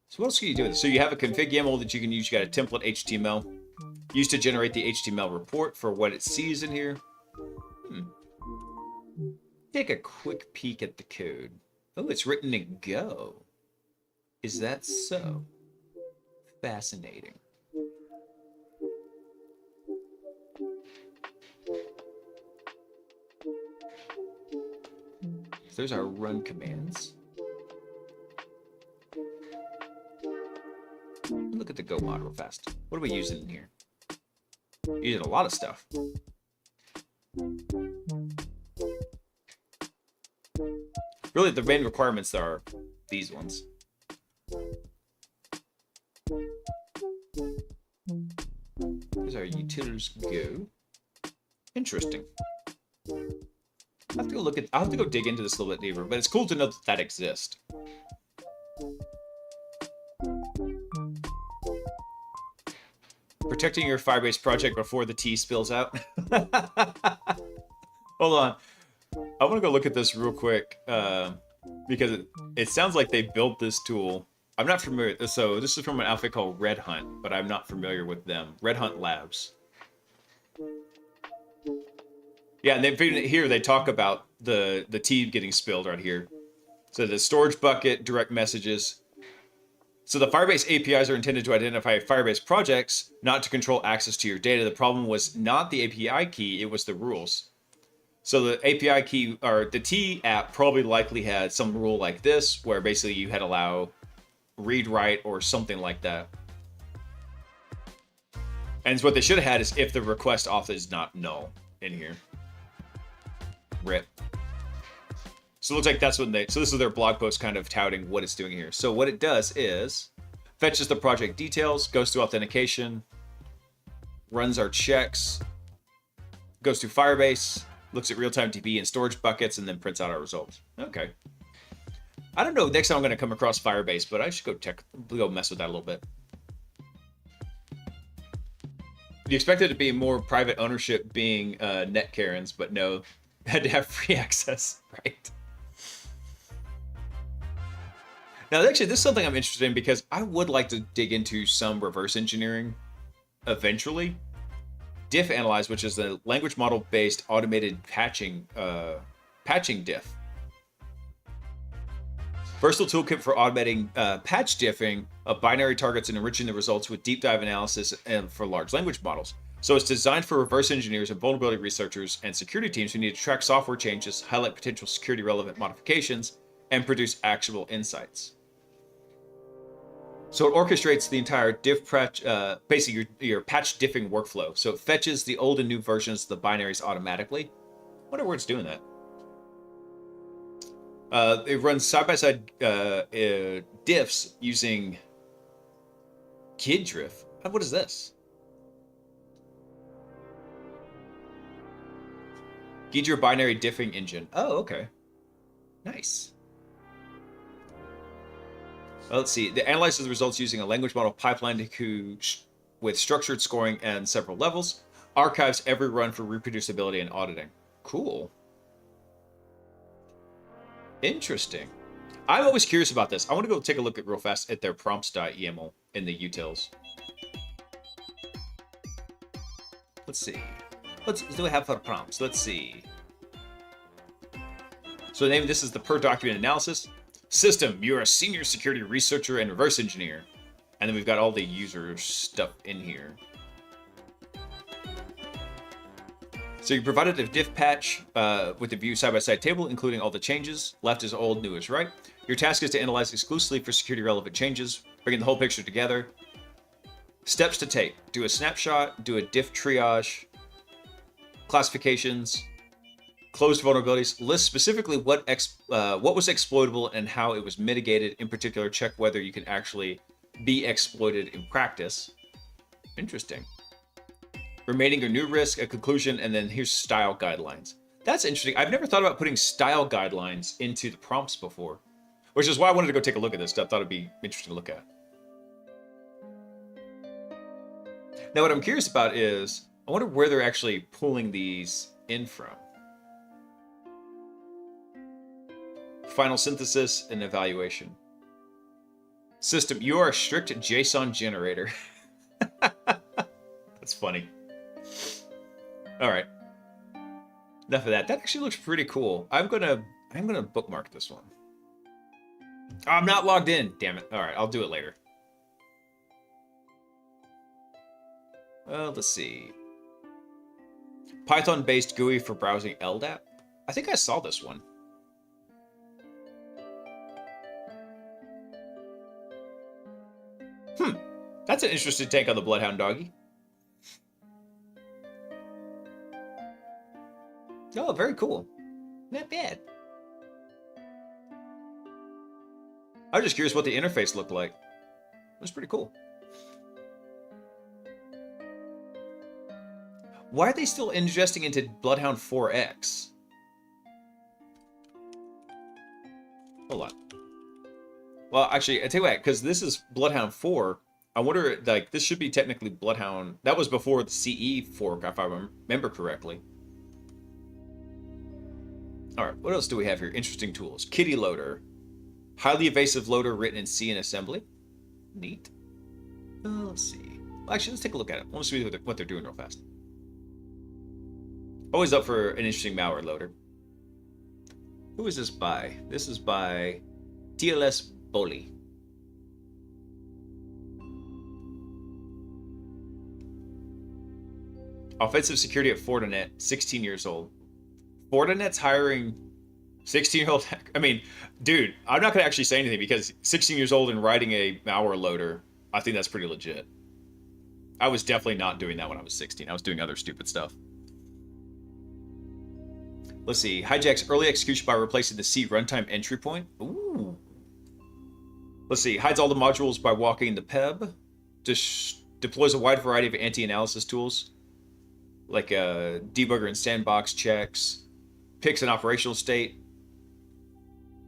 So what else can you do with it? So you have a config YAML that you can use. You got a template HTML used to generate the HTML report for what it sees in here. Take a quick peek at the code. Oh, it's written in Go. Is that so? Fascinating. So there's our run commands. Look at the Go mod real fast. What are we using in here? Using a lot of stuff. Really, the main requirements are these ones. These are utilities Go. Interesting. I'll have to go look at. I'll have to go dig into this a little bit deeper, but it's cool to know that that exists. Protecting your Firebase project before the tea spills out. Hold on. I want to go look at this real quick because it sounds like they built this tool. I'm not familiar. So this is from an outfit called Red Hunt, but I'm not familiar with them. Red Hunt Labs. Yeah, and here they talk about the tea getting spilled right here. So the storage bucket, direct messages. So the Firebase APIs are intended to identify Firebase projects, not to control access to your data. The problem was not the API key, it was the rules. So the API key, or the T app probably likely had some rule like this, where basically you had to allow read, write, or something like that. And what they should have had is if the request auth is not null in here. RIP. So it looks like that's when so this is their blog post kind of touting what it's doing here. So what it does is fetches the project details, goes through authentication, runs our checks, goes through Firebase, looks at real-time DB and storage buckets, and then prints out our results. Okay. I don't know next time I'm going to come across Firebase, but I should go mess with that a little bit. You expect it to be more private ownership being net Karens, but no, had to have free access, right? Now, actually, this is something I'm interested in because I would like to dig into some reverse engineering eventually. diff analyze, which is a language model based automated patching diff. Versatile toolkit for automating patch diffing of binary targets and enriching the results with deep dive analysis and for large language models. So it's designed for reverse engineers and vulnerability researchers and security teams who need to track software changes, highlight potential security relevant modifications, and produce actionable insights. So it orchestrates the entire diff patch, basically your patch diffing workflow. So it fetches the old and new versions of the binaries automatically. I wonder where it's doing that. It runs side-by-side diffs using Kidriff. What is this? Ghidra binary diffing engine. Oh, okay. Nice. Well, let's see. It analyzes the results using a language model pipeline with structured scoring and several levels. Archives every run for reproducibility and auditing. Cool. Interesting. I'm always curious about this. I want to go take a look at real fast at their prompts.yaml in the utils. Let's see. What do we have for prompts? Let's see. So the name of this is the per document analysis. System, you're a senior security researcher and reverse engineer. And then we've got all the user stuff in here. So you provided a diff patch with the view side-by-side table, including all the changes. Left is old, new is right. Your task is to analyze exclusively for security relevant changes, bringing the whole picture together. Steps to take. Do a snapshot, do a diff triage, classifications, closed vulnerabilities, list specifically what was exploitable and how it was mitigated. In particular, check whether you can actually be exploited in practice. Interesting. Remaining or new risk, a conclusion, and then here's style guidelines. That's interesting. I've never thought about putting style guidelines into the prompts before, which is why I wanted to go take a look at this. I thought it'd be interesting to look at. Now, what I'm curious about is, I wonder where they're actually pulling these in from. Final synthesis and evaluation. System, you are a strict JSON generator. That's funny. All right. Enough of that. That actually looks pretty cool. I'm gonna bookmark this one. Oh, I'm not logged in. Damn it. All right, I'll do it later. Let's see. Python-based GUI for browsing LDAP. I think I saw this one. That's an interesting take on the Bloodhound doggy. Oh, very cool. Not bad. I was just curious what the interface looked like. It was pretty cool. Why are they still ingesting into Bloodhound 4X? Hold on. Well, actually, I tell you what, because this is Bloodhound 4, I wonder, like, this should be technically Bloodhound. That was before the CE fork, if I remember correctly. All right, what else do we have here? Interesting tools. Kitty loader. Highly evasive loader written in C and assembly. Neat. Let's see. Well, actually, let's take a look at it. Let's see what they're doing real fast. Always up for an interesting malware loader. Who is this by? This is by TLS Boli. Offensive security at Fortinet, 16 years old. Fortinet's hiring 16-year-old. I mean, dude, I'm not going to actually say anything because 16 years old and writing a malware loader, I think that's pretty legit. I was definitely not doing that when I was 16. I was doing other stupid stuff. Let's see. Hijacks early execution by replacing the C runtime entry point. Ooh. Let's see. Hides all the modules by walking the PEB. Deploys a wide variety of anti-analysis tools, like debugger and sandbox checks. Picks an operational state.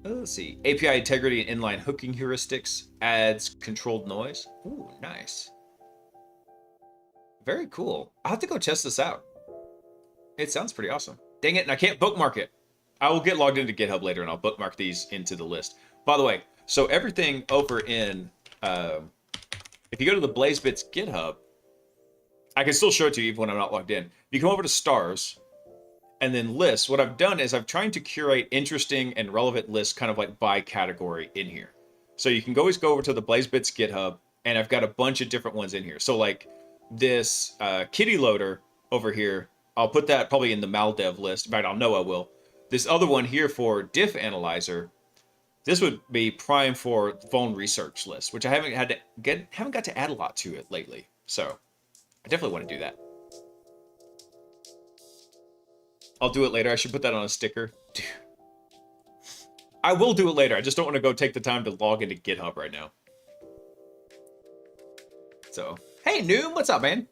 Let's see. API integrity and inline hooking heuristics. Adds controlled noise. Ooh, nice. Very cool. I'll have to go test this out. It sounds pretty awesome. Dang it, and I can't bookmark it. I will get logged into GitHub later and I'll bookmark these into the list. By the way, so everything over in, if you go to the Blaise Bits GitHub, I can still show it to you even when I'm not logged in. You come over to stars and then lists. What I've done is I'm trying to curate interesting and relevant lists kind of like by category in here. So you can always go over to the Blaise Bits GitHub, and I've got a bunch of different ones in here. So like this kitty loader over here, I'll put that probably in the maldev list. In fact, I'll know I will. This other one here for diff analyzer, this would be prime for phone research list, which I haven't got to add a lot to it lately. So I definitely want to do that. I'll do it later. I should put that on a sticker. Dude. I will do it later. I just don't want to go take the time to log into GitHub right now. So, hey, Noom, what's up, man?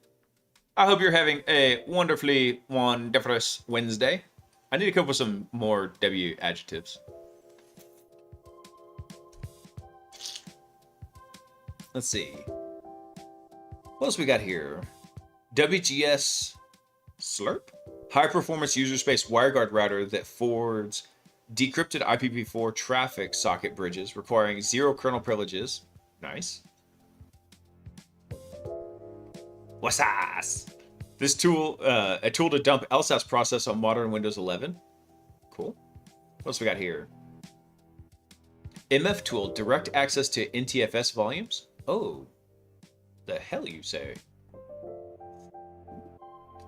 I hope you're having a wonderfully wonderful Wednesday. I need to come up with some more W adjectives. Let's see. What else we got here? WGS Slurp? High performance user space WireGuard router that forwards decrypted IPv4 traffic socket bridges requiring 0 kernel privileges. Nice. What's ass? This tool, a tool to dump LSAS process on modern Windows 11. Cool. What else we got here? MF tool, direct access to NTFS volumes. Oh, the hell you say?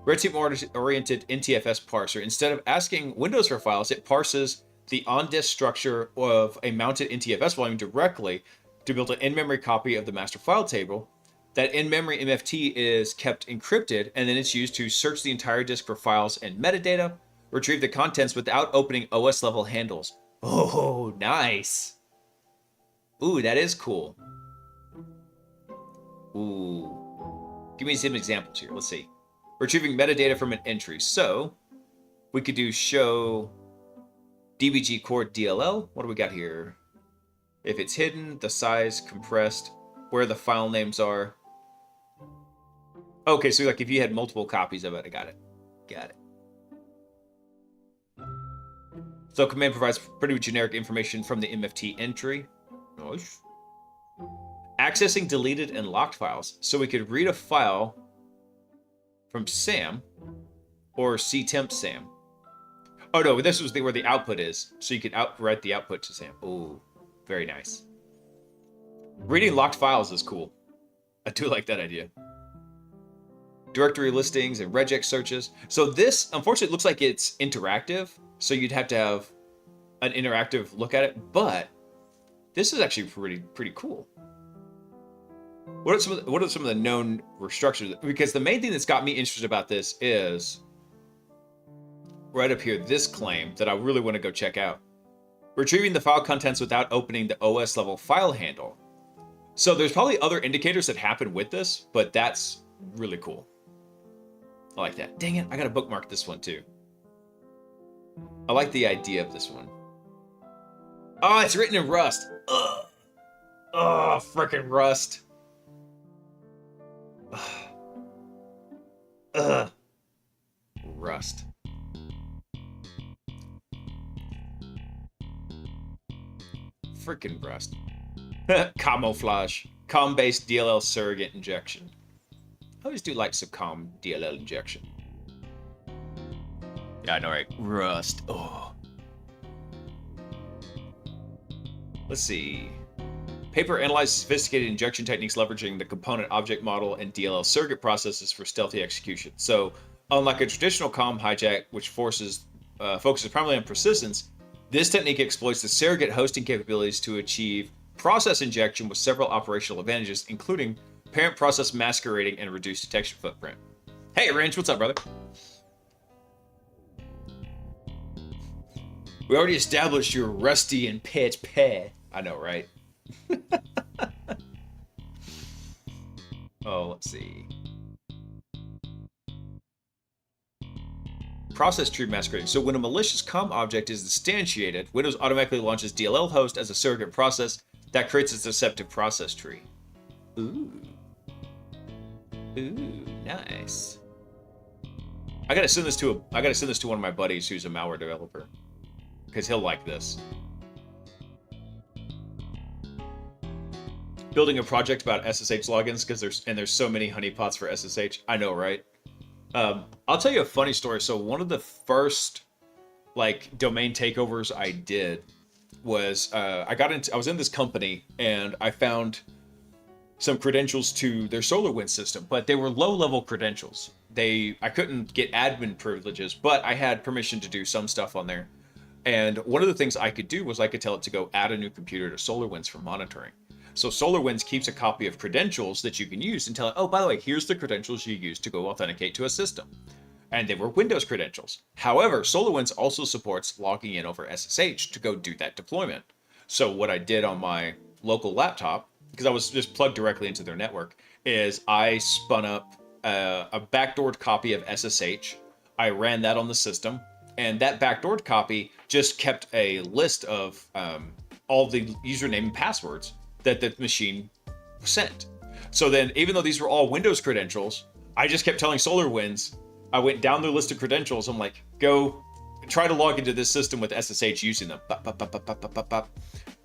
Red team-oriented NTFS parser. Instead of asking Windows for files, it parses the on-disk structure of a mounted NTFS volume directly to build an in-memory copy of the master file table. That in-memory MFT is kept encrypted, and then it's used to search the entire disk for files and metadata, retrieve the contents without opening OS-level handles. Oh, nice. Ooh, that is cool. Ooh. Give me some examples here. Let's see. Retrieving metadata from an entry. So we could do show DBG core DLL. What do we got here? If it's hidden, the size, compressed, where the file names are. Okay, so like if you had multiple copies of it, I got it. Got it. So command provides pretty generic information from the MFT entry. Nice. Accessing deleted and locked files. So we could read a file from Sam or ctemp Sam. Oh no, this was where the output is. So you could write the output to Sam. Oh, very nice. Reading locked files is cool. I do like that idea. Directory listings and regex searches. So this, unfortunately, looks like it's interactive. So you'd have to have an interactive look at it. But this is actually pretty cool. What are some of the known structures? Because the main thing that's got me interested about this is right up here, this claim that I really want to go check out. Retrieving the file contents without opening the OS level file handle. So there's probably other indicators that happen with this, but that's really cool. I like that. Dang it, I gotta bookmark this one too. I like the idea of this one. Oh, it's written in Rust. Ugh. Oh, frickin' Rust. Ugh. Rust. Frickin' Rust. Camouflage. COM-based DLL surrogate injection. I always do like some COM DLL injection. Yeah, I know, right? Rust. Oh. Let's see. Paper analyzes sophisticated injection techniques leveraging the component object model and DLL surrogate processes for stealthy execution. So, unlike a traditional COM hijack, which focuses primarily on persistence, this technique exploits the surrogate hosting capabilities to achieve process injection with several operational advantages, including parent process masquerading and reduced detection footprint. Hey, Range, what's up, brother? We already established you're rusty and pitch pay. I know, right? Oh, let's see. Process tree masquerading. So when a malicious COM object is instantiated, Windows automatically launches DLL host as a surrogate process that creates a deceptive process tree. Ooh. Ooh, nice. I gotta send this to one of my buddies who's a malware developer, because he'll like this. building a project about SSH logins because there's so many honeypots for SSH. I know, right? I'll tell you a funny story. So one of the first like domain takeovers I did was I was in this company and I found some credentials to their SolarWinds system, but they were low-level credentials. I couldn't get admin privileges, but I had permission to do some stuff on there. And one of the things I could do was I could tell it to go add a new computer to SolarWinds for monitoring. So SolarWinds keeps a copy of credentials that you can use and tell it, oh, by the way, here's the credentials you use to go authenticate to a system. And they were Windows credentials. However, SolarWinds also supports logging in over SSH to go do that deployment. So what I did on my local laptop, because I was just plugged directly into their network, is I spun up a backdoored copy of SSH. I ran that on the system, and that backdoored copy just kept a list of all the username and passwords that the machine sent. So then, even though these were all Windows credentials, I just kept telling SolarWinds, I went down the list of credentials. I'm like, go try to log into this system with SSH using them. Bop, bop, bop, bop, bop, bop, bop.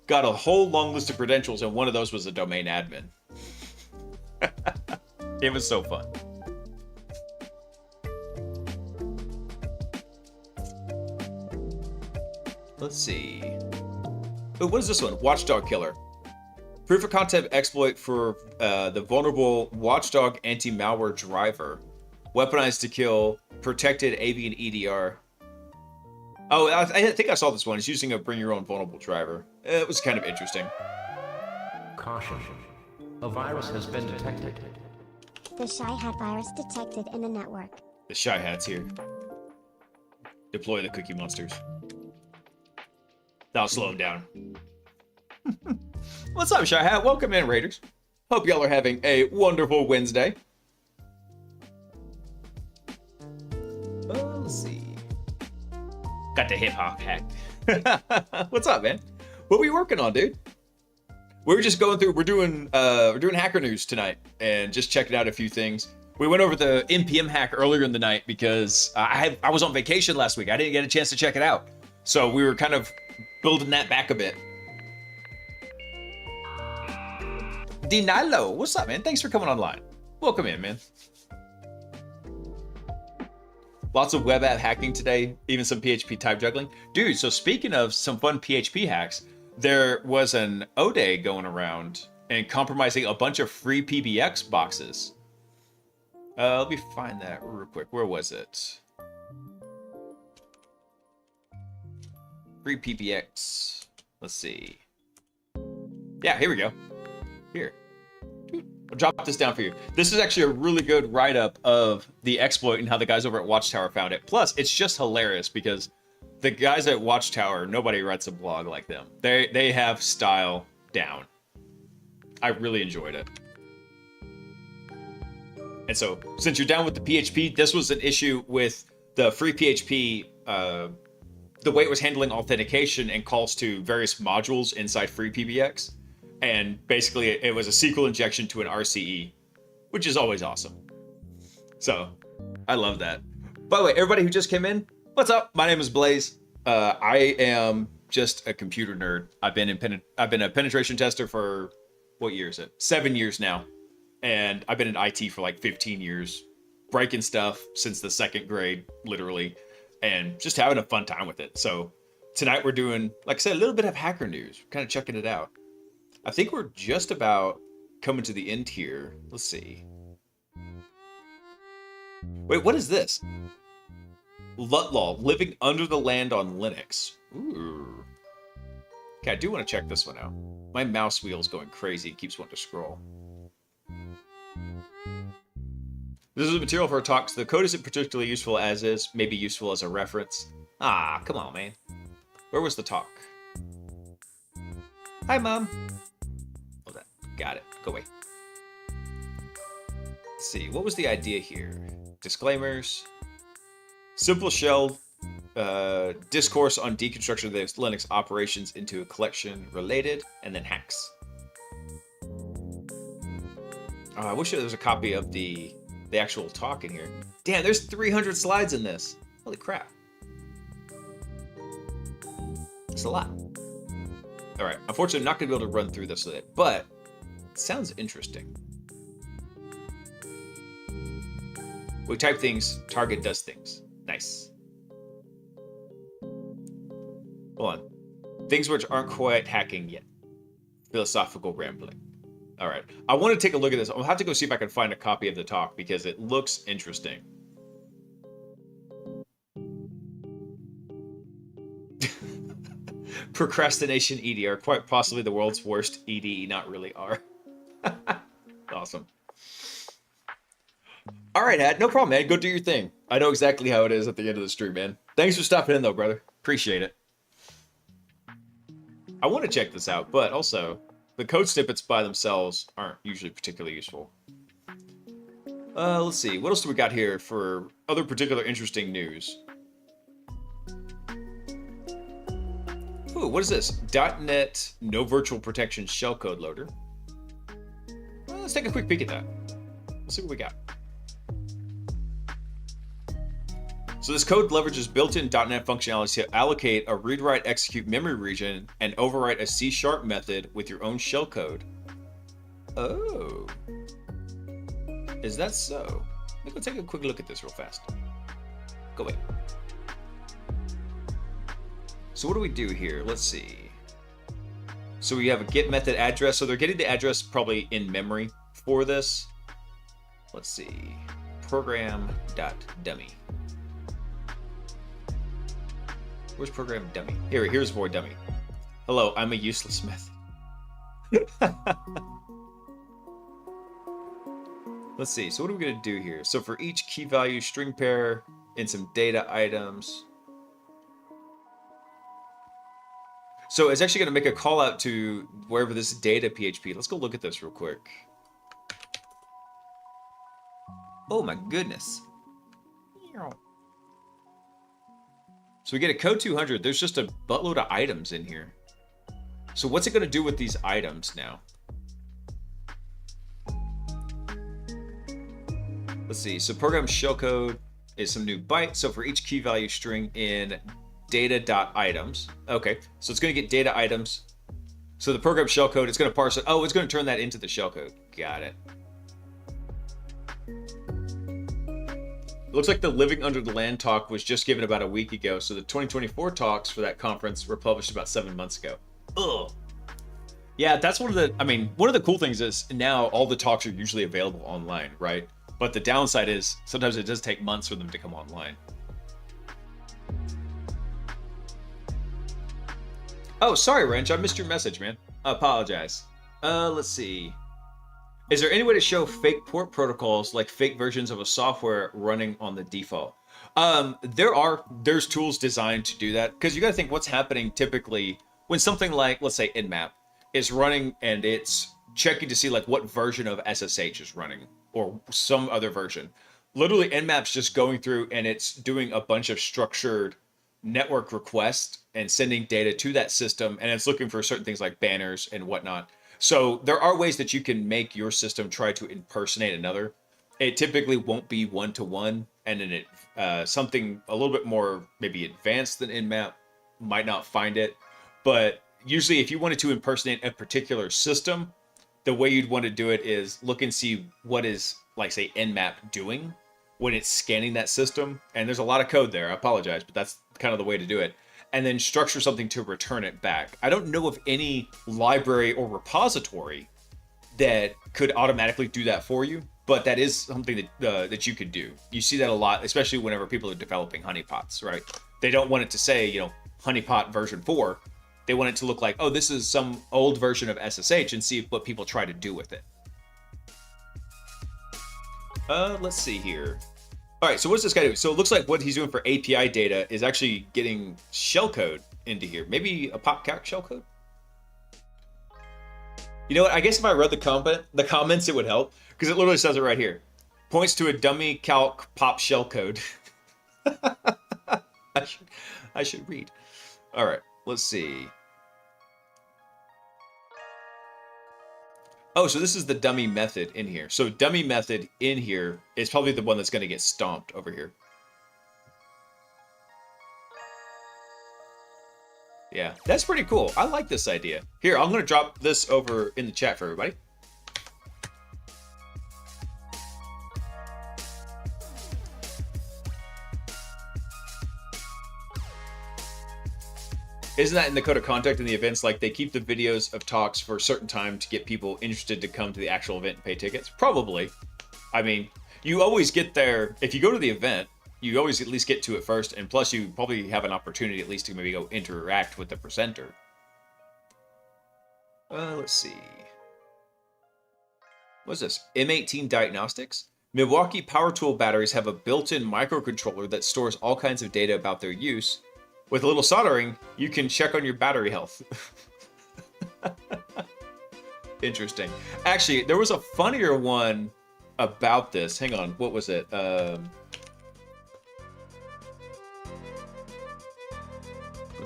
Got a whole long list of credentials, and one of those was a domain admin. It was so fun. Let's see. Oh, what is this one? Watchdog Killer. Proof of concept exploit for the vulnerable Watchdog anti-malware driver. Weaponized to kill protected AV and EDR. Oh, I think I saw this one. It's using a bring your own vulnerable driver. It was kind of interesting. Caution. A virus has been detected. The Shy Hat virus detected in the network. The Shy Hat's here. Deploy the cookie monsters. That'll slow them down. What's up, Shy Hat? Welcome in, Raiders. Hope y'all are having a wonderful Wednesday. Let's see. Got the hip hop hack. What's up, man? What were you working on, dude? We were just going through. We're doing hacker news tonight and just checking out a few things. We went over the NPM hack earlier in the night because I was on vacation last week. I didn't get a chance to check it out, so we were kind of building that back a bit. Dinalo, what's up, man? Thanks for coming online. Welcome in, man. Lots of web app hacking today, even some PHP type juggling. Dude, so speaking of some fun PHP hacks, there was an O-Day going around and compromising a bunch of free PBX boxes. Let me find that real quick. Where was it? Free PBX. Let's see. Yeah, here we go. Here. I'll drop this down for you. This is actually a really good write-up of the exploit and how the guys over at Watchtower found it. Plus, it's just hilarious because the guys at Watchtower, nobody writes a blog like them. They have style down. I really enjoyed it. And so, since you're down with the PHP, this was an issue with the free PHP, the way it was handling authentication and calls to various modules inside free PBX. And basically, it was a SQL injection to an RCE, which is always awesome. So, I love that. By the way, everybody who just came in, what's up? My name is Blaise. I am just a computer nerd. I've been a penetration tester for, what year is it? 7 years now. And I've been in IT for like 15 years, breaking stuff since the second grade, literally, and just having a fun time with it. So tonight we're doing, like I said, a little bit of hacker news, kind of checking it out. I think we're just about coming to the end here. Let's see. Wait, what is this? Lutlaw, living under the land on Linux. Ooh. Okay, I do want to check this one out. My mouse wheel's going crazy. It keeps wanting to scroll. This is a material for a talk, so the code isn't particularly useful as is, maybe useful as a reference. Ah, come on, man. Where was the talk? Hi, Mom. Oh, that. Got it. Go away. Let's see. What was the idea here? Disclaimers. Simple shell discourse on deconstruction of the Linux operations into a collection related, and then hacks. I wish there was a copy of the actual talk in here. Damn, there's 300 slides in this. Holy crap. It's a lot. All right, unfortunately, I'm not going to be able to run through this today, but Sounds interesting. We type things, target does things. Nice. Hold on. Things which aren't quite hacking yet. Philosophical rambling. All right. I want to take a look at this. I'll have to go see if I can find a copy of the talk because it looks interesting. Procrastination ED are quite possibly the world's worst ED, not really are. Awesome. All right, Hat. No problem, man. Go do your thing. I know exactly how it is at the end of the stream, man. Thanks for stopping in, though, brother. Appreciate it. I want to check this out, but also, the code snippets by themselves aren't usually particularly useful. Let's see. What else do we got here for other particular interesting news? Ooh, what is this? .NET No Virtual Protection Shellcode Loader. Well, let's take a quick peek at that. Let's see what we got. So this code leverages built-in .NET functionality to allocate a read-write-execute memory region and overwrite a C# method with your own shellcode. Oh. Is that so? Let me go take a quick look at this real fast. Go away. So what do we do here? Let's see. So we have a get method address. So they're getting the address probably in memory for this. Let's see. Program.dummy. Where's program dummy? Here's void dummy. Hello, I'm a useless method. Let's see. So what are we going to do here? So for each key value string pair and some data items. So it's actually going to make a call out to wherever this data PHP. Let's go look at this real quick. Oh my goodness. So we get a code 200. There's just a buttload of items in here. So what's it going to do with these items now? Let's see. So program shellcode is some new bytes. So for each key value string in data.items. Okay. So it's going to get data items. So the program shellcode, it's going to parse it. Oh, it's going to turn that into the shellcode. Got it. Looks like the Living Under the Land talk was just given about a week ago, so the 2024 talks for that conference were published about 7 months ago. Ugh. Yeah, that's one of the cool things is now all the talks are usually available online, right? But the downside is sometimes it does take months for them to come online. Oh, sorry, Wrench, I missed your message, man. I apologize. Let's see. Is there any way to show fake port protocols like fake versions of a software running on the default? There's tools designed to do that because you got to think what's happening typically when something like, let's say Nmap is running and it's checking to see like what version of SSH is running or some other version. Literally Nmap's just going through and it's doing a bunch of structured network requests and sending data to that system. And it's looking for certain things like banners and whatnot. So there are ways that you can make your system try to impersonate another. It typically won't be one-to-one, and then something a little bit more maybe advanced than Nmap might not find it. But usually if you wanted to impersonate a particular system, the way you'd want to do it is look and see what is, like say, Nmap doing when it's scanning that system. And there's a lot of code there, I apologize, but that's kind of the way to do it. And then structure something to return it back. I don't know of any library or repository that could automatically do that for you, but that is something that you could do. You see that a lot, especially whenever people are developing honeypots, right? They don't want it to say, honeypot version 4. They want it to look like, oh, this is some old version of SSH and see what people try to do with it. Let's see here. All right, so what's this guy doing? So it looks like what he's doing for API data is actually getting shellcode into here. Maybe a popcalc shellcode? You know what? I guess if I read the comments, it would help because it literally says it right here. Points to a dummy calc pop shellcode. I should read. All right, let's see. Oh, so this is the dummy method in here. So dummy method in here is probably the one that's going to get stomped over here. Yeah, that's pretty cool. I like this idea. Here, I'm going to drop this over in the chat for everybody. Isn't that in the code of conduct in the events? Like they keep the videos of talks for a certain time to get people interested to come to the actual event and pay tickets? Probably. I mean, you always get there. If you go to the event, you always at least get to it first. And plus, you probably have an opportunity at least to maybe go interact with the presenter. Let's see. What's this? M18 Diagnostics? Milwaukee power tool batteries have a built-in microcontroller that stores all kinds of data about their use. With a little soldering, you can check on your battery health. Interesting. Actually, there was a funnier one about this. Hang on, what was it? Let's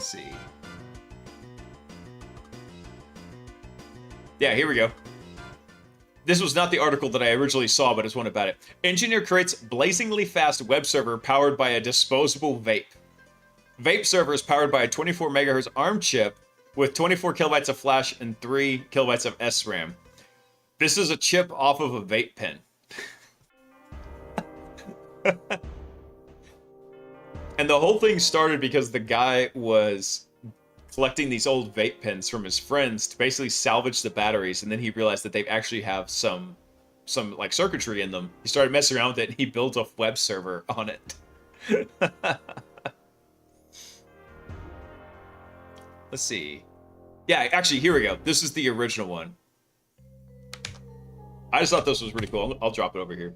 see. Yeah, here we go. This was not the article that I originally saw, but it's one about it. Engineer creates blazingly fast web server powered by a disposable vape. Vape server is powered by a 24 megahertz ARM chip with 24 kilobytes of flash and 3 kilobytes of SRAM. This is a chip off of a vape pen. And the whole thing started because the guy was collecting these old vape pens from his friends to basically salvage the batteries, and then he realized that they actually have some like circuitry in them. He started messing around with it and he built a web server on it. Let's see. Yeah, actually, here we go. This is the original one. I just thought this was really cool. I'll drop it over here.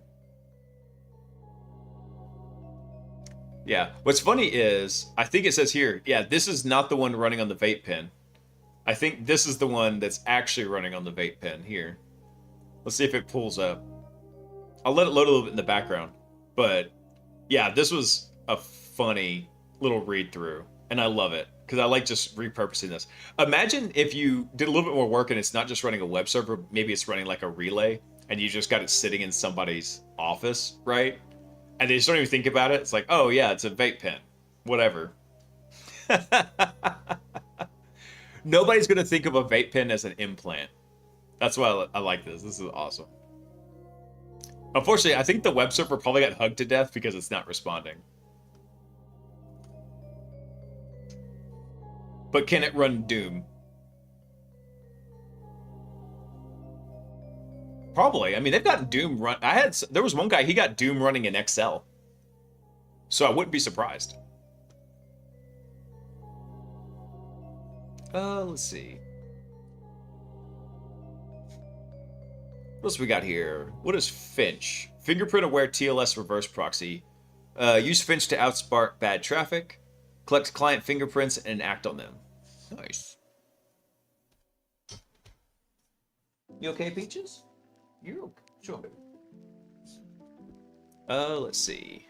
Yeah. What's funny is, I think it says here, yeah, this is not the one running on the vape pen. I think this is the one that's actually running on the vape pen here. Let's see if it pulls up. I'll let it load a little bit in the background. But yeah, this was a funny little read through, and I love it because I like just repurposing this. Imagine if you did a little bit more work and it's not just running a web server, maybe it's running like a relay and you just got it sitting in somebody's office, right? And they just don't even think about it. It's like, oh yeah, it's a vape pen. Whatever. Nobody's going to think of a vape pen as an implant. That's why I like this. This is awesome. Unfortunately, I think the web server probably got hugged to death because it's not responding. But can it run Doom? Probably. I mean, they've got Doom run. There was one guy, he got Doom running in Excel. So I wouldn't be surprised. Let's see. What else we got here? What is Finch? Fingerprint-aware TLS reverse proxy. Use Finch to outspark bad traffic. Collect client fingerprints and act on them. Nice. You okay, Peaches? You're okay. Sure. Let's see.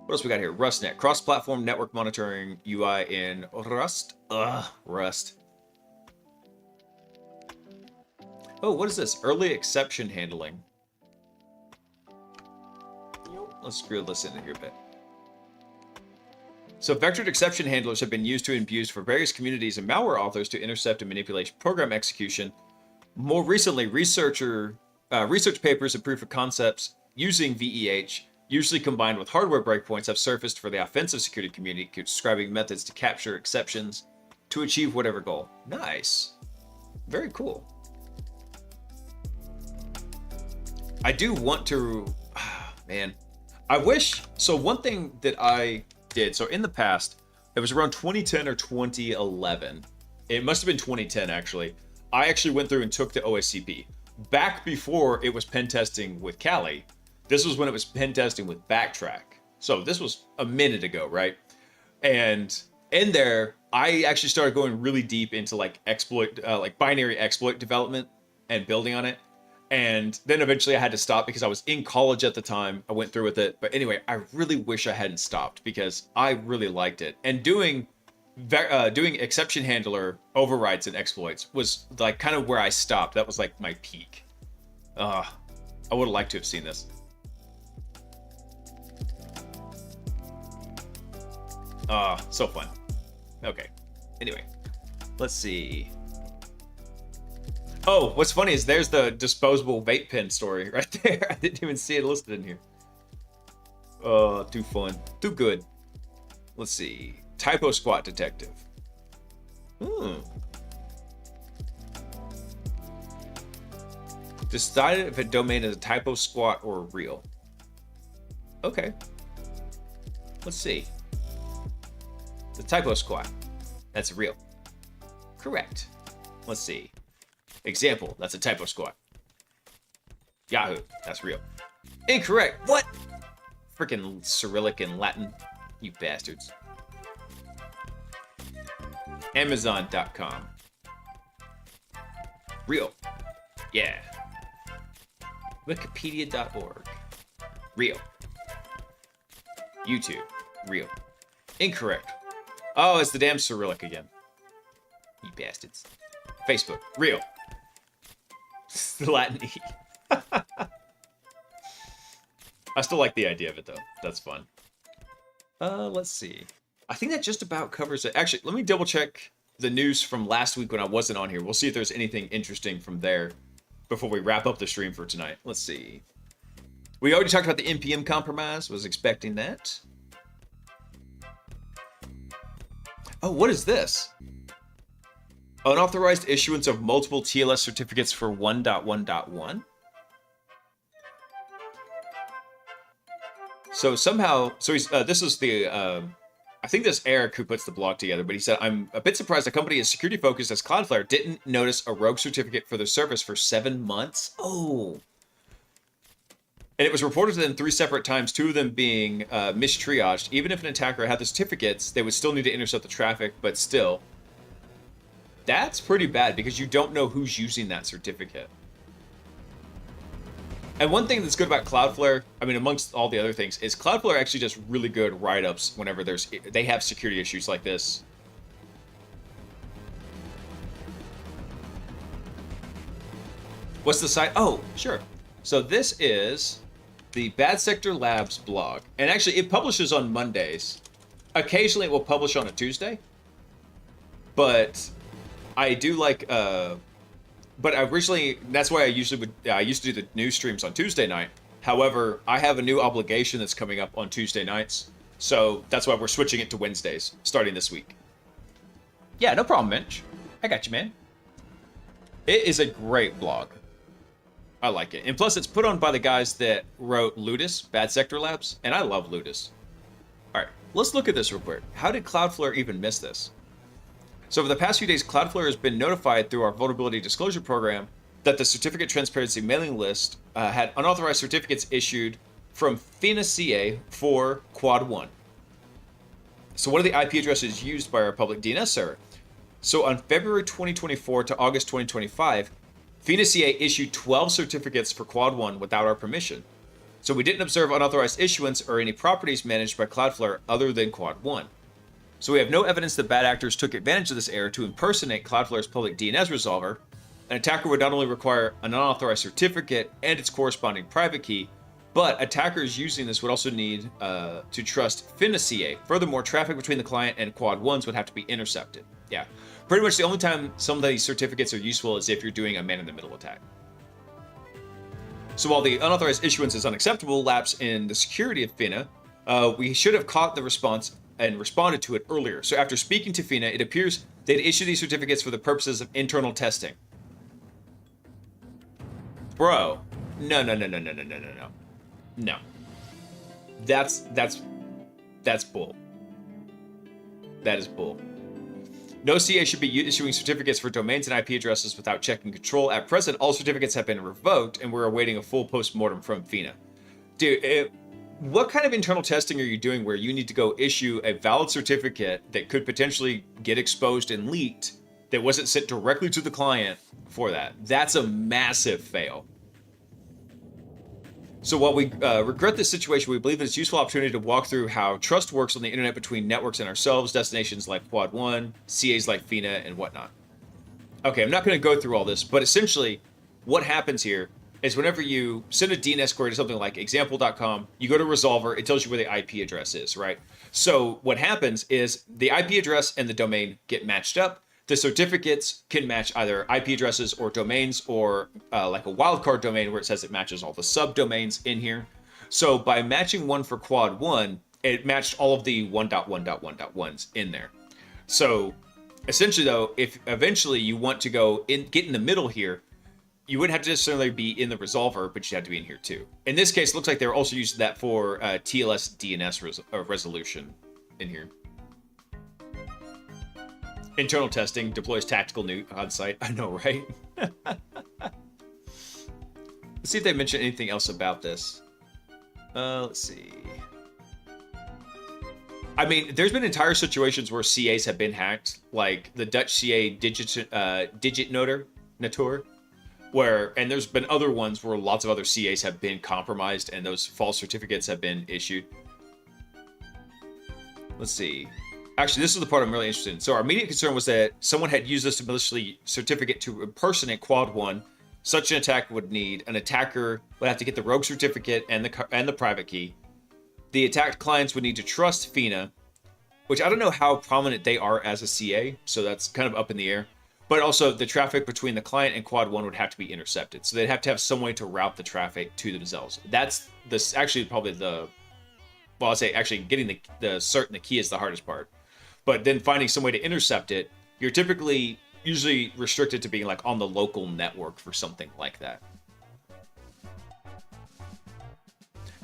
What else we got here? RustNet. Cross-platform network monitoring UI in Rust. Rust. Oh, what is this? Early exception handling. Let's screw this in here a bit. So vectored exception handlers have been used to and abused for various communities and malware authors to intercept and manipulate program execution. More recently, research papers and proof of concepts using VEH, usually combined with hardware breakpoints, have surfaced for the offensive security community, describing methods to capture exceptions to achieve whatever goal. Nice. Very cool. I do want to... man. I wish... So one thing that I did... So in the past, it was around 2010 or 2011. It must have been 2010, actually. I actually went through and took the OSCP. Back before it was pen testing with Kali, this was when it was pen testing with Backtrack. So this was a minute ago, right? And in there, I actually started going really deep into like binary exploit development and building on it. And then eventually I had to stop because I was in college at the time. I went through with it. But anyway, I really wish I hadn't stopped because I really liked it. And doing exception handler overrides and exploits was like kind of where I stopped. That was like my peak. I would have liked to have seen this. So fun. Okay. Anyway, let's see. Oh, what's funny is there's the disposable vape pen story right there. I didn't even see it listed in here. Too fun. Too good. Let's see. Typo squat detective. Decided if a domain is a typo squat or real. Okay. Let's see. The typo squat. That's real. Correct. Let's see. Example. That's a typo squat. Yahoo. That's real. Incorrect. What? Freaking Cyrillic and Latin. You bastards. Amazon.com. Real. Yeah. Wikipedia.org. Real. YouTube. Real. Incorrect. Oh, it's the damn Cyrillic again. You bastards. Facebook. Real. Latin E. I still like the idea of it, though. That's fun. Let's see. I think that just about covers it. Actually, let me double check the news from last week when I wasn't on here. We'll see if there's anything interesting from there before we wrap up the stream for tonight. Let's see. We already talked about the NPM compromise. Was expecting that. Oh, what is this? Unauthorized issuance of multiple TLS certificates for 1.1.1. So somehow, this is the, I think this Eric who puts the blog together, but he said, I'm a bit surprised a company as security focused as Cloudflare didn't notice a rogue certificate for their service for 7 months. Oh. And it was reported to them 3 separate times, 2 of them being mistriaged. Even if an attacker had the certificates, they would still need to intercept the traffic, but still. That's pretty bad because you don't know who's using that certificate. And one thing that's good about Cloudflare, I mean, amongst all the other things, is Cloudflare actually does really good write-ups whenever they have security issues like this. What's the site? Oh, sure. So this is the Bad Sector Labs blog. And actually, it publishes on Mondays. Occasionally, it will publish on a Tuesday. But I do like... But I recently, that's why I used to do the news streams on Tuesday night. However, I have a new obligation that's coming up on Tuesday nights. So that's why we're switching it to Wednesdays, starting this week. Yeah, no problem, Mitch. I got you, man. It is a great blog. I like it. And plus, it's put on by the guys that wrote Ludus, Bad Sector Labs. And I love Ludus. All right, let's look at this real quick. How did Cloudflare even miss this? So over the past few days, Cloudflare has been notified through our vulnerability disclosure program that the certificate transparency mailing list had unauthorized certificates issued from FINA CA for Quad 1. So what are the IP addresses used by our public DNS server? So on February 2024 to August 2025, FINA CA issued 12 certificates for Quad 1 without our permission. So we didn't observe unauthorized issuance or any properties managed by Cloudflare other than Quad 1. So we have no evidence that bad actors took advantage of this error to impersonate Cloudflare's public DNS resolver. An attacker would not only require an unauthorized certificate and its corresponding private key, but attackers using this would also need to trust FINA-CA. Furthermore, traffic between the client and Quad 1s would have to be intercepted. Yeah, pretty much the only time some of these certificates are useful is if you're doing a man-in-the-middle attack. So while the unauthorized issuance is unacceptable lapse in the security of FINA, we should have caught the response and responded to it earlier. So after speaking to FINA, it appears they'd issued these certificates for the purposes of internal testing. Bro, no. No. That's bull. That is bull. No CA should be issuing certificates for domains and IP addresses without checking control. At present, all certificates have been revoked, and we're awaiting a full post-mortem from FINA. Dude, what kind of internal testing are you doing where you need to go issue a valid certificate that could potentially get exposed and leaked that wasn't sent directly to the client for that? That's a massive fail. So while we regret this situation, we believe that it's a useful opportunity to walk through how trust works on the internet between networks and ourselves, destinations like Quad 1, CAs like FINA, and whatnot. Okay, I'm not going to go through all this, but essentially what happens here is whenever you send a DNS query to something like example.com, you go to Resolver, it tells you where the IP address is, right? So what happens is the IP address and the domain get matched up. The certificates can match either IP addresses or domains, or like a wildcard domain where it says it matches all the subdomains in here. So by matching one for Quad 1, it matched all of the 1.1.1.1s in there. So essentially, though, if eventually you want to get in the middle here, you wouldn't have to necessarily be in the resolver, but you'd have to be in here too. In this case, it looks like they're also using that for TLS DNS resolution in here. Internal testing deploys tactical nuke on site. I know, right? Let's see if they mention anything else about this. Let's see. I mean, there's been entire situations where CAs have been hacked, like the Dutch CA Digit Notor, and there's been other ones where lots of other CAs have been compromised and those false certificates have been issued. Let's see. Actually, this is the part I'm really interested in. So our immediate concern was that someone had used this maliciously certificate to impersonate Quad 1. Such an attack would need an attacker would have to get the rogue certificate and the private key. The attacked clients would need to trust FINA, which I don't know how prominent they are as a CA, so that's kind of up in the air. But also, the traffic between the client and Quad 1 would have to be intercepted. So they'd have to have some way to route the traffic to themselves. That's this actually probably I'll say actually getting the key is the hardest part. But then finding some way to intercept it, you're usually restricted to being like on the local network for something like that.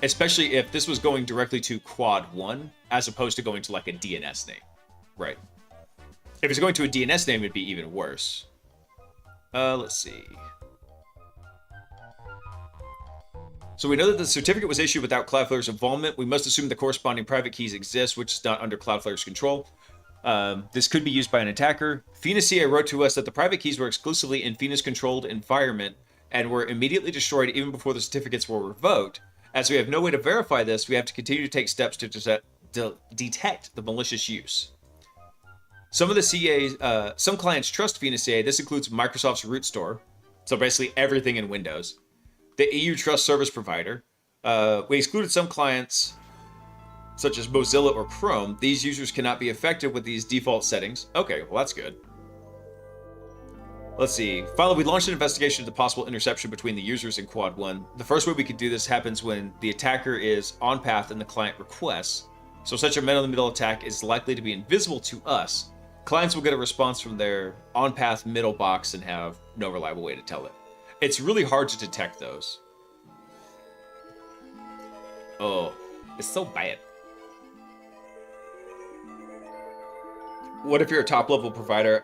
Especially if this was going directly to Quad 1, as opposed to going to like a DNS name. Right. If it's going to a DNS name, it'd be even worse. Let's see. So we know that the certificate was issued without Cloudflare's involvement. We must assume the corresponding private keys exist, which is not under Cloudflare's control. This could be used by an attacker. FINA CA wrote to us that the private keys were exclusively in FINA's controlled environment and were immediately destroyed even before the certificates were revoked. As we have no way to verify this, we have to continue to take steps to detect the malicious use. Some of the CAs, some clients trust FINA CA. This includes Microsoft's root store, so basically everything in Windows. The EU Trust Service Provider. We excluded some clients, such as Mozilla or Chrome. These users cannot be affected with these default settings. Okay, well that's good. Let's see. Finally, we launched an investigation into the possible interception between the users and Quad 1. The first way we could do this happens when the attacker is on path and the client requests. So such a man-in-the-middle attack is likely to be invisible to us. Clients will get a response from their on-path middle box and have no reliable way to tell it. It's really hard to detect those. Oh, it's so bad. What if you're a top-level provider?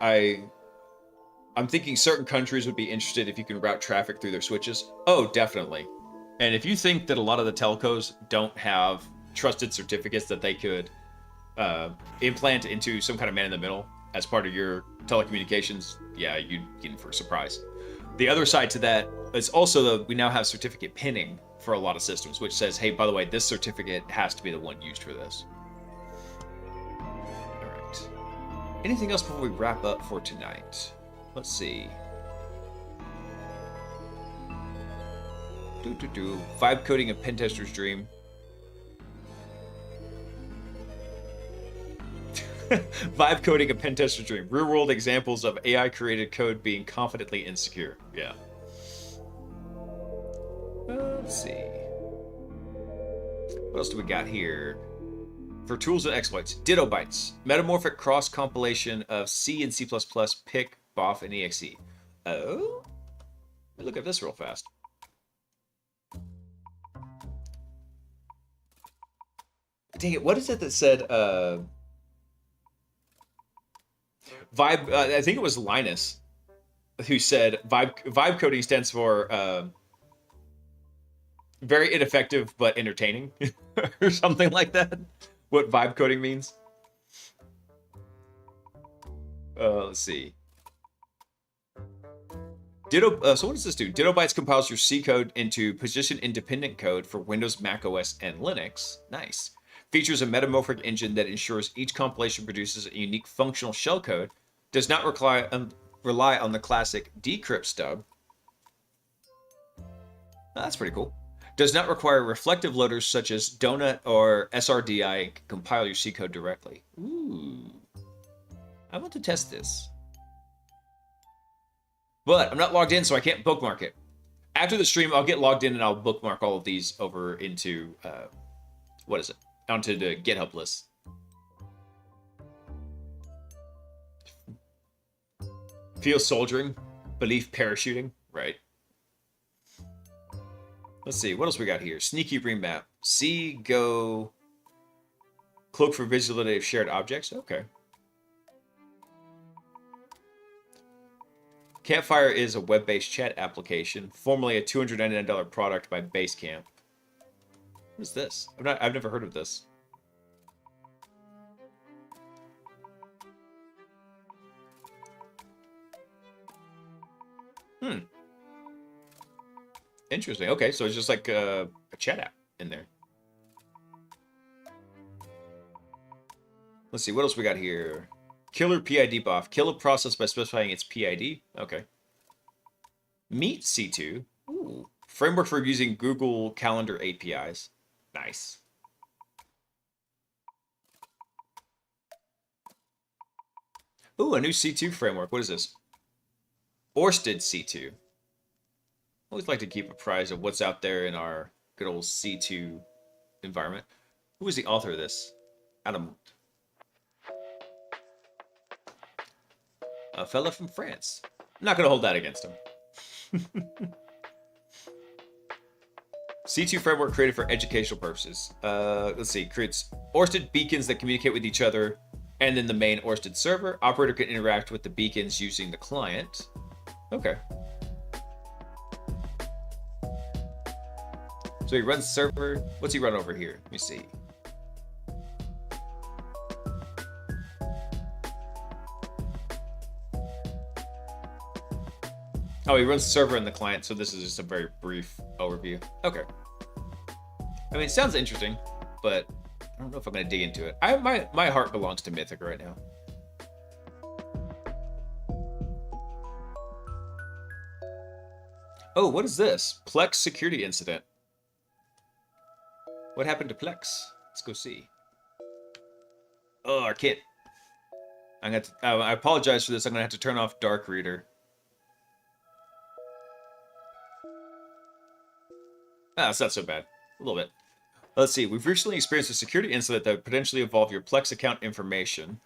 I'm thinking certain countries would be interested if you can route traffic through their switches. Oh, definitely. And if you think that a lot of the telcos don't have trusted certificates that they could implant into some kind of man-in-the-middle as part of your telecommunications, yeah, you'd get in for a surprise. The other side to that is also that we now have certificate pinning for a lot of systems, which says, hey, by the way, this certificate has to be the one used for this. All right. Anything else before we wrap up for tonight? Let's see. Vibe coding a pentester's dream. Vibe coding a pentester's dream. Real world examples of AI created code being confidently insecure. Yeah. Let's see. What else do we got here? For tools and exploits, Ditto Bytes, metamorphic cross compilation of C and C++, pick, boff, and exe. Oh? Let me look at this real fast. Dang it, what is it that said, Vibe, I think it was Linus who said vibe coding stands for very ineffective but entertaining or something like that. What vibe coding means. Let's see. Ditto. So what does this do? Ditto Bytes compiles your C code into position-independent code for Windows, Mac OS, and Linux. Nice. Features a metamorphic engine that ensures each compilation produces a unique functional shellcode. Does not rely on the classic decrypt stub. Oh, that's pretty cool. Does not require reflective loaders such as Donut or SRDI and can compile your C code directly. Ooh. I want to test this. But I'm not logged in, so I can't bookmark it. After the stream, I'll get logged in and I'll bookmark all of these over into, what is it? onto the GitHub list. Feel soldiering, belief parachuting, right? Let's see, what else we got here? Sneaky remap. See, go, cloak for visibility of shared objects. Okay. Campfire is a web-based chat application, formerly a $299 product by Basecamp. What is this? I've never heard of this. Interesting. Okay, so it's just like a chat app in there. Let's see, what else we got here? Killer PID buff. Kill a process by specifying its PID. Okay. Meet C2. Ooh. Framework for using Google Calendar APIs. Nice. Ooh, a new C2 framework. What is this? Orsted C2. Always like to keep apprised of what's out there in our good old C2 environment. Who is the author of this? Adam. A fella from France. I'm not going to hold that against him. C2 framework created for educational purposes. Let's see. Creates Orsted beacons that communicate with each other, and then the main Orsted server. Operator can interact with the beacons using the client. Okay. So he runs server. What's he run over here? Let me see. Oh, he runs server and the client, so this is just a very brief overview. Okay. I mean, it sounds interesting, but I don't know if I'm going to dig into it. My heart belongs to Mythic right now. Oh, what is this? Plex security incident. What happened to Plex? Let's go see. Oh, I can't. I apologize for this. I'm going to have to turn off Dark Reader. Ah, it's not so bad. A little bit. Let's see. We've recently experienced a security incident that would potentially involve your Plex account information.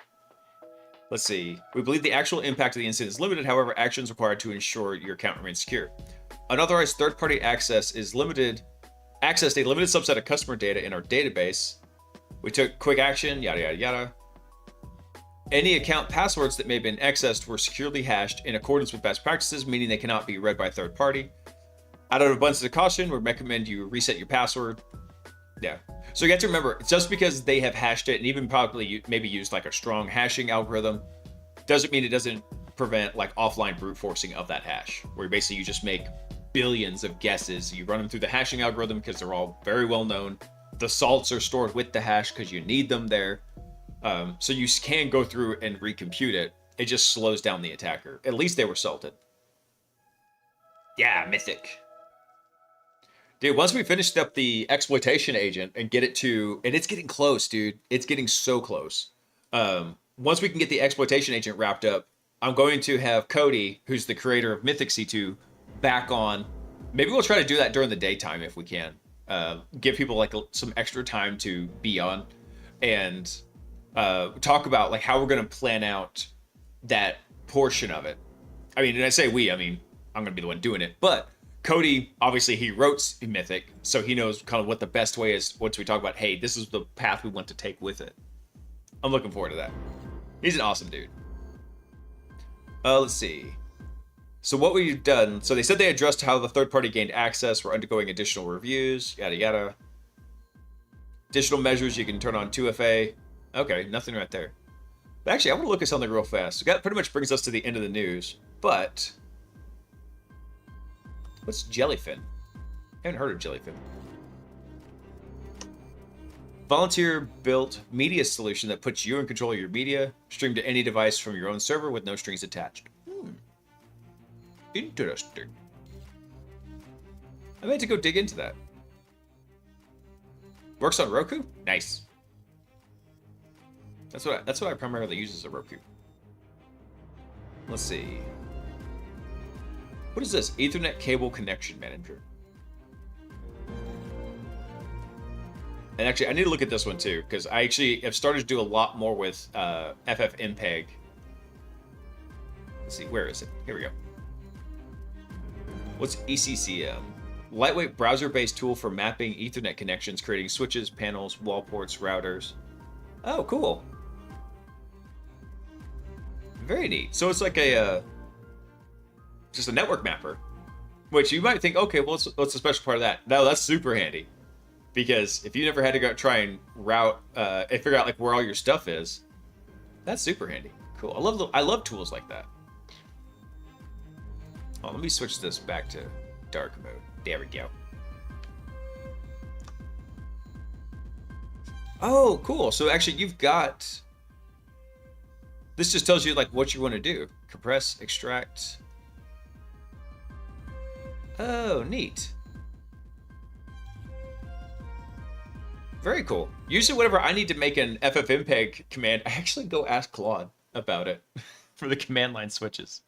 Let's see. We believe the actual impact of the incident is limited. However, actions required to ensure your account remains secure. Unauthorized third-party access is limited. Accessed a limited subset of customer data in our database. We took quick action. Yada yada yada. Any account passwords that may have been accessed were securely hashed in accordance with best practices, meaning they cannot be read by a third party. Out of abundance of caution, we recommend you reset your password. Yeah. So you have to remember, just because they have hashed it and even probably maybe used like a strong hashing algorithm, doesn't mean it doesn't prevent like offline brute forcing of that hash, where basically you just make billions of guesses. You run them through the hashing algorithm because they're all very well known. The salts are stored with the hash because you need them there. So you can go through and recompute it. It just slows down the attacker. At least they were salted. Yeah, Mythic. Dude, once we finished up the exploitation agent and get it to, and it's getting close, dude. It's getting so close. Once we can get the exploitation agent wrapped up, I'm going to have Cody, who's the creator of Mythic C2, back on. Maybe we'll try to do that during the daytime if we can. Give people like some extra time to be on and talk about like how we're going to plan out that portion of it. I mean, and I say we, I mean, I'm going to be the one doing it, but Cody, obviously, he wrote Mythic, so he knows kind of what the best way is once we talk about, hey, this is the path we want to take with it. I'm looking forward to that. He's an awesome dude. Let's see. So what we've done, so they said they addressed how the third party gained access. We're undergoing additional reviews, yada, yada. Additional measures, you can turn on 2FA. Okay, nothing right there. But actually, I want to look at something real fast. So that pretty much brings us to the end of the news, but what's Jellyfin? I haven't heard of Jellyfin. Volunteer-built media solution that puts you in control of your media, stream to any device from your own server with no strings attached. Interesting. I meant to go dig into that. Works on Roku? Nice. That's what I primarily use as a Roku. Let's see. What is this? Ethernet cable connection manager. And actually, I need to look at this one too, because I actually have started to do a lot more with FFmpeg. Let's see, where is it? Here we go. What's ECCM? Lightweight browser-based tool for mapping Ethernet connections, creating switches, panels, wall ports, routers. Oh, cool. Very neat. So it's like a just a network mapper, which you might think, okay, well, what's the special part of that? No, that's super handy. Because if you never had to go try and route and figure out like where all your stuff is, that's super handy. Cool. I love tools like that. Oh, let me switch this back to dark mode. There we go. Oh, cool. So actually you've got, this just tells you like what you want to do. Compress, extract. Oh, neat. Very cool. Usually whenever I need to make an FFmpeg command, I actually go ask Claude about it for the command line switches.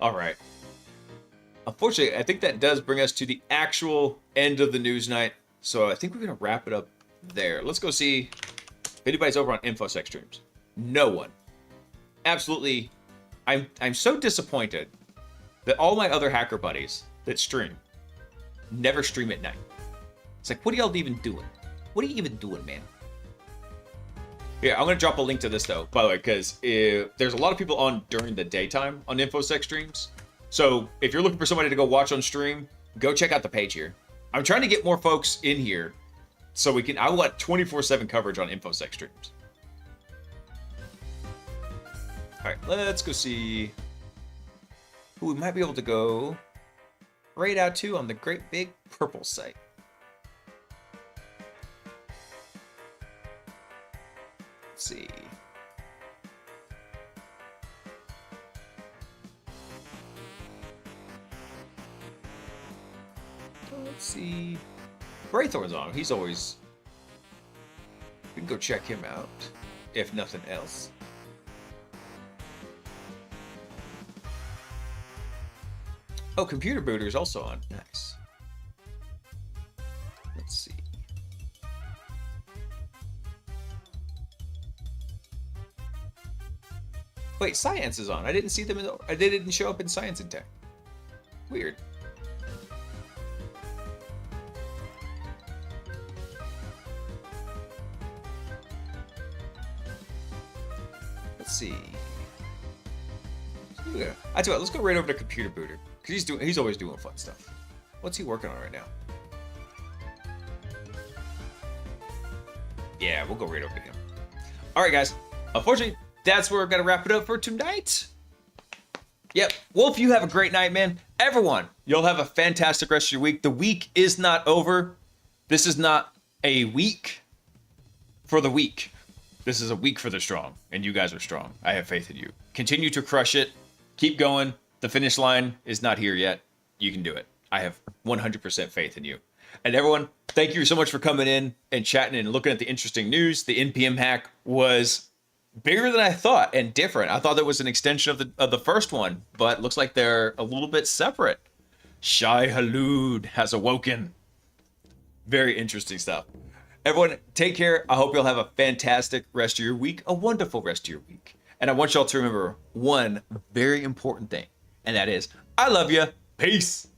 All right. Unfortunately, I think that does bring us to the actual end of the news night. So I think we're going to wrap it up there. Let's go see if anybody's over on InfoSec streams. No one. Absolutely. I'm so disappointed that all my other hacker buddies that stream never stream at night. It's like, what are y'all even doing? What are you even doing, man? Yeah, I'm going to drop a link to this, though, by the way, because there's a lot of people on during the daytime on InfoSec streams. So if you're looking for somebody to go watch on stream, go check out the page here. I'm trying to get more folks in here so I want 24/7 coverage on InfoSec streams. All right, let's go see who we might be able to go right out to on the Great Big Purple site. Let's see. Let's see. Braythorn's on. He's always. We can go check him out, if nothing else. Oh, Computer Booter's also on. Nice. Let's see. Wait, Science is on. I didn't see them they didn't show up in Science and Tech. Weird. Let's see. Yeah. I tell you what, let's go right over to Computer Booter. Because he's always doing fun stuff. What's he working on right now? Yeah, we'll go right over to him. Alright guys. Unfortunately, that's where we're gonna wrap it up for tonight. Yep. Wolf, you have a great night, man. Everyone, you'll have a fantastic rest of your week. The week is not over. This is not a week for the weak. This is a week for the strong, and you guys are strong. I have faith in you. Continue to crush it. Keep going. The finish line is not here yet. You can do it. I have 100% faith in you. And everyone, thank you so much for coming in and chatting and looking at the interesting news. The NPM hack was bigger than I thought and different. I thought that was an extension of the first one, but looks like they're a little bit separate. Shai Halud has awoken. Very interesting stuff. Everyone, take care. I hope you'll have a fantastic rest of your week, a wonderful rest of your week. And I want y'all to remember one very important thing, and that is, I love you. Peace.